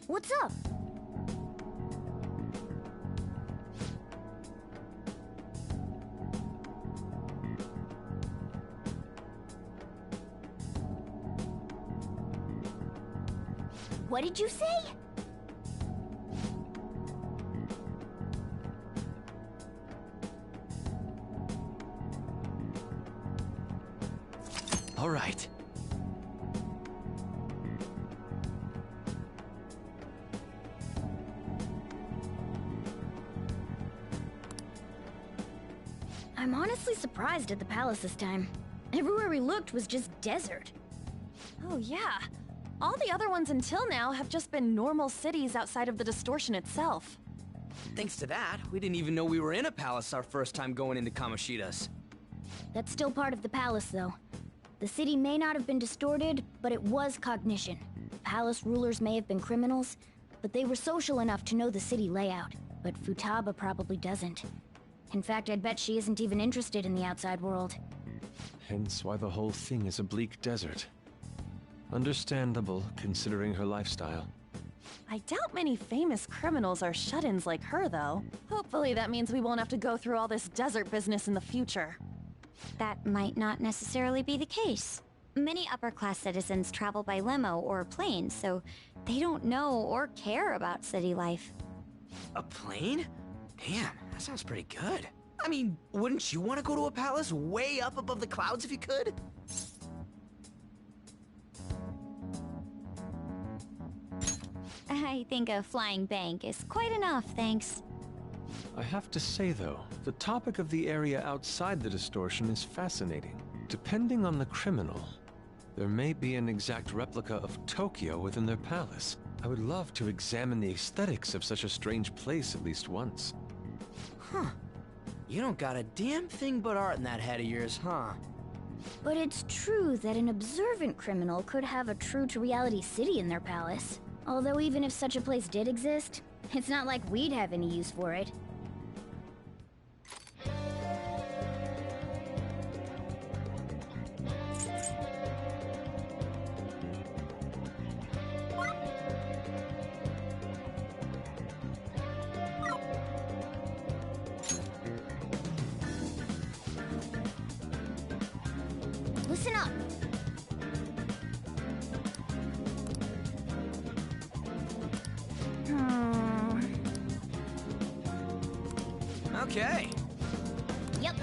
What's up? What did you say?
All right.
I'm honestly surprised at the palace this time. Everywhere we looked was just desert.
Oh yeah. All the other ones until now have just been normal cities outside of the distortion itself.
Thanks to that, we didn't even know we were in a palace our first time going into Kamoshida's.
That's still part of the palace, though. The city may not have been distorted, but it was cognition. Palace rulers may have been criminals, but they were social enough to know the city layout. But Futaba probably doesn't. In fact, I'd bet she isn't even interested in the outside world.
Hence why the whole thing is a bleak desert. Understandable, considering her lifestyle.
I doubt many famous criminals are shut-ins like her, though. Hopefully that means we won't have to go through all this desert business in the future.
That might not necessarily be the case. Many upper-class citizens travel by limo or plane, so they don't know or care about city life.
A plane? Damn, that sounds pretty good. I mean, wouldn't you want to go to a palace way up above the clouds if you could?
I think a flying bank is quite enough, thanks.
I have to say, though, the topic of the area outside the distortion is fascinating. Depending on the criminal, there may be an exact replica of Tokyo within their palace. I would love to examine the aesthetics of such a strange place at least once.
Huh. You don't got a damn thing but art in that head of yours, huh?
But it's true that an observant criminal could have a true-to-reality city in their palace. Although even if such a place did exist, it's not like we'd have any use for it. Listen up.
Okay.
Yep.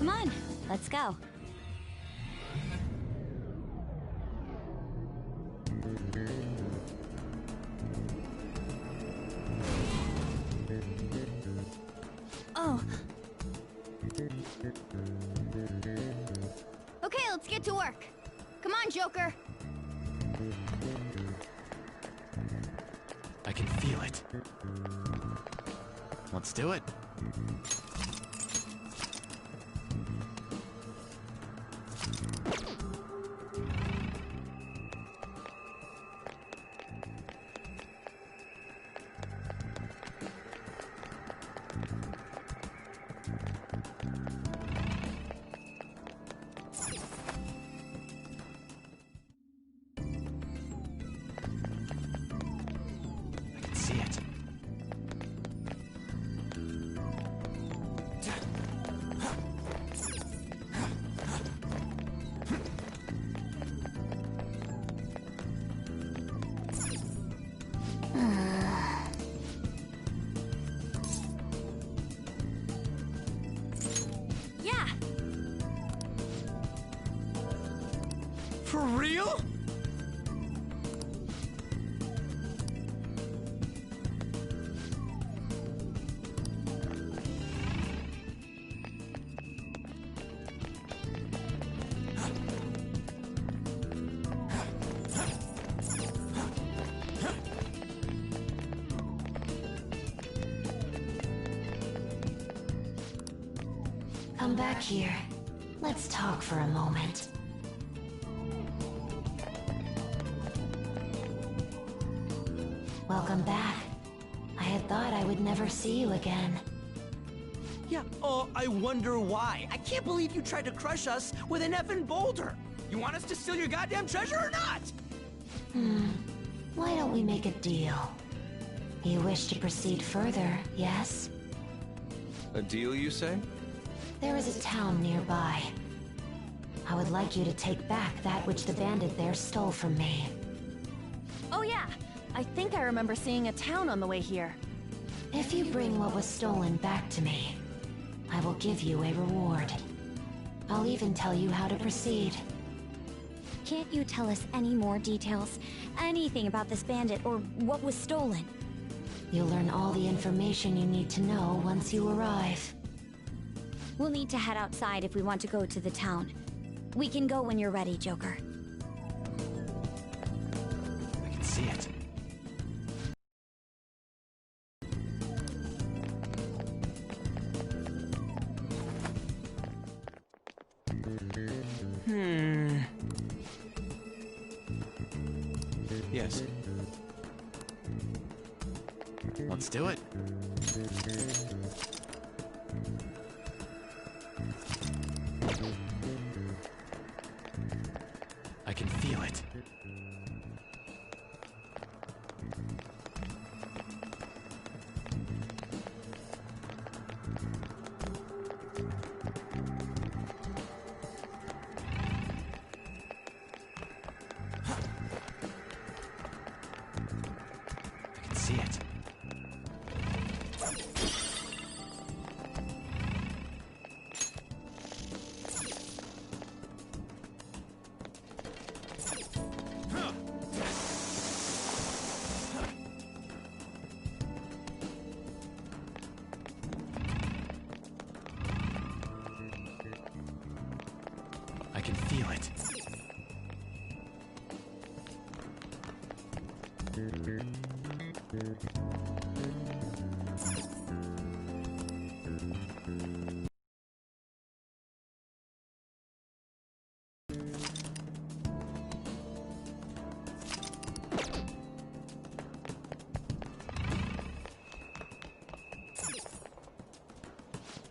Come on, let's go. Oh. Okay, let's get to work. Come on, Joker.
I can feel it. Let's do it. See it.
Yeah.
For real?
Come back here. Let's talk for a moment. Welcome back. I had thought I would never see you again.
Yeah, I wonder why. I can't believe you tried to crush us with an effing boulder. You want us to steal your goddamn treasure or not?
Why don't we make a deal? You wish to proceed further, yes?
A deal, you say?
There is a town nearby. I would like you to take back that which the bandit there stole from me.
Oh yeah, I think I remember seeing a town on the way here.
If you bring what was stolen back to me, I will give you a reward. I'll even tell you how to proceed.
Can't you tell us any more details? Anything about this bandit or what was stolen?
You'll learn all the information you need to know once you arrive.
We'll need to head outside if we want to go to the town. We can go when you're ready, Joker.
I can see it. Yes. Let's do it. I can feel it. I can see it. I can feel it.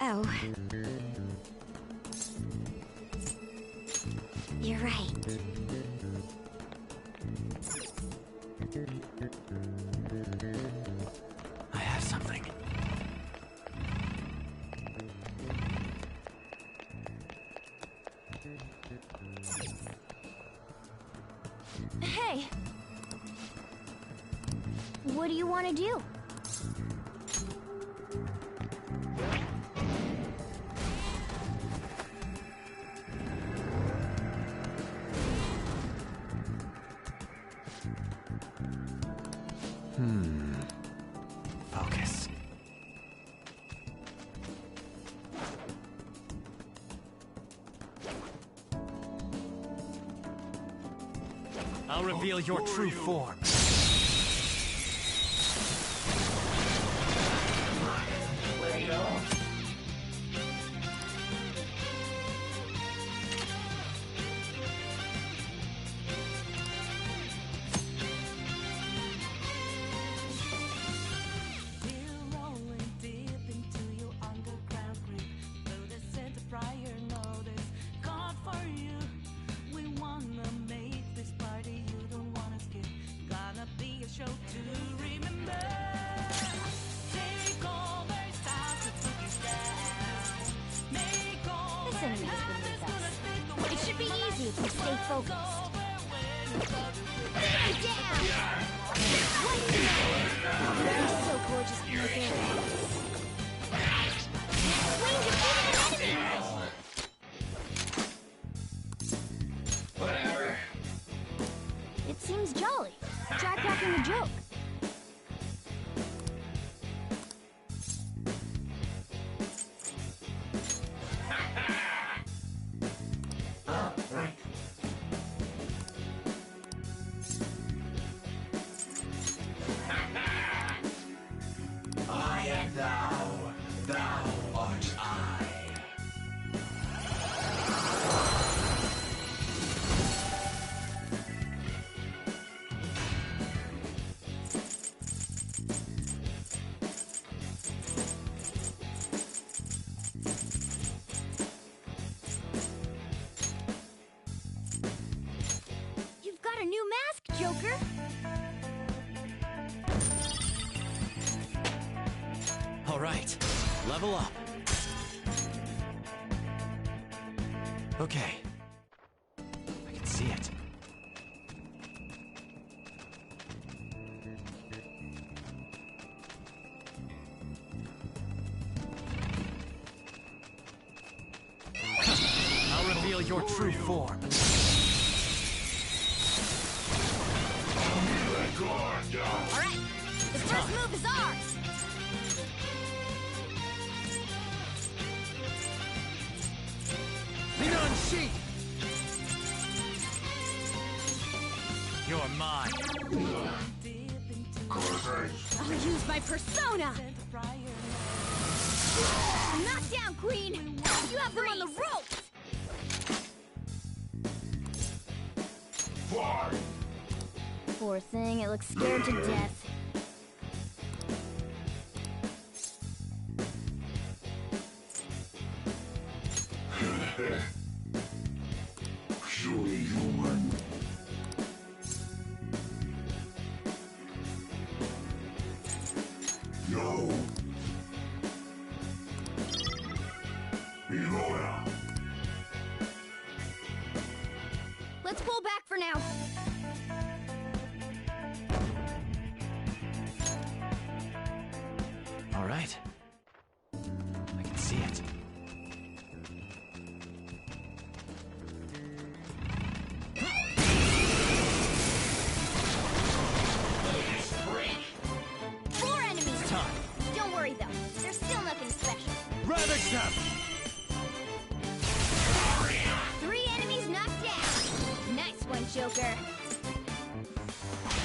Oh. You're right.
I have something.
Hey!
What do you want to do?
I'll reveal your true form.
This enemy's beneath us. It should be easy if we stay focused. Down! He's so gorgeous in this area. Wayne defeated an enemy!
Whatever.
It seems jolly. Try cracking the joke.
I am thou, thou art I.
You've got a new mask, Joker!
All right, level up. Okay. I can see it. I'll reveal your true form.
Alright, the first move is ours!
Minanshi! You're mine.
I'll use my persona! Knock down, Queen! You have them on the ropes! Poor thing, it looks scared to death.
Surely human. No. Elora.
Let's pull back for now.
All right. I can see it.
Four enemies!
Time.
Don't worry though, there's still nothing special.
Ravage them!
Three enemies knocked down! Nice one, Joker.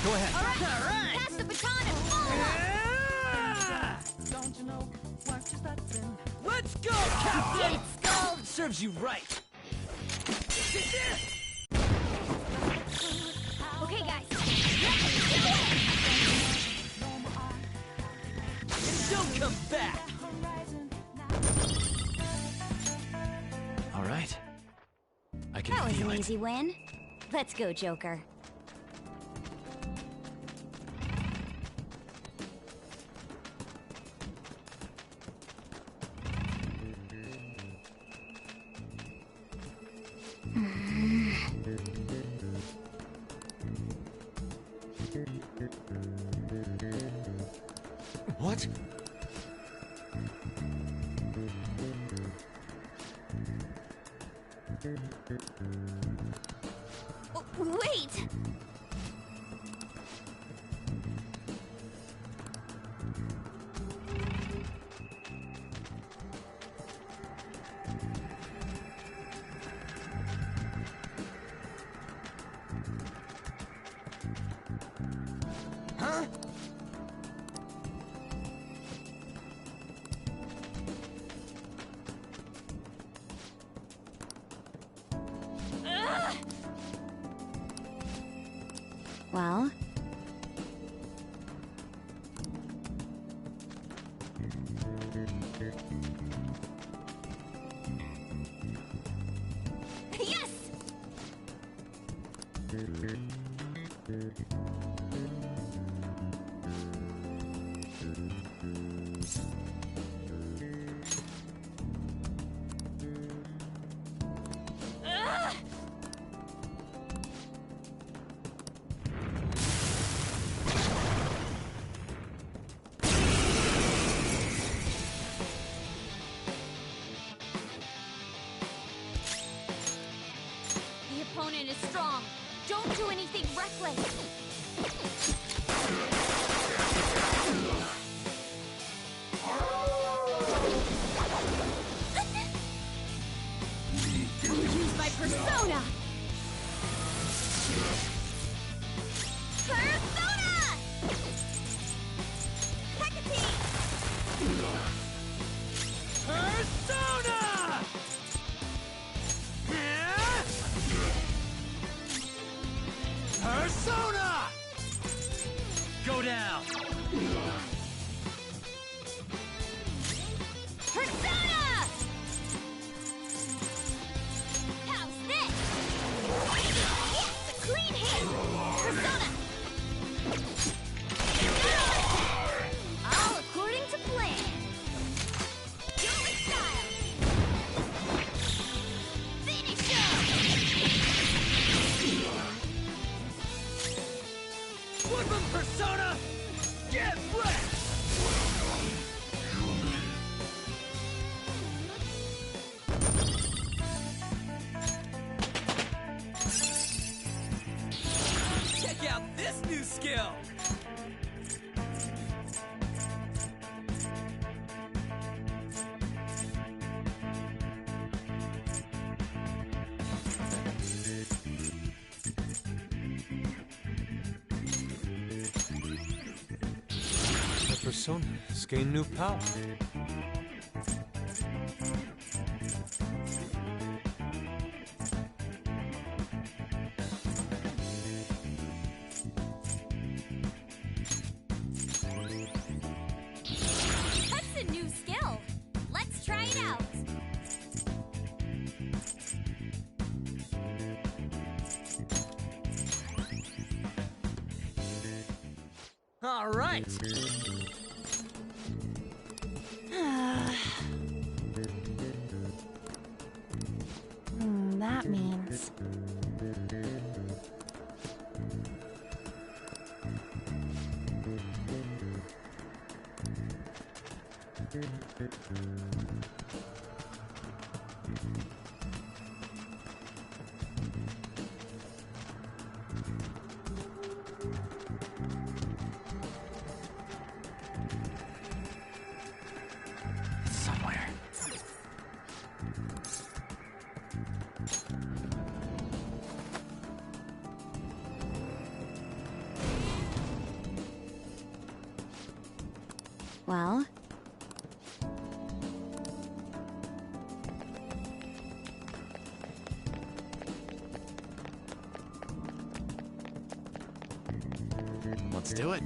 Go ahead.
Alright, pass the baton and follow up!
Let's go, Captain!
Get it, Skull!
Serves you right.
Okay, guys.
Don't come back! All right. I can
That was
feel
an
it.
easy win. Let's go, Joker.
What?
Wait!
Well?
Yes! Ugh! The opponent is strong. Don't do anything reckless. Use my persona! Persona! Hecate!
Persona! Persona! Go down!
Persona! How's this? Yes, a clean hit! Persona! All according to plan. Do it with style! Finish him!
Woodman Persona! Get wrecked! Check out this new skill!
The persona has gained new power.
That's a new skill. Let's try it out.
All right!
That means...
Somewhere.
Well?
Let's do it.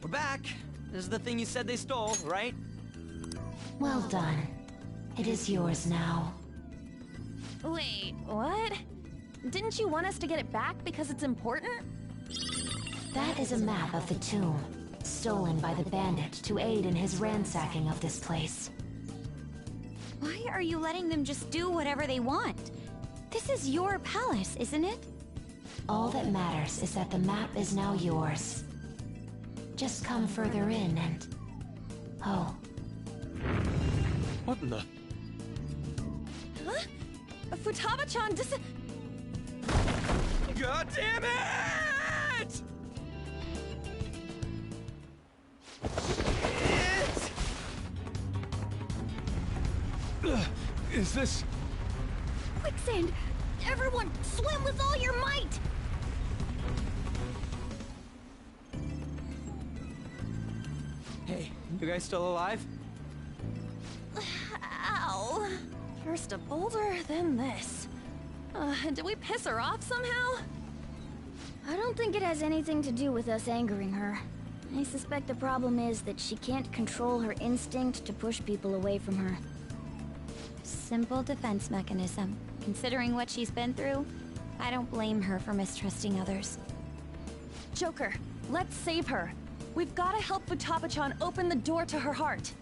We're back. This is the thing you said they stole, right?
Well done. It is yours now.
Wait, what? Didn't you want us to get it back because it's important?
That is a map of the tomb, stolen by the bandit to aid in his ransacking of this place.
Why are you letting them just do whatever they want? This is your palace, isn't it?
All that matters is that the map is now yours. Just come further in and... Oh.
What in the...
Huh? Futaba-chan
God damn it!
Is this...
Quicksand! Everyone, swim with all your might!
Hey, you guys still alive?
Ow! First a boulder, then this. Did we piss her off somehow?
I don't think it has anything to do with us angering her. I suspect the problem is that she can't control her instinct to push people away from her.
Simple defense mechanism. Considering what she's been through, I don't blame her for mistrusting others.
Joker, let's save her. We've got to help Futaba-chan open the door to her heart.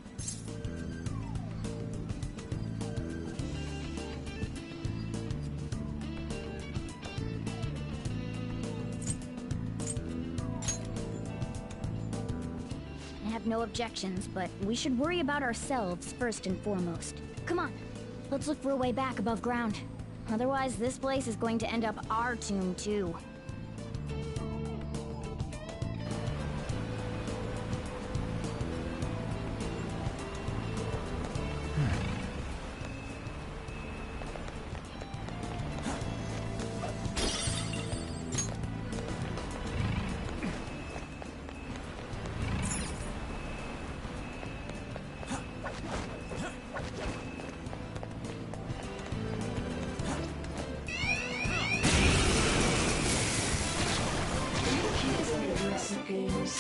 I have no objections, but we should worry about ourselves first and foremost. Come on, let's look for a way back above ground. Otherwise, this place is going to end up our tomb, too.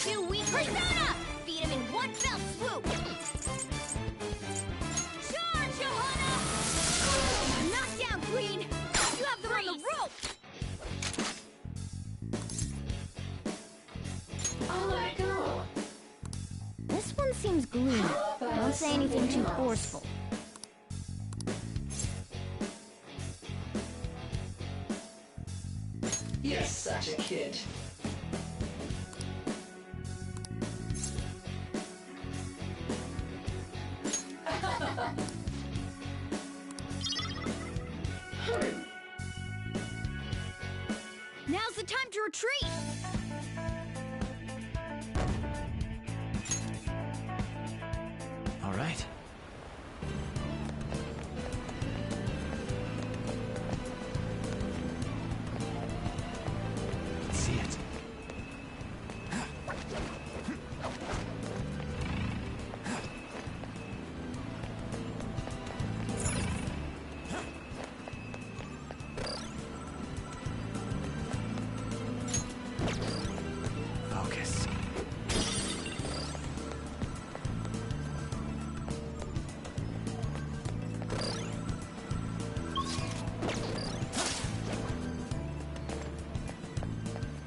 Two weak persona! Beat him in one fell swoop! Charge, Johanna! Knockdown, Queen! You have them on the rope!
I'll let go.
This one seems gloomy. Don't say anything too forceful.
You're such a kid.
Now's the time to retreat!
All right. Let's see it. Focus.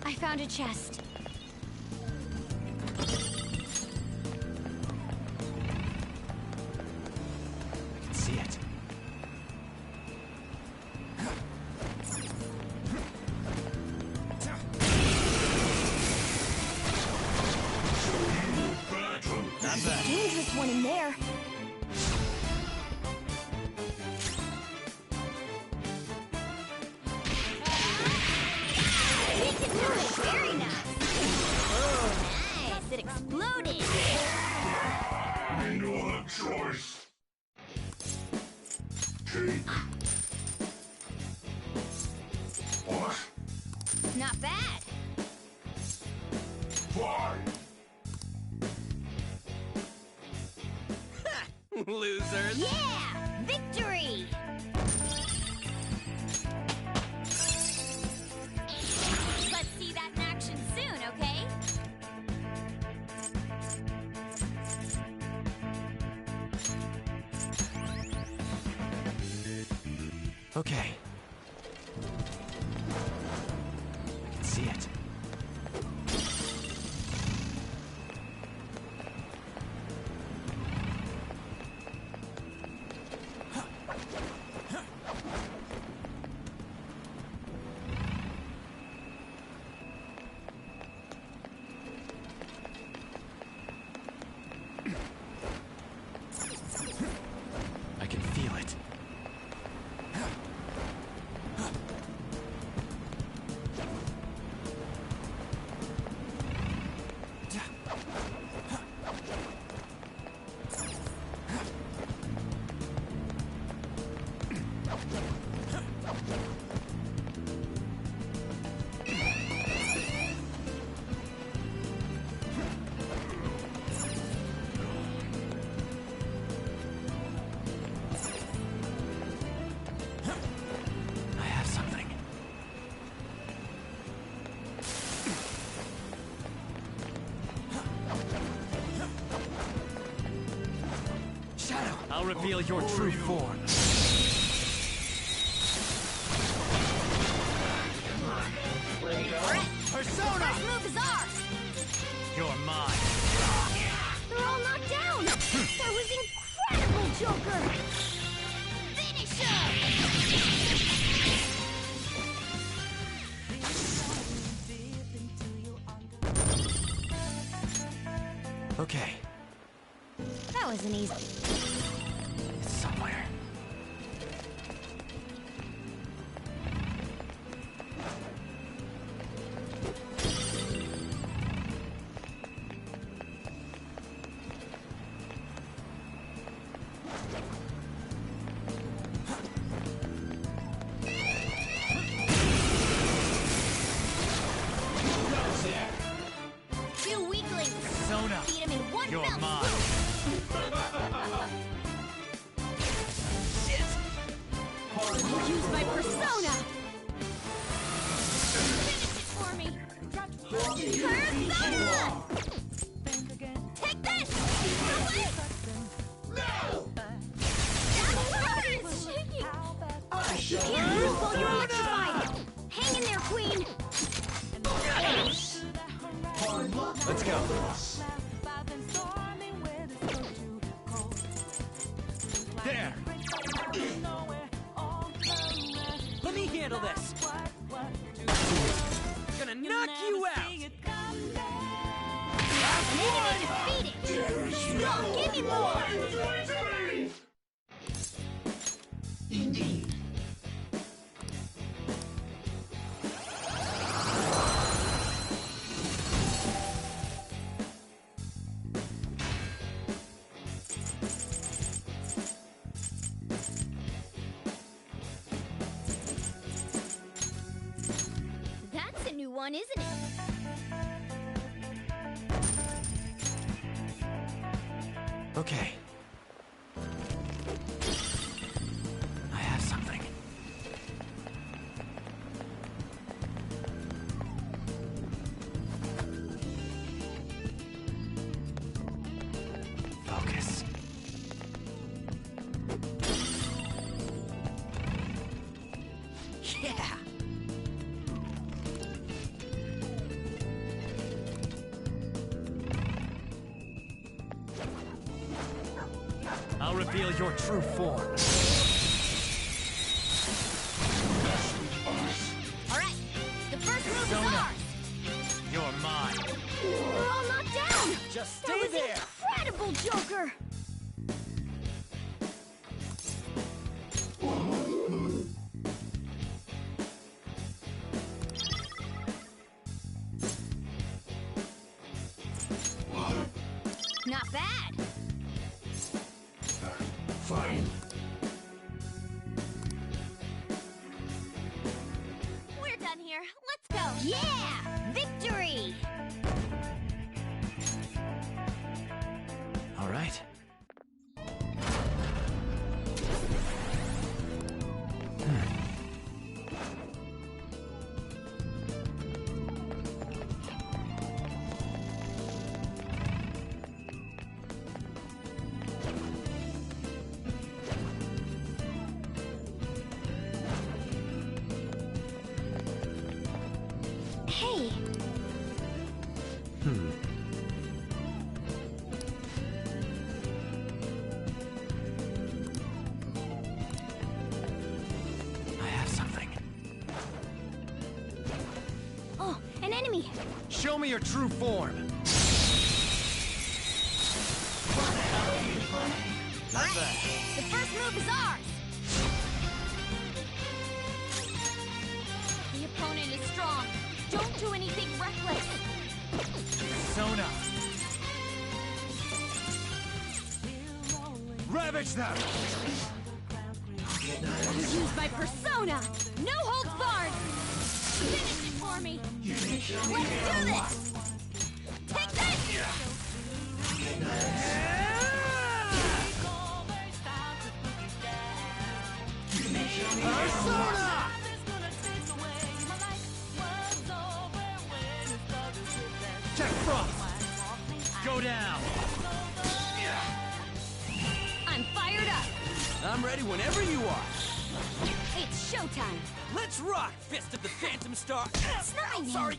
I found a chest.
I can see it.
Not bad. Dangerous one in there.
We can do it! Very nice! Oh, nice! It exploded!
We no other choice. Cake. What?
Not bad!
Fine.
Losers!
Yeah! Victory! Let's see that in action soon, okay?
Okay. I can see it. I can feel it. reveal your true form.
Persona! First move is ours!
You're mine.
They're all knocked down! That was incredible, Joker! Finish him!
Okay,
That was an easy.
it's somewhere.
Two weaklings!
Persona,
Beat him in one
you're
fell
mine.
I'll use my persona! Finish it for me! Persona! Take this! Away! No! It's shaking! You can't move while you're electrified! Hang in there, Queen!
Let's go. There. Let me handle this. Gonna knock you out.
Enemy defeated! Go, give me more!
Indeed.
That's a new one, isn't it?
Okay. I have something. Focus. Yeah! I'll reveal your true form.
Alright, the first move
Persona.
is ours!
You're mine.
We're all knocked down!
Just
That
stay
was
there.
incredible, Joker! Not bad!
Fine.
We're done here. Let's go! Yeah! Victory!
All right.
Hey,
I have something.
oh, an enemy.
Show me your true form. Not bad.
The first move is ours! The opponent is strong. Don't do anything reckless.
Persona. Ravage them!
I'll use my persona! No holds barred! Finish it for me! Let's do this! Take this!
Persona! Check frost! Go down!
I'm fired up!
I'm ready whenever you are.
It's showtime.
Let's rock, Fist of the Phantom Star.
Not my
Sorry.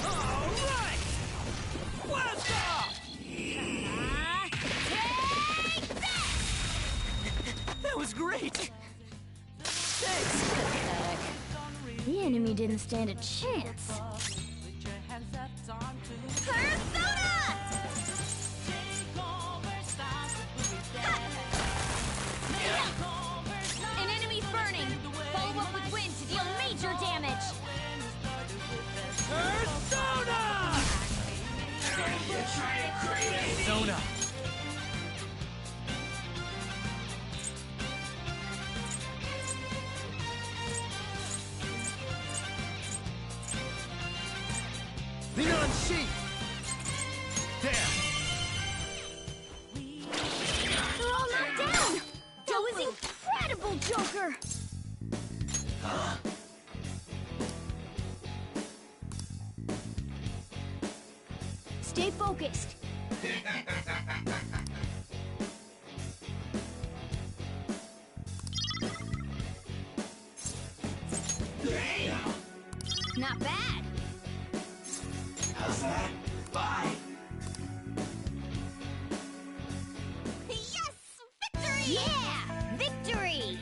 All right. Blast off!
Take that!
That was great.
The enemy didn't stand a chance.
Persona! An enemy's burning. Follow up with wind to deal major damage.
Persona! Persona! Neon sheet! There!
They're all knocked down! That was incredible, Joker! Stay focused.
Not bad.
How's that? Bye.
Yes! Victory! Yeah! Victory!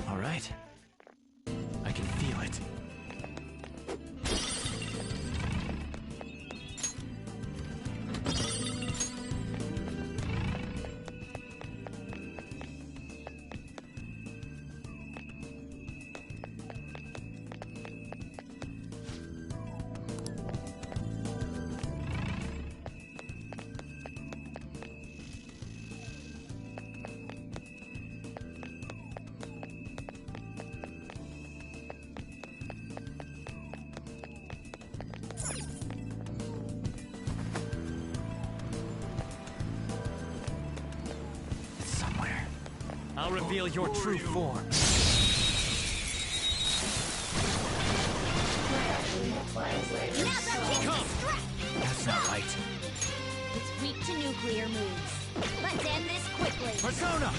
All right. I can feel it. Somewhere. I'll reveal your true form.
Now's our chance to strike!
That's not right.
It's weak to nuclear moves. Let's end this quickly.
Persona!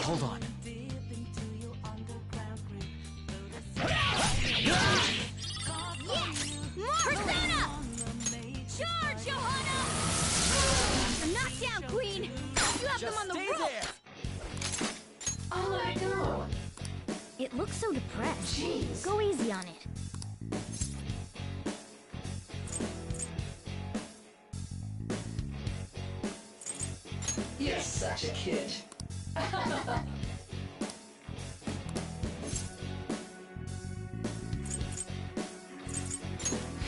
Hold on.
Yes! More Persona! Charge, Johanna! Knock down, Queen! You have them on the ropes!
I'll let it go. It looks so depressed.
Jeez.
Go easy on it.
You're such a kid.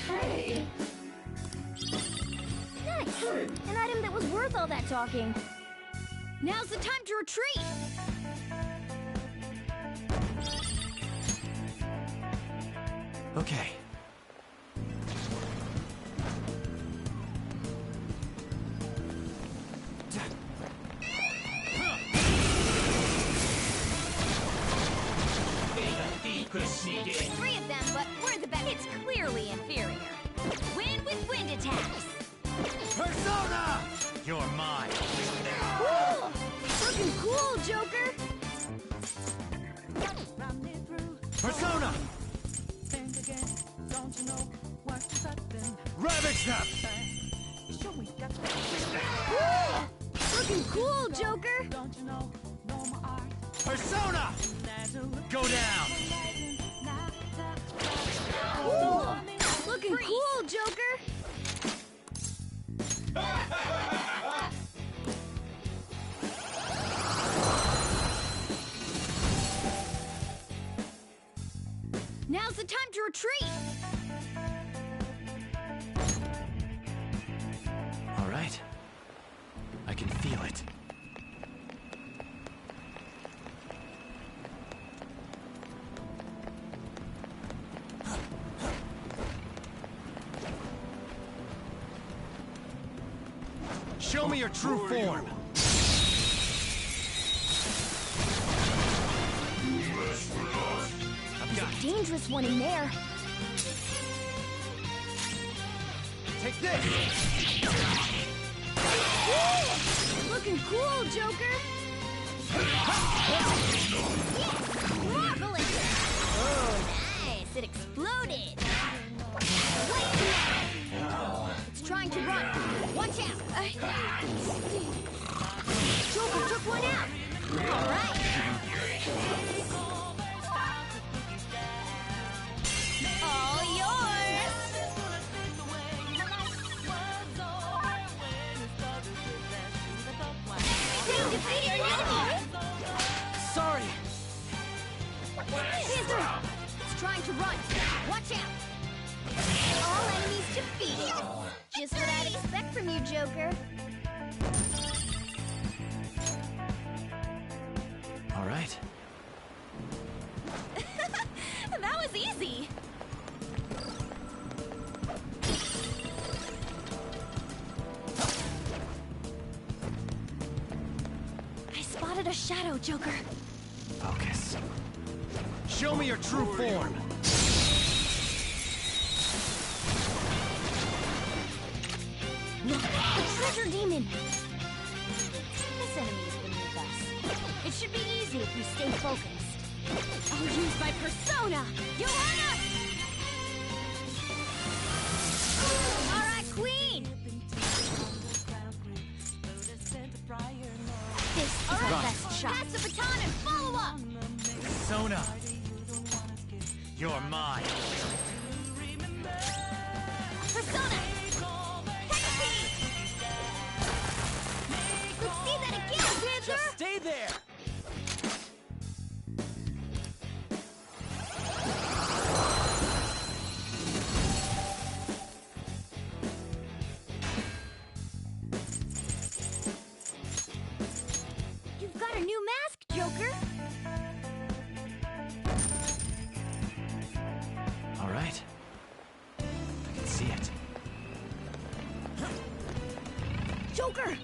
Hey.
Nice. An item that was worth all that talking.
Now's the time to retreat!
Okay.
Three of them, but we're the best. It's clearly inferior. Win with wind attacks!
Persona! You're mine.
Cool! Looking cool, Joker!
Persona! Ravage them!
Looking cool, Joker!
Persona! Go down!
Cool! Looking cool, Joker!
Now's the time to retreat!
All right. I can feel it. Show me your true form. I've got it.
dangerous one in there.
Take this!
Woo! Looking cool, Joker! Yes! Marvelous! Oh, nice! It exploded! It's trying to run! Watch out! Joker took one out! Alright! All yours! They defeated an enemy!
Sorry!
Panther! It's trying to run! Watch out! All enemies defeated! Just what I'd expect from you, Joker.
All right.
That was easy.
I spotted a shadow, Joker.
Focus. Show me your true form.
The treasure demon! This enemy is beneath us. It should be easy if we stay focused. I'll use my persona! Johanna! Alright, Queen! This is our best shot. Pass the baton and follow up!
Sona. You're mine.
Persona! Let's see that again, Panther!
Just stay there!
You've got a new mask, Joker!
All right. I can see it.
Joker!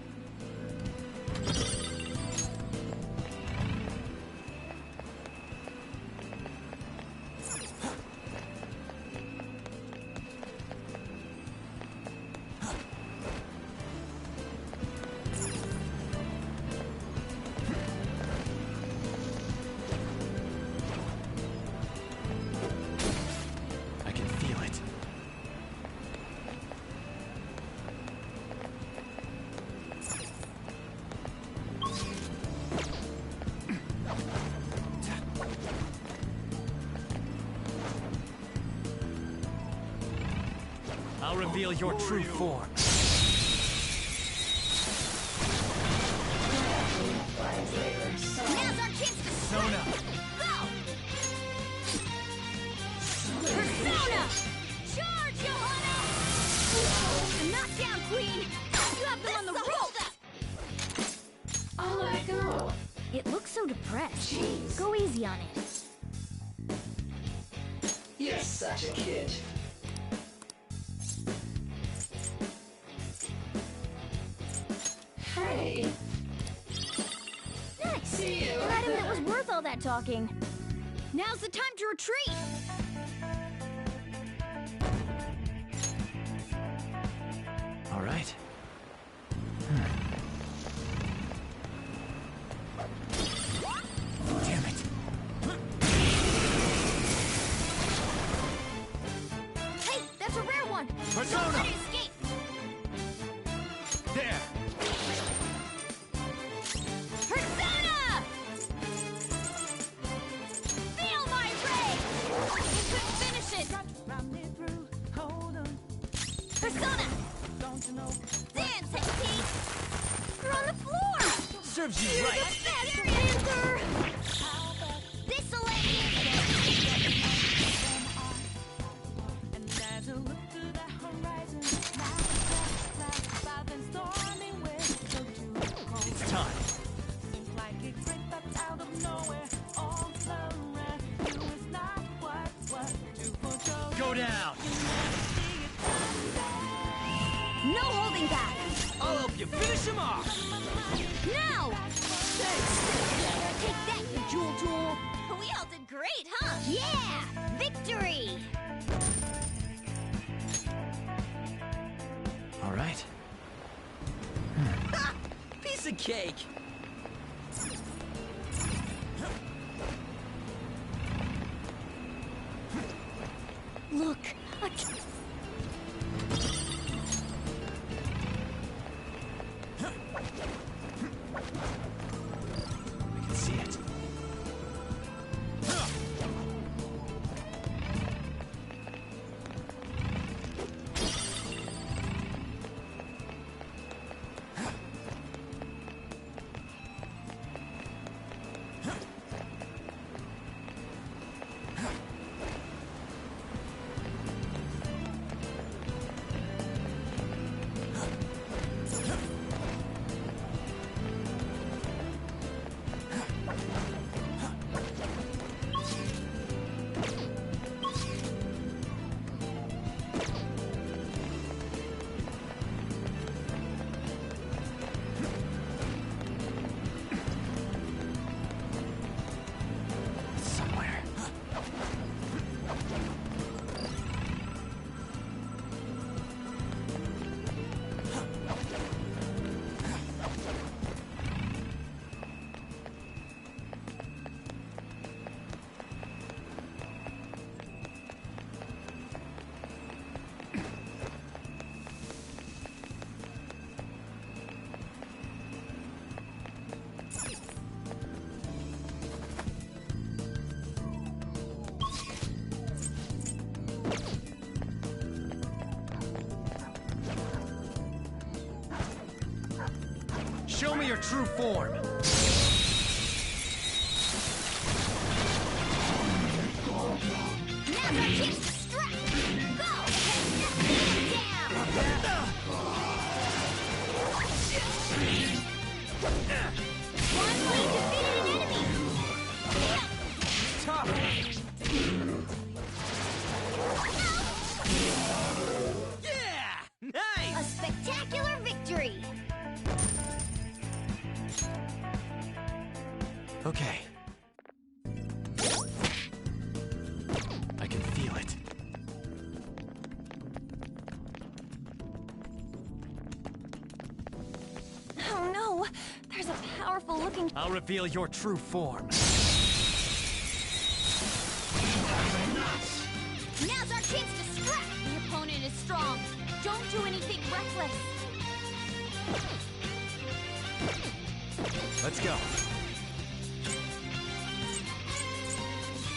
I can feel it. I'll reveal your true form.
Now's our chance to
Sona.
go! Persona! Charge, Johanna! Knockdown, Queen! You have them on the ropes!
I'll let it go.
It looks so depressed.
Jeez.
Go easy on it.
You're such a kid. Hey.
Nice!
See you.
An item that was worth all that talking. Now's the time to retreat!
All right. Damn it.
Hey, that's a rare one!
Persona!
Don't let it escape!
There.
Persona! Feel my ray! You couldn't finish it! Persona! Dance, Pete! You're on the floor!
Serves you
You're
right.
the best, Panther! This'll end you!
It's time. Go down.
No holding back!
I'll help you finish him off!
Now! Take that,
Jewel Tool.
We all did great, huh?
Yeah! Victory!
All right.
Ha! Piece of cake!
Look, a
I can see it. Show me your true form.
Now's our chance to strike! Go! Down! Finally defeated an enemy!
Tough.
Yeah! Nice!
A spectacular victory!
Okay. I can feel it.
Oh no! There's a powerful looking...
I'll reveal your true form.
Now's our chance to strike!
The opponent is strong. Don't do anything reckless.
Let's go.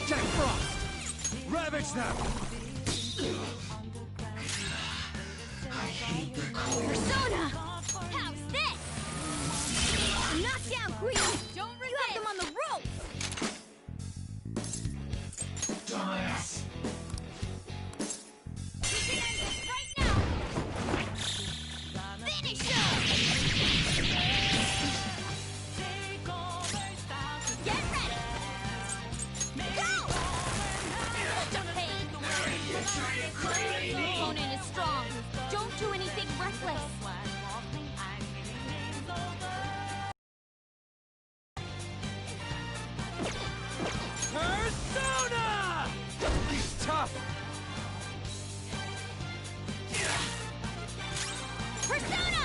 Jack Frost! Ravage them!
Persona! How's this? Knockdown queen!
Don't resist.
You have them on the rope!
Dumbass!
You can end this right now.
Finish him!
Get ready.
Go!
Hey. The opponent is strong. Don't do anything reckless.
Persona! He's tough!
Persona!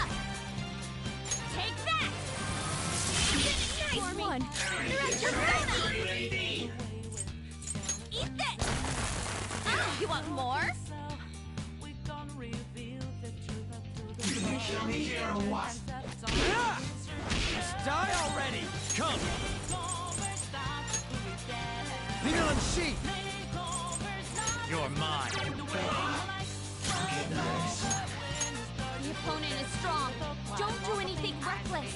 Take that! Nice one! You're at your Persona! Eat this! Oh, you want more?
Kill me here or what?
Just die already! Come! Leave it on sheet! You're mine!
The opponent is strong. Don't do anything reckless.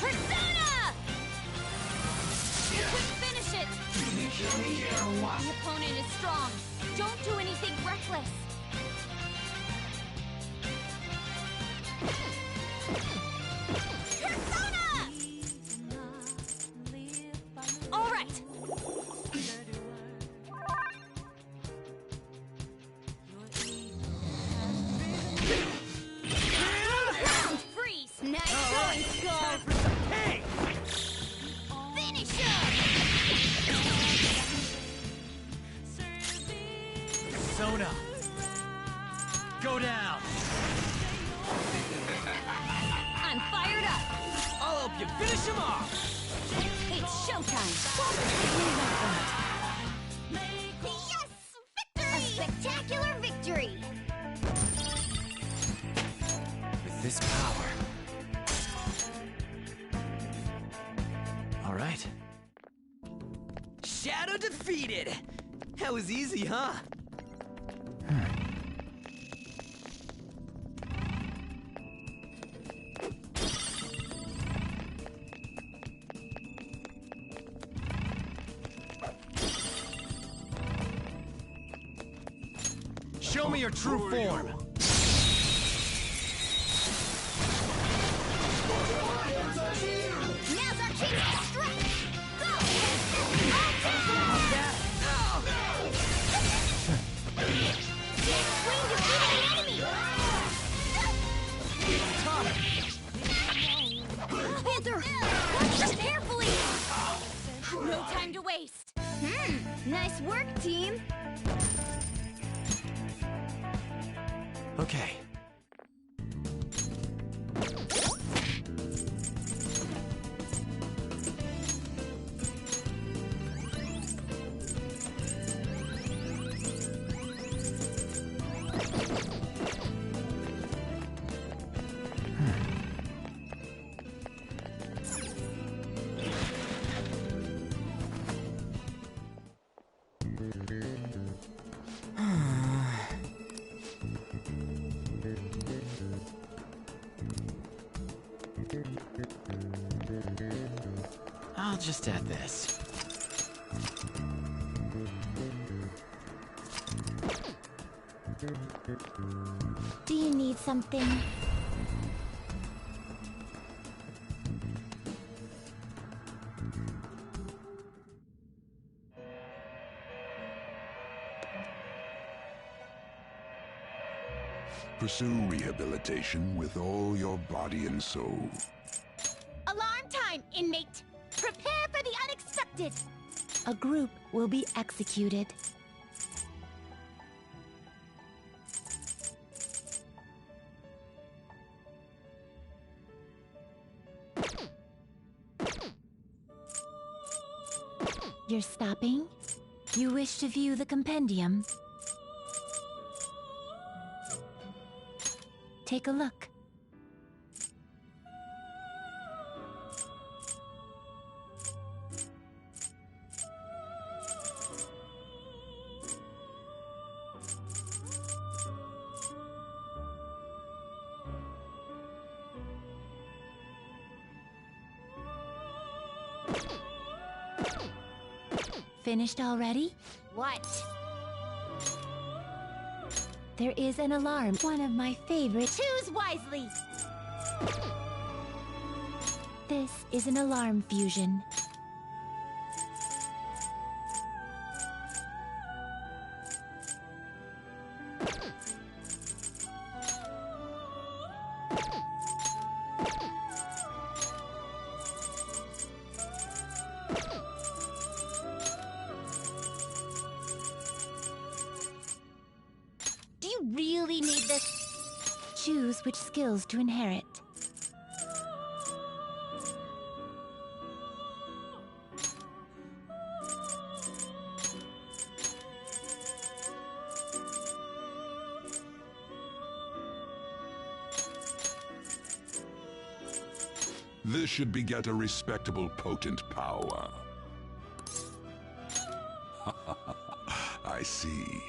Persona!
You couldn't finish it.
Kill me here or what?
The opponent is strong. Don't do anything reckless.
Persona!
All right.
Round freeze! Nice going, Skull!
Time for some pain! Sona! Go down!
I'm fired up!
I'll help you finish him off!
It's showtime! Yes! Victory! A spectacular victory!
With this power...
All right.
Shadow defeated! That was easy, huh?
Show me your true form!
Now's our chance to strike! Go! Queen defeated an enemy! Panther! Watch this carefully! No time to waste! Nice work, team!
Okay. I'll just add this.
Do you need something?
Pursue rehabilitation with all your body and soul.
Alarm time, inmate! Prepare for the unexpected!
A group will be executed. You're stopping? You wish to view the compendium? Take a look. Finished already?
What?
There is an alarm, one of my favorites.
Choose wisely!
This is an alarm fusion.
Do you really need this?
Choose which skills to inherit.
This should beget a respectable, potent power. I see.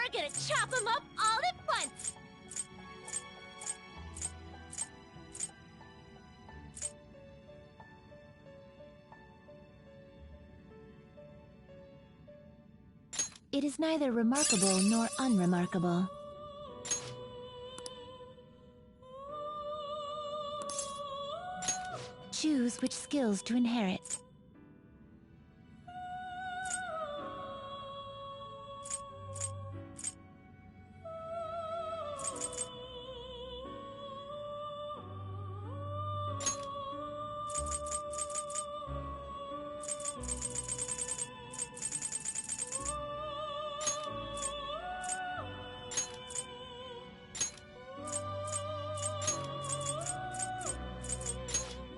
We're gonna chop them up all at once!
It is neither remarkable nor unremarkable. Choose which skills to inherit.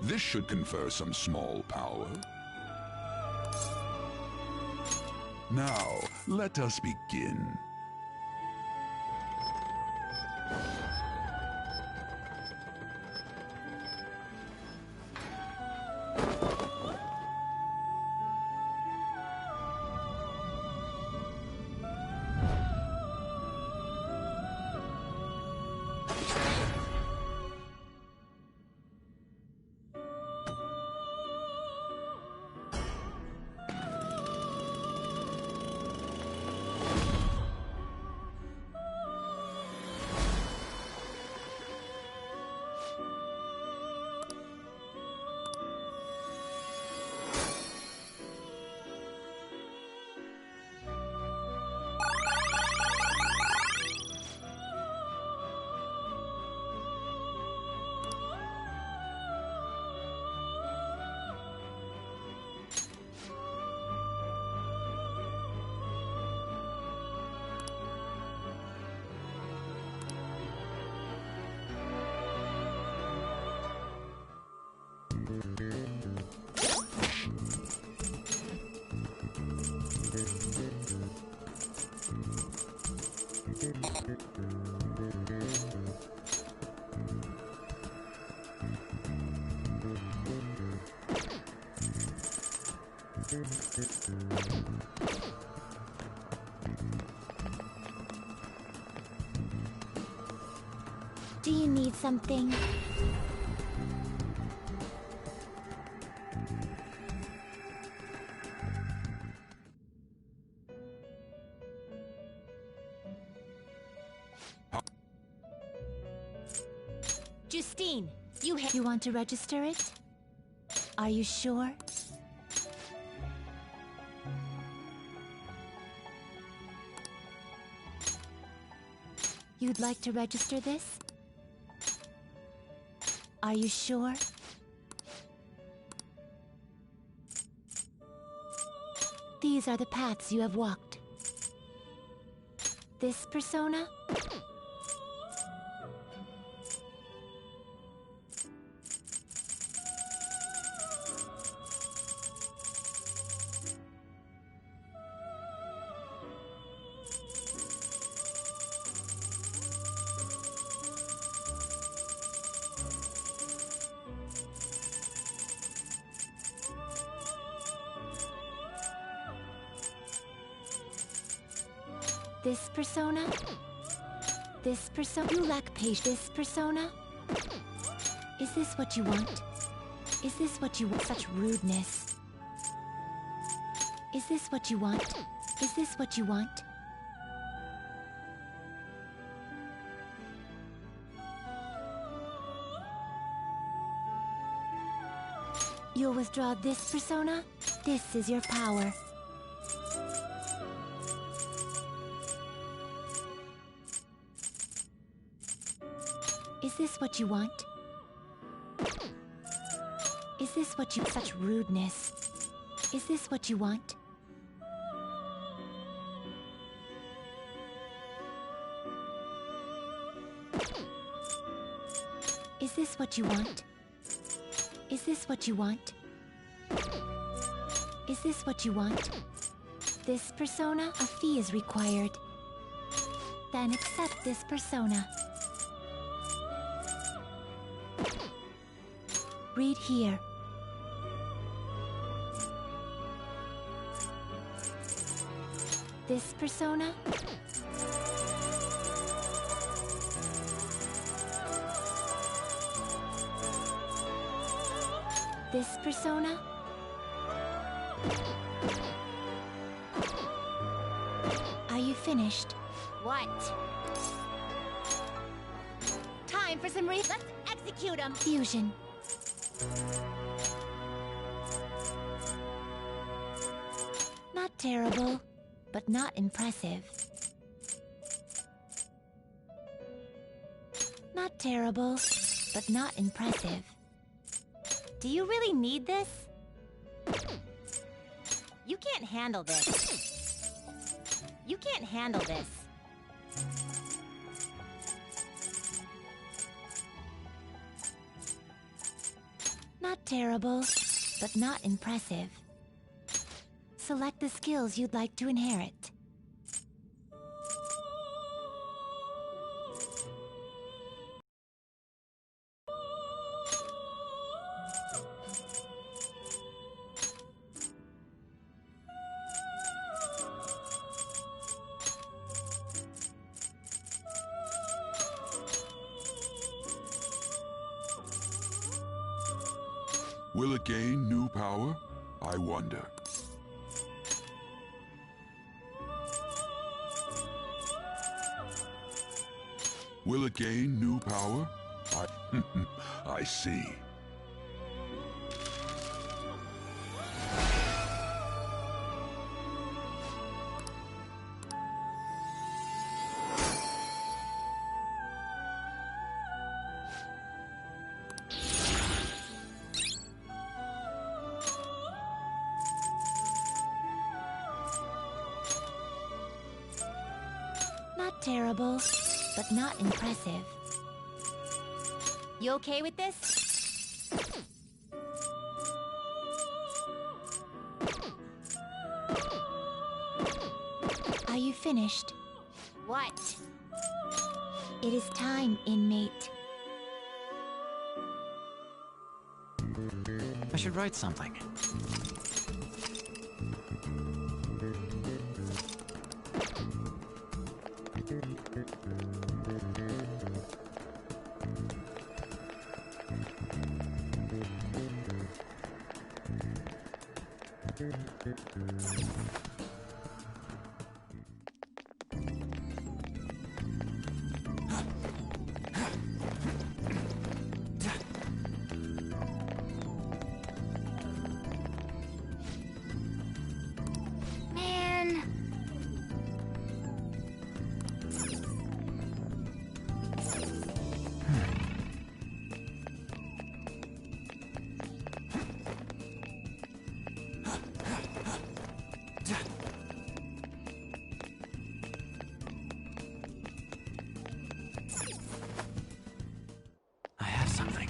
This should confer some small power. Now, let us begin.
Do you need something?
Justine,
You want to register it? Are you sure? You'd like to register this? Are you sure? These are the paths you have walked. This persona? This persona? This persona? You lack patience. This persona? Is this what you want? Is this what you want? Such rudeness. Is this what you want? Is this what you want? You'll withdraw this persona? This is your power. Is this what you want? Is this what you... Such rudeness. Is this what you want? Is this what you want? Is this what you want? Is this what you want? This persona? A fee is required. Then accept this persona. Read here. This persona? This persona? Are you finished?
What? Time for some let's execute him!
Fusion. Not terrible, but not impressive. Not terrible, but not impressive.
Do you really need this? You can't handle this. You can't handle this.
Not terrible, but not impressive. Select the skills you'd like to inherit.
Will it gain new power? I wonder. Will it gain new power? I see.
Not terrible, but not impressive.
You okay with this?
Are you finished?
What?
It is time, inmate.
I should write something.
Man.
I have something.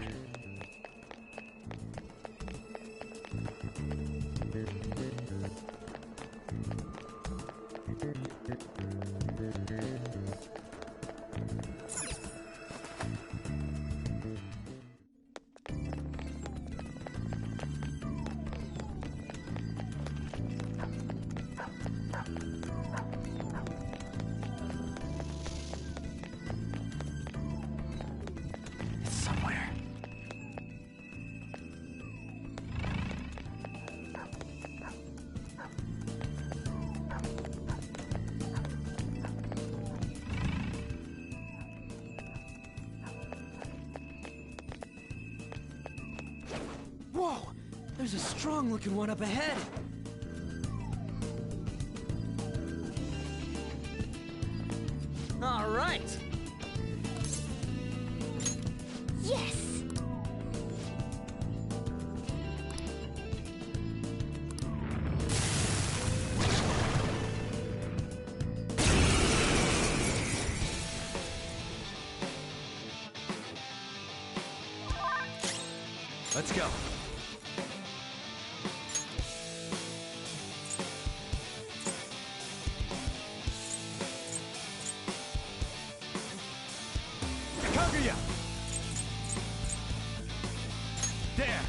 It's somewhere.
Whoa! There's a strong-looking one up ahead! All right!
Yes!
Let's go.
Kaguya! There!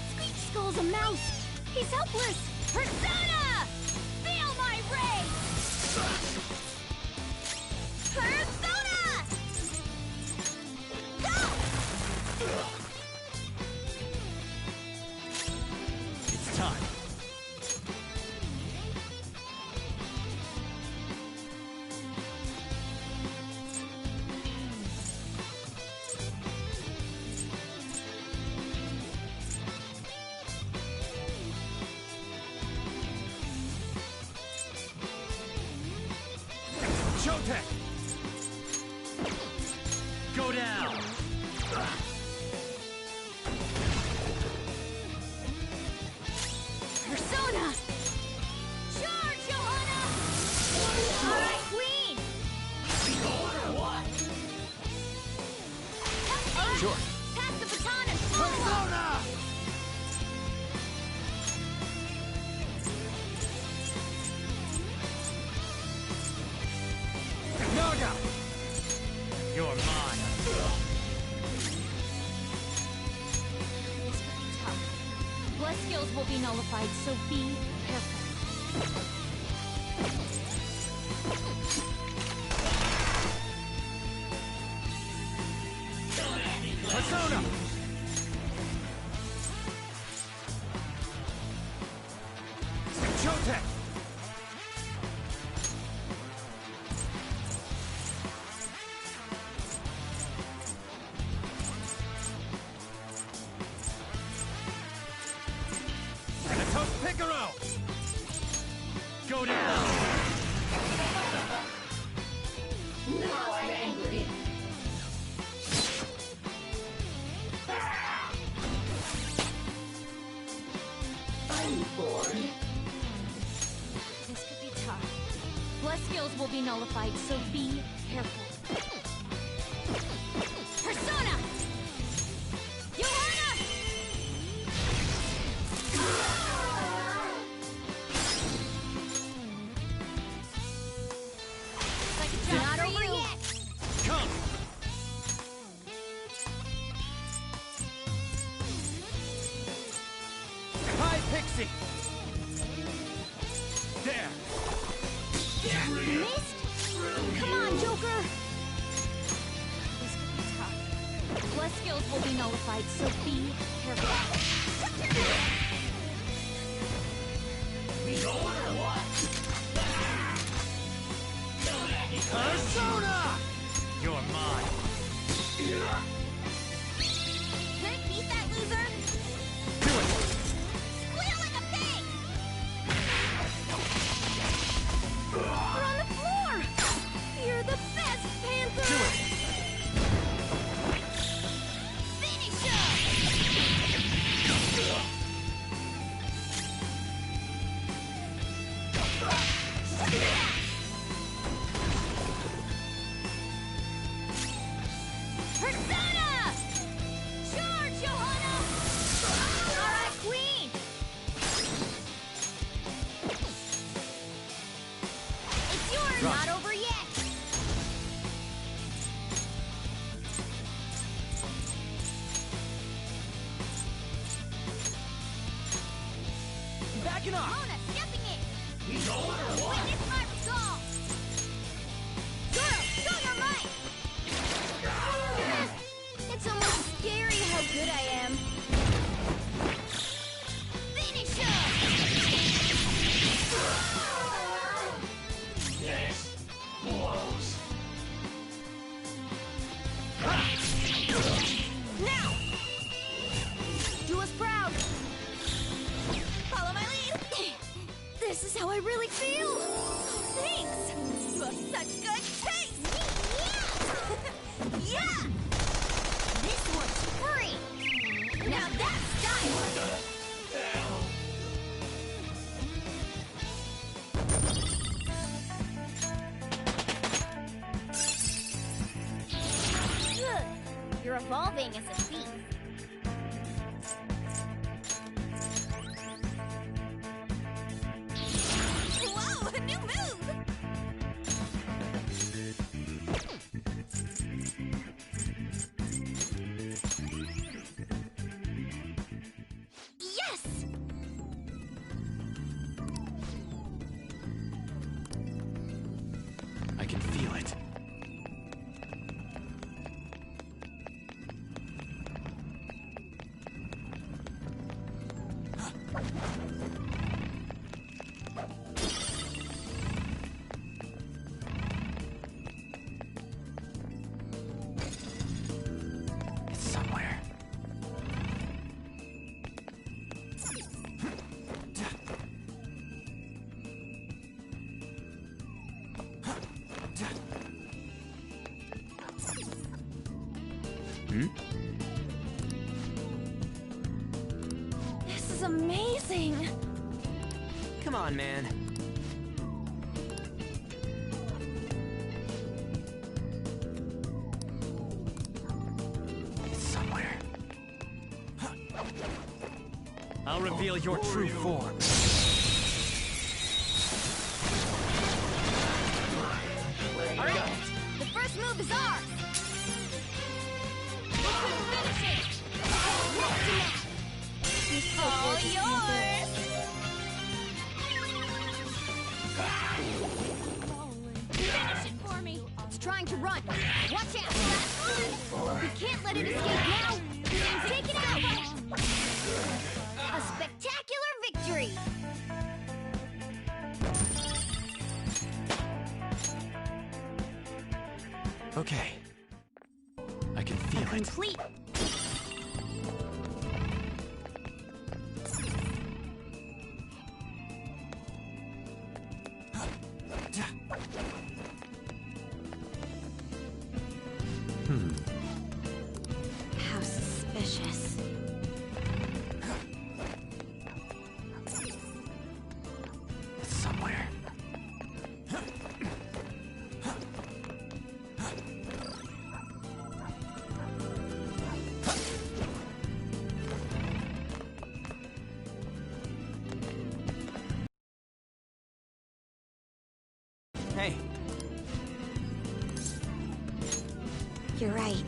Speech Skull's a mouse! He's helpless! Persona! Feel my
Chotec! Go down!
Persona! Charge, Johanna! Alright, Queen!
Sure.
Pass the baton and follow up!
Naga! You're mine.
This could be tough. Bless skills will be nullified, so be careful.
Persona! Chotec! Picaro! Go down!
Now I'm angry. I'm bored.
This could be tough. Bless skills will be nullified, so be careful. Persona! Johanna! Not over yet!
Come! Hi, Pixie! There!
Missed? Come on, Joker! This could be tough. Bless skills will be nullified, so be careful.
Persona! You're mine.
Couldn't beat that loser?
Do it!
Squeal like a pig! We're on the floor! You're the best, Panther!
Do it!
Finish him! Persona! Charge, Johanna! Alright, Queen! It's yours!
Right.
Not over yet!
Backing off!
Mona, stepping in! Witness my resolve! Zoro, show your might! It's almost scary how good I am. Finish
This blows.
now! Do us proud! Follow my lead! This is how I really feel! Thanks! You have such good taste! Yeah! Yeah! This one's free! Now that's style! Good. You're evolving as a thief. Whoa, a new move! Yes!
I can feel it.
Hmm?
This is amazing!
Come on, man. It's somewhere.
I'll reveal your true form.
Alright, the first move is ours! We couldn't finish it! Next to that! All yours! Finish it for me! It's trying to run! Watch out! We can't let it escape now! Take it out! A spectacular victory!
Okay. I can feel it.
Complete!
How suspicious.
It's somewhere. Hey.
You're right.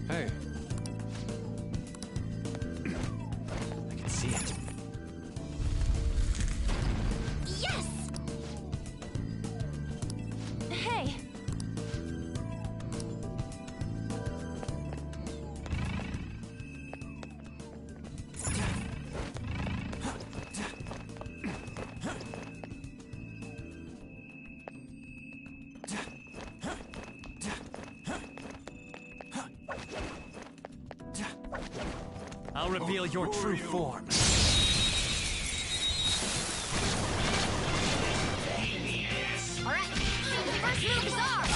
Hey.
I can see it.
Yes! Hey!
I'll reveal your true form.
Alright, the first move is ours!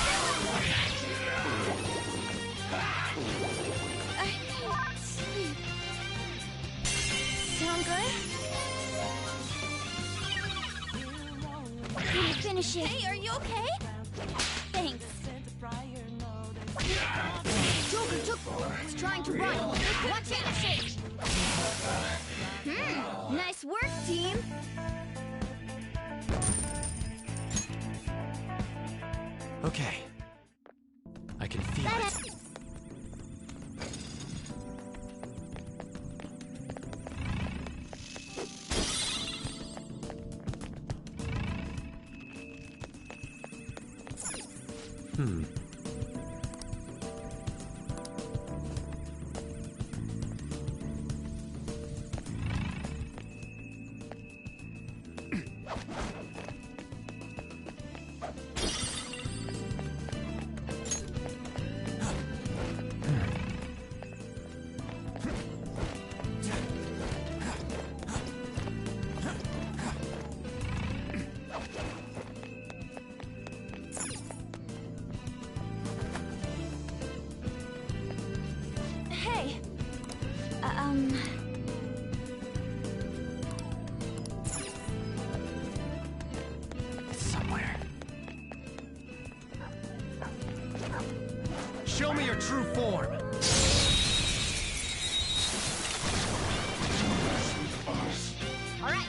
Sound good? Can you finish it? Hey, are you okay? Thanks. Joker! It's trying to run! Watch out! Nice work, team!
Okay. I can feel it.
Hey!
It's somewhere.
Show me your true form.
Alright,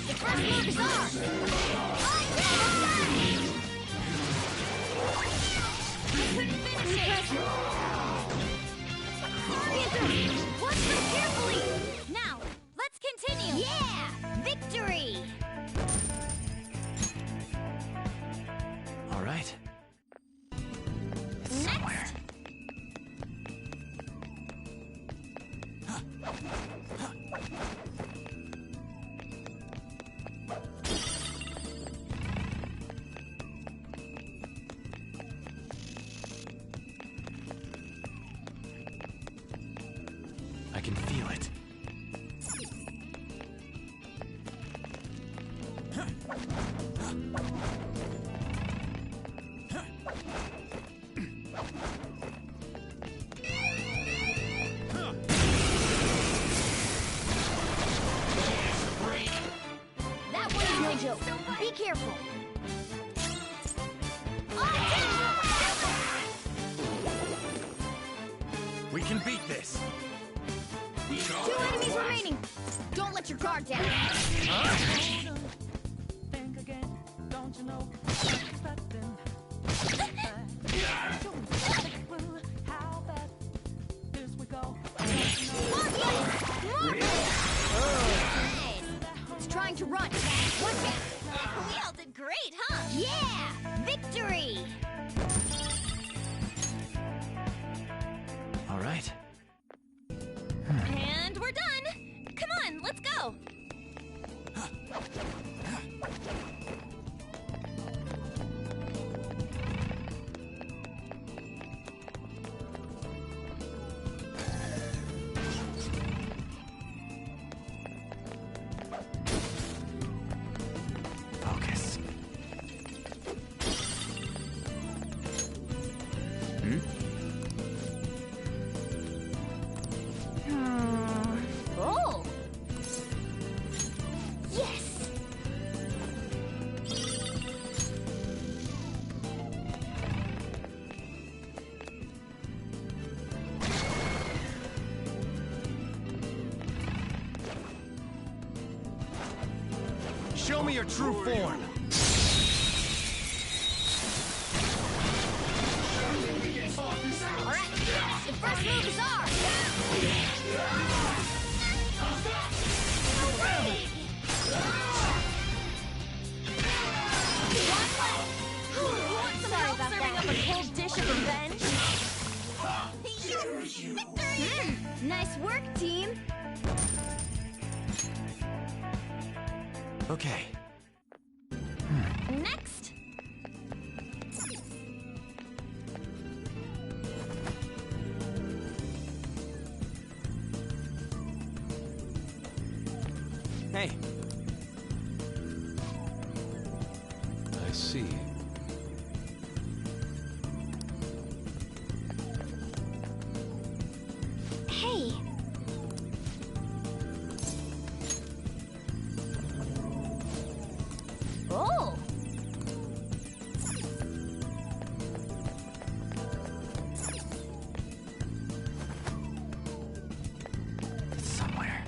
the first move is ours! Couldn't finish it! Watch them carefully! Now, let's continue! Yeah! Victory!
All right. It's somewhere.
Be careful.
We can beat this.
2 enemies remaining. Don't let your guard down.
Think again, don't you know? Expecting. How bad this we go?
Nice. It's trying to run. Watch it.
We all did great, huh?
Yeah! Victory!
All right.
And we're done! Come on, let's go!
Focus.
Oh! Yes!
Show me your true form.
Alright, the first move is ours!
Sorry about serving up a cold dish of revenge?
Nice work, team!
Okay.
Next!
Hey.
I see.
Hey! Oh!
It's somewhere.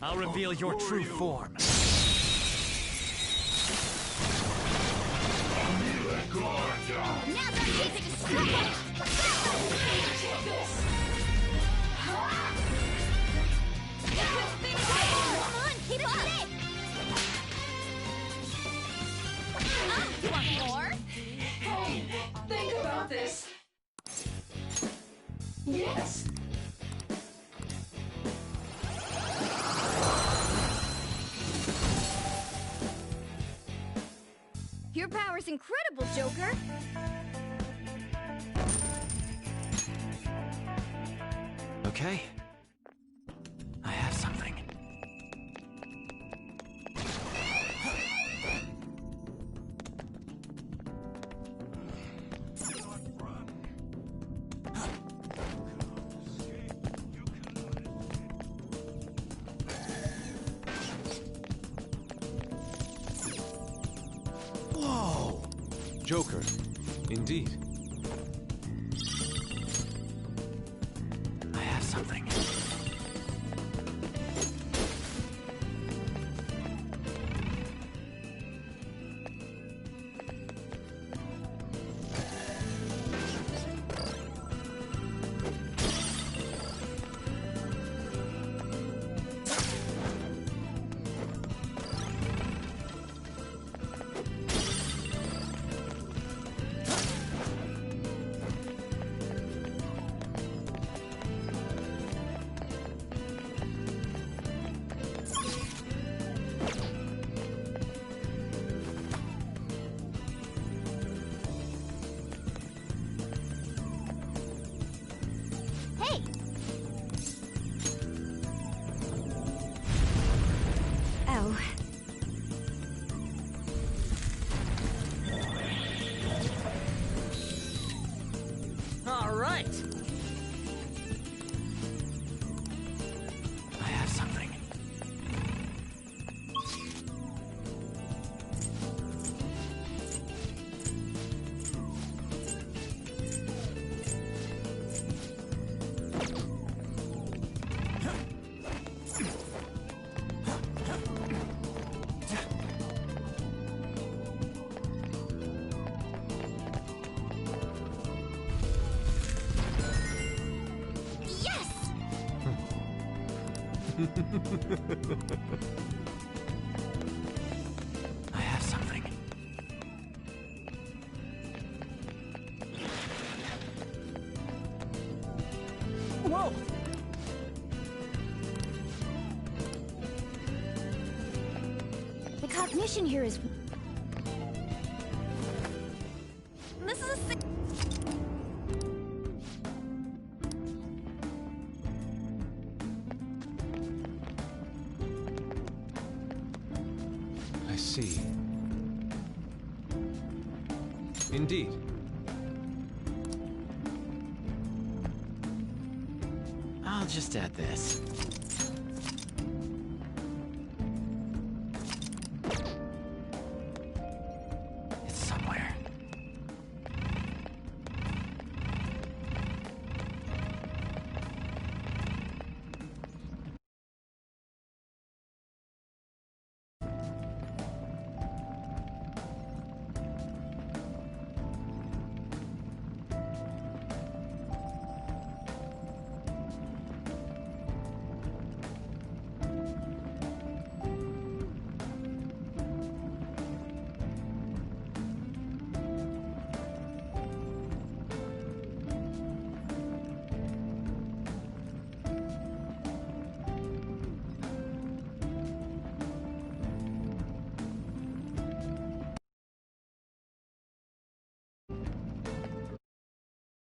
I'll reveal your true form.
Now's our chance to destroy it! Come on, hit it! You want more?
Hey, think about this. Yes.
Your power's incredible, Joker!
Okay. I have something.
Whoa!
Joker. Indeed. I have something.
Hey! Oh.
All right. I have something.
Whoa!
The cognition here is... This is a
I see. Indeed.
I'll just add this.